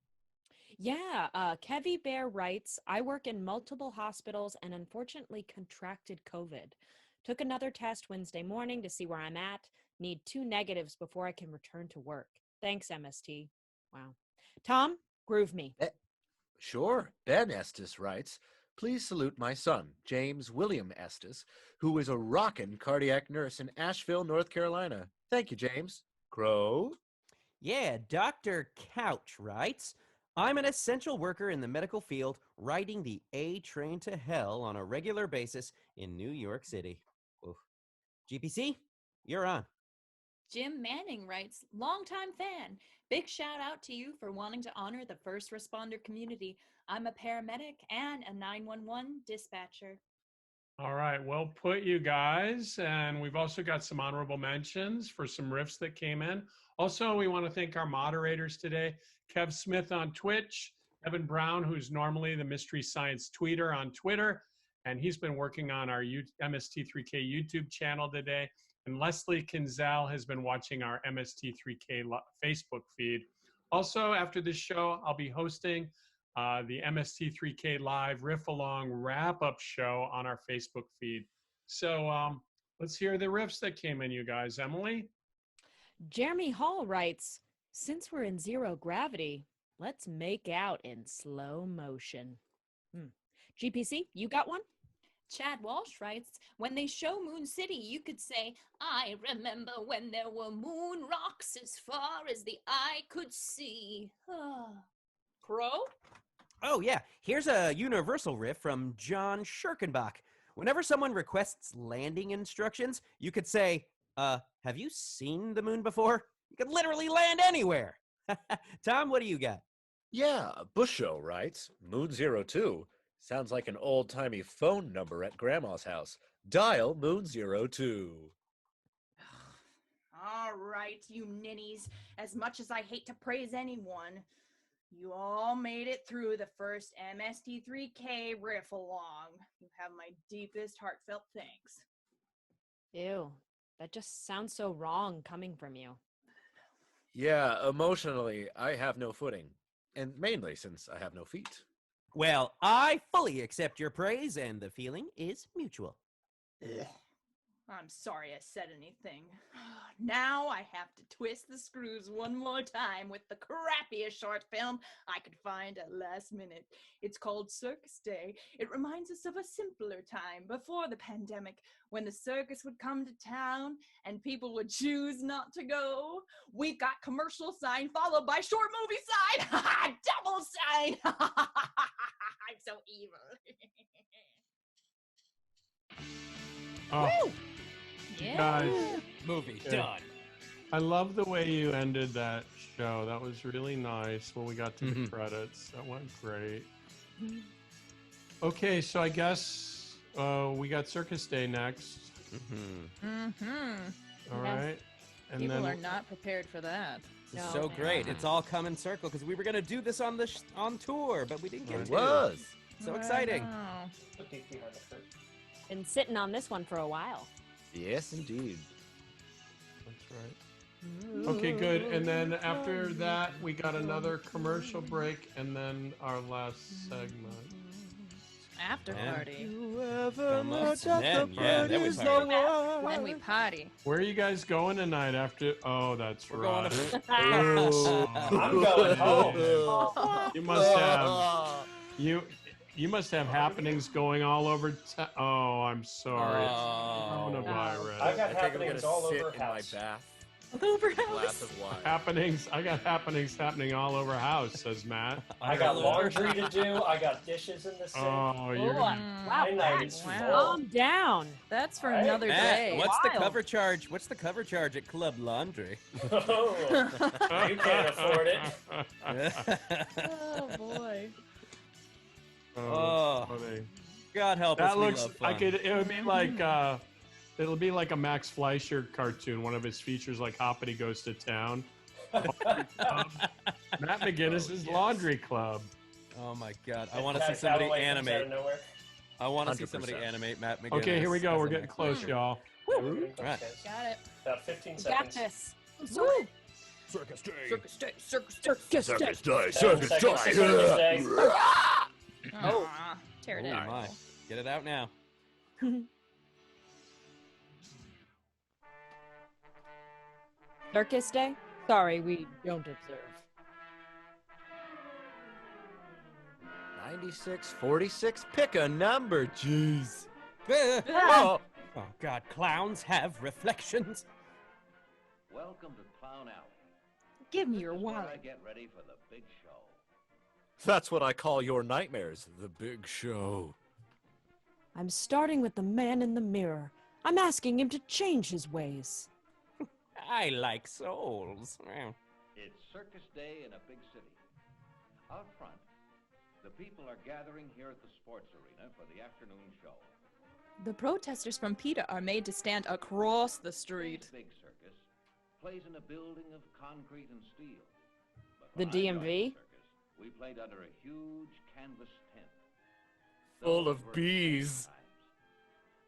Yeah, Kevy Bear writes, I work in multiple hospitals and unfortunately contracted COVID. Took another test Wednesday morning to see where I'm at. Need 2 negatives before I can return to work. Thanks, MST. Wow. Tom, groove me. Sure. Ben Estes writes, please salute my son, James William Estes, who is a rockin' cardiac nurse in Asheville, North Carolina. Thank you, James. Crow? Yeah, Dr. Couch writes, I'm an essential worker in the medical field riding the A train to hell on a regular basis in New York City. Oof. GPC, you're on. Jim Manning writes, longtime fan. Big shout out to you for wanting to honor the first responder community. I'm a paramedic and a 911 dispatcher. All right, well put, you guys. And we've also got some honorable mentions for some riffs that came in. Also, we want to thank our moderators today, Kev Smith on Twitch, Evan Brown, who's normally the Mystery Science tweeter on Twitter, and he's been working on our MST3K YouTube channel today. And Leslie Kinzel has been watching our MST3K Facebook feed. Also, after this show, I'll be hosting the MST3K Live Riff-Along wrap-up show on our Facebook feed. So let's hear the riffs that came in, you guys. Emily? Jeremy Hall writes, since we're in zero gravity, let's make out in slow motion. GPC, you got one? Chad Walsh writes, when they show Moon City, you could say, I remember when there were moon rocks as far as the eye could see. Crow? Oh, yeah. Here's a universal riff from John Schirkenbach. Whenever someone requests landing instructions, you could say, have you seen the moon before? You could literally land anywhere. Tom, what do you got? Yeah, Busho writes, Moon 02. Sounds like an old-timey phone number at Grandma's house. Dial Moon 02. All right, you ninnies. As much as I hate to praise anyone, you all made it through the first MST3K Riff-Along. You have my deepest heartfelt thanks. Ew. That just sounds so wrong coming from you. Yeah, emotionally, I have no footing. And mainly since I have no feet. Well, I fully accept your praise, and the feeling is mutual. I'm sorry I said anything. Now I have to twist the screws one more time with the crappiest short film I could find at last minute. It's called Circus Day. It reminds us of a simpler time before the pandemic when the circus would come to town and people would choose not to go. We've got commercial sign followed by short movie sign. Double sign. I'm so evil. Oh, Woo! Yeah. guys. Movie Yeah. done. I love the way you ended that show. That was really nice when we got to the credits. That went great. Okay, so I guess we got Circus Day next. All right. And People then are not prepared for that. This is so great. It's all come in circle because we were going to do this on the on tour, but we didn't get It to. was. So exciting. Been sitting on this one for a while. Yes, indeed. That's right. Okay, good. And then after that, we got another commercial break, and then our last segment. After party. Then we party. Where are you guys going tonight after? Oh, that's right. I'm going home. You must have you must have happenings going all over. Oh, I'm sorry. It's coronavirus. I got happenings all over in my house. bath. Over Glass of wine. Happenings. I got happenings happening all over house, says Matt. I got laundry to do. I got dishes in the sink. Oh, you're Wow, My night is full. calm down. That's for Right? another day. What's the cover charge? What's the cover charge at Club Laundry? Oh, you can't afford it. Oh boy. Oh, funny. God help us. That we looks love fun. like it would be like it'll be like a Max Fleischer cartoon. One of his features, like Hoppity Goes to Town. Matt McGinnis's Laundry Club. Oh my God! I want to see somebody animate. I want to see 100%. somebody animate Matt McGinnis. Okay, here we go. as We're a getting Max close, Fleischer. y'all. Woo. Right. Got it. About 15 Got seconds. this. Woo. Circus Day. Circus Day. Circus Day. Circus Day. Circus Day. Oh, tear it Oh out. my! Get it out now. Circus Day? Sorry, we don't observe. 9646. Pick a number. Jeez. Oh. Oh God! Clowns have reflections. Welcome to Clown Alley. Give me your This is where I wallet. get ready for the big show. That's what I call your nightmares. The big show. I'm starting with the man in the mirror. I'm asking him to change his ways. I like souls. It's Circus Day in a big city. Out front, the people are gathering here at the sports arena for the afternoon show. The protesters from PETA are made to stand across the street. This big circus plays in a building of concrete and steel. But The when I joined DMV? the circus, we played under a huge canvas tent. Full Those of were bees. times.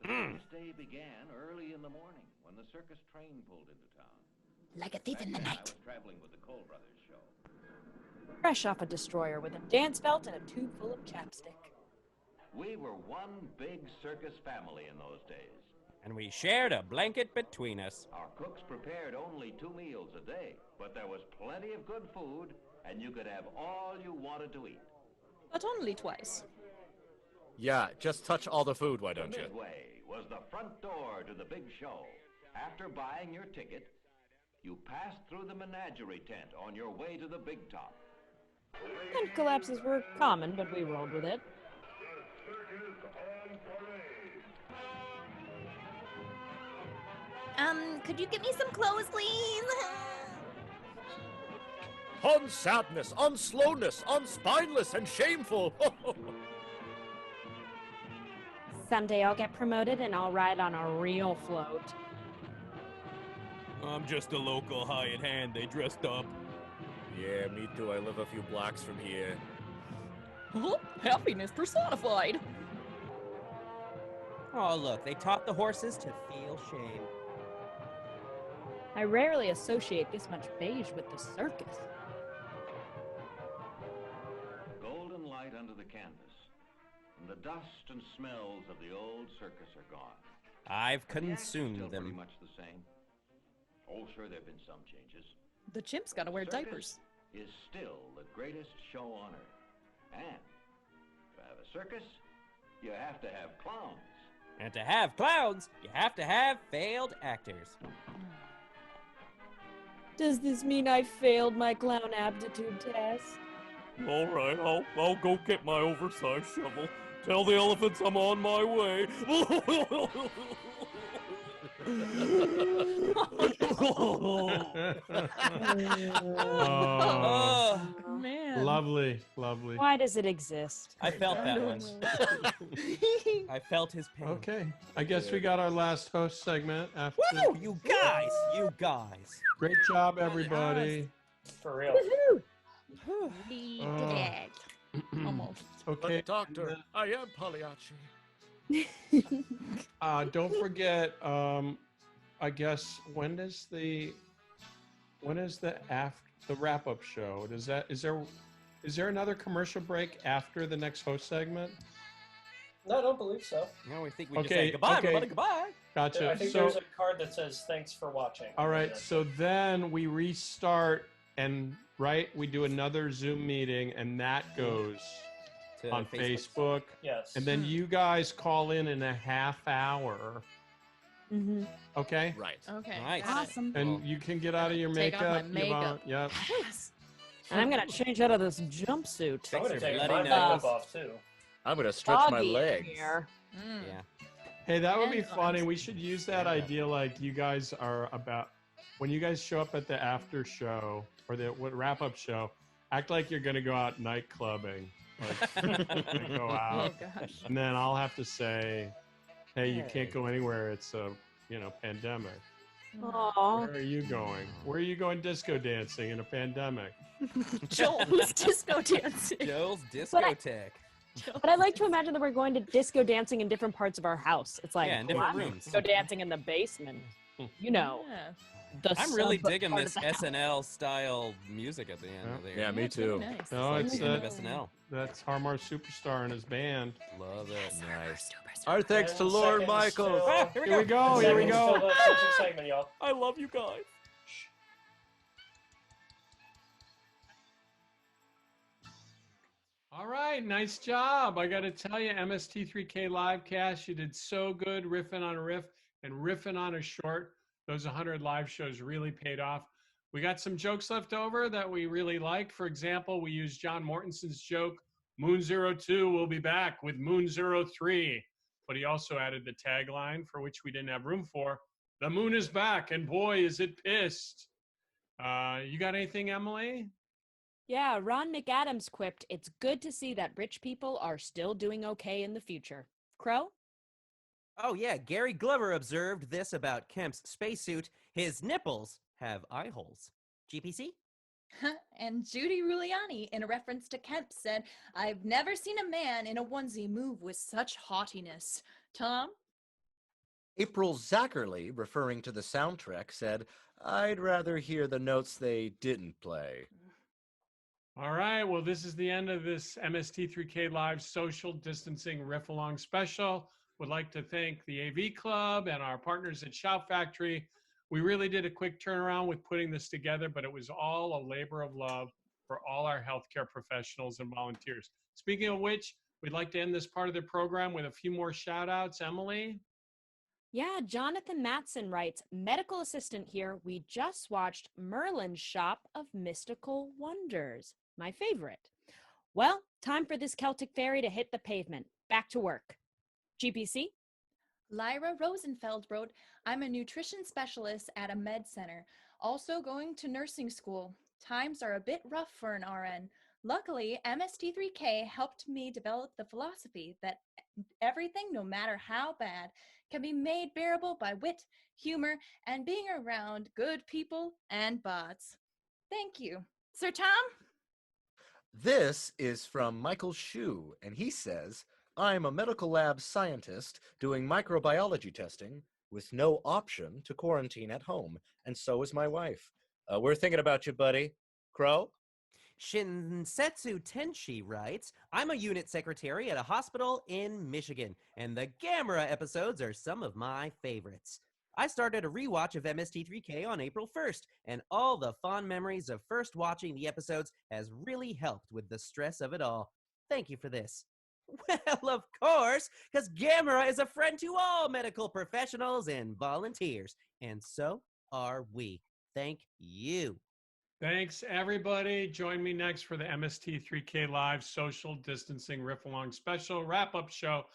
The Circus Day began early in the morning when the circus train pulled into town. Like a thief in the Back then, I night. was traveling with the Cole Brothers show. Fresh off a destroyer with a dance belt and a tube full of chapstick. We were one big circus family in those days. And we shared a blanket between us. Our cooks prepared only 2 meals a day, but there was plenty of good food, and you could have all you wanted to eat. But only twice. Yeah, just touch all the food, why don't The you? Midway was the front door to the big show. After buying your ticket, you passed through the menagerie tent on your way to the big top. Tent collapses were common, but we rolled with it. Could you get me some clothes, please? On sadness, on slowness, on spineless and shameful. Someday I'll get promoted and I'll ride on a real float. I'm just a local hired hand. They dressed up. Yeah, me too. I live a few blocks from here. Happiness personified. Oh look, they taught the horses to feel shame. I rarely associate this much beige with the circus. Golden light under the canvas, and the dust and smells of the old circus are gone. I've But the act's consumed still them. pretty much the same. Oh, sure, there have been some changes. The chimp's gotta wear Circus diapers. is still the greatest show on earth. And to have a circus, you have to have clowns. And to have clowns, you have to have failed actors. Does this mean I failed my clown aptitude test? All right, I'll go get my oversized shovel. Tell the elephants I'm on my way. Oh, man. Lovely, lovely. Why does it exist? I felt that one. I felt his pain. Okay, I guess we got our last host segment after. Woo! You guys! You guys! Great job, everybody. For real. We Oh. did it. Almost. Okay. But doctor, I am Pagliacci. Don't forget. I guess when is the wrap up show? Is there another commercial break after the next host segment? No, I don't believe so. No, we think we just say goodbye, everybody, goodbye. Gotcha. I think So, there's a card that says thanks for watching. all right. So then we restart and we do another Zoom meeting and that goes To on Facebook. Facebook. Yes. And then you guys call in a half hour. Mm-hmm. Okay. Right. Okay. Nice. got it. Awesome. And you can get out of your Take makeup. off my makeup. Yep. Yes. And I'm gonna change out of this jumpsuit. I'm gonna take bloody my nose. makeup off too. I'm gonna stretch my Doggy in legs. here. Yeah. Hey, that would be And funny. arms. We should use that idea like you guys are about when you guys show up at the after show or the wrap up show, act like you're gonna go out night clubbing. Like go out. Oh gosh. And then I'll have to say, hey, you can't go anywhere. It's a pandemic. Aww. Where are you going? Where are you going disco dancing in a pandemic? Joel's disco dancing. Joel's But I- discotheque. But I like to imagine that we're going to disco dancing in different parts of our house. It's like Yeah, in different I'm rooms. disco dancing in the basement. You know, Yeah. the I'm really sub digging part this of the house. SNL style music at the end of there. Yeah, me That's really too. nice. No, Like it's the end of SNL. that's Harmar Superstar and his band. Love it. Nice. Our thanks to And Lord seconds Michael. till- Ah, here we Here we go. Here we seconds till go. the closing segment, y'all. I love you guys. All right, nice job. I got to tell you, MST3K Livecast, you did so good riffing on a riff and riffing on a short. Those 100 live shows really paid off. We got some jokes left over that we really liked. For example, we used John Mortenson's joke, Moon 02 will be back with Moon 03. But he also added the tagline, for which we didn't have room for, the moon is back, and boy, is it pissed. You got anything, Emily? Yeah, Ron McAdams quipped, "It's good to see that rich people are still doing okay in the future." Crow? Oh, yeah. Gary Glover observed this about Kemp's spacesuit. His nipples have eye holes. GPC? And Judy Ruliani, in a reference to Kemp, said, "I've never seen a man in a onesie move with such haughtiness." Tom? April Zackerly, referring to the soundtrack, said, "I'd rather hear the notes they didn't play." All right. Well, this is the end of this MST3K Live social distancing riff-along special. Would like to thank the AV Club and our partners at Shout Factory. We really did a quick turnaround with putting this together, but it was all a labor of love for all our healthcare professionals and volunteers. Speaking of which, we'd like to end this part of the program with a few more shout outs. Emily? Yeah, Jonathan Matson writes, "Medical assistant here. We just watched Merlin's Shop of Mystical Wonders. My favorite. Well, time for this Celtic fairy to hit the pavement. Back to work." GPC? Lyra Rosenfeld wrote, "I'm a nutrition specialist at a med center, also going to nursing school. Times are a bit rough for an RN. Luckily, MST3K helped me develop the philosophy that everything, no matter how bad, can be made bearable by wit, humor, and being around good people and bots. Thank you." Sir Tom? This is from Michael Shue, and he says, "I'm a medical lab scientist doing microbiology testing with no option to quarantine at home, and so is my wife. We're thinking about you, buddy. Crow? Shinsetsu Tenshi writes, I'm a unit secretary at a hospital in Michigan, and the Gamera episodes are some of my favorites. I started a rewatch of MST3K on April 1st, and all the fond memories of first watching the episodes has really helped with the stress of it all. Thank you for this. Well, of course, because Gamera is a friend to all medical professionals and volunteers, and so are we. Thank you. Thanks, everybody. Join me next for the MST3K Live Social Distancing Riff-Along Special wrap-up show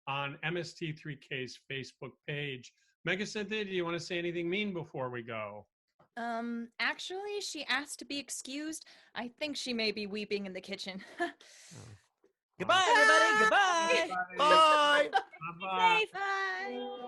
on MST3K's Facebook page. Mega Cynthia, do you want to say anything mean before we go? Actually, she asked to be excused. I think she may be weeping in the kitchen. Goodbye, everybody. Goodbye. Bye. Bye-bye. Bye.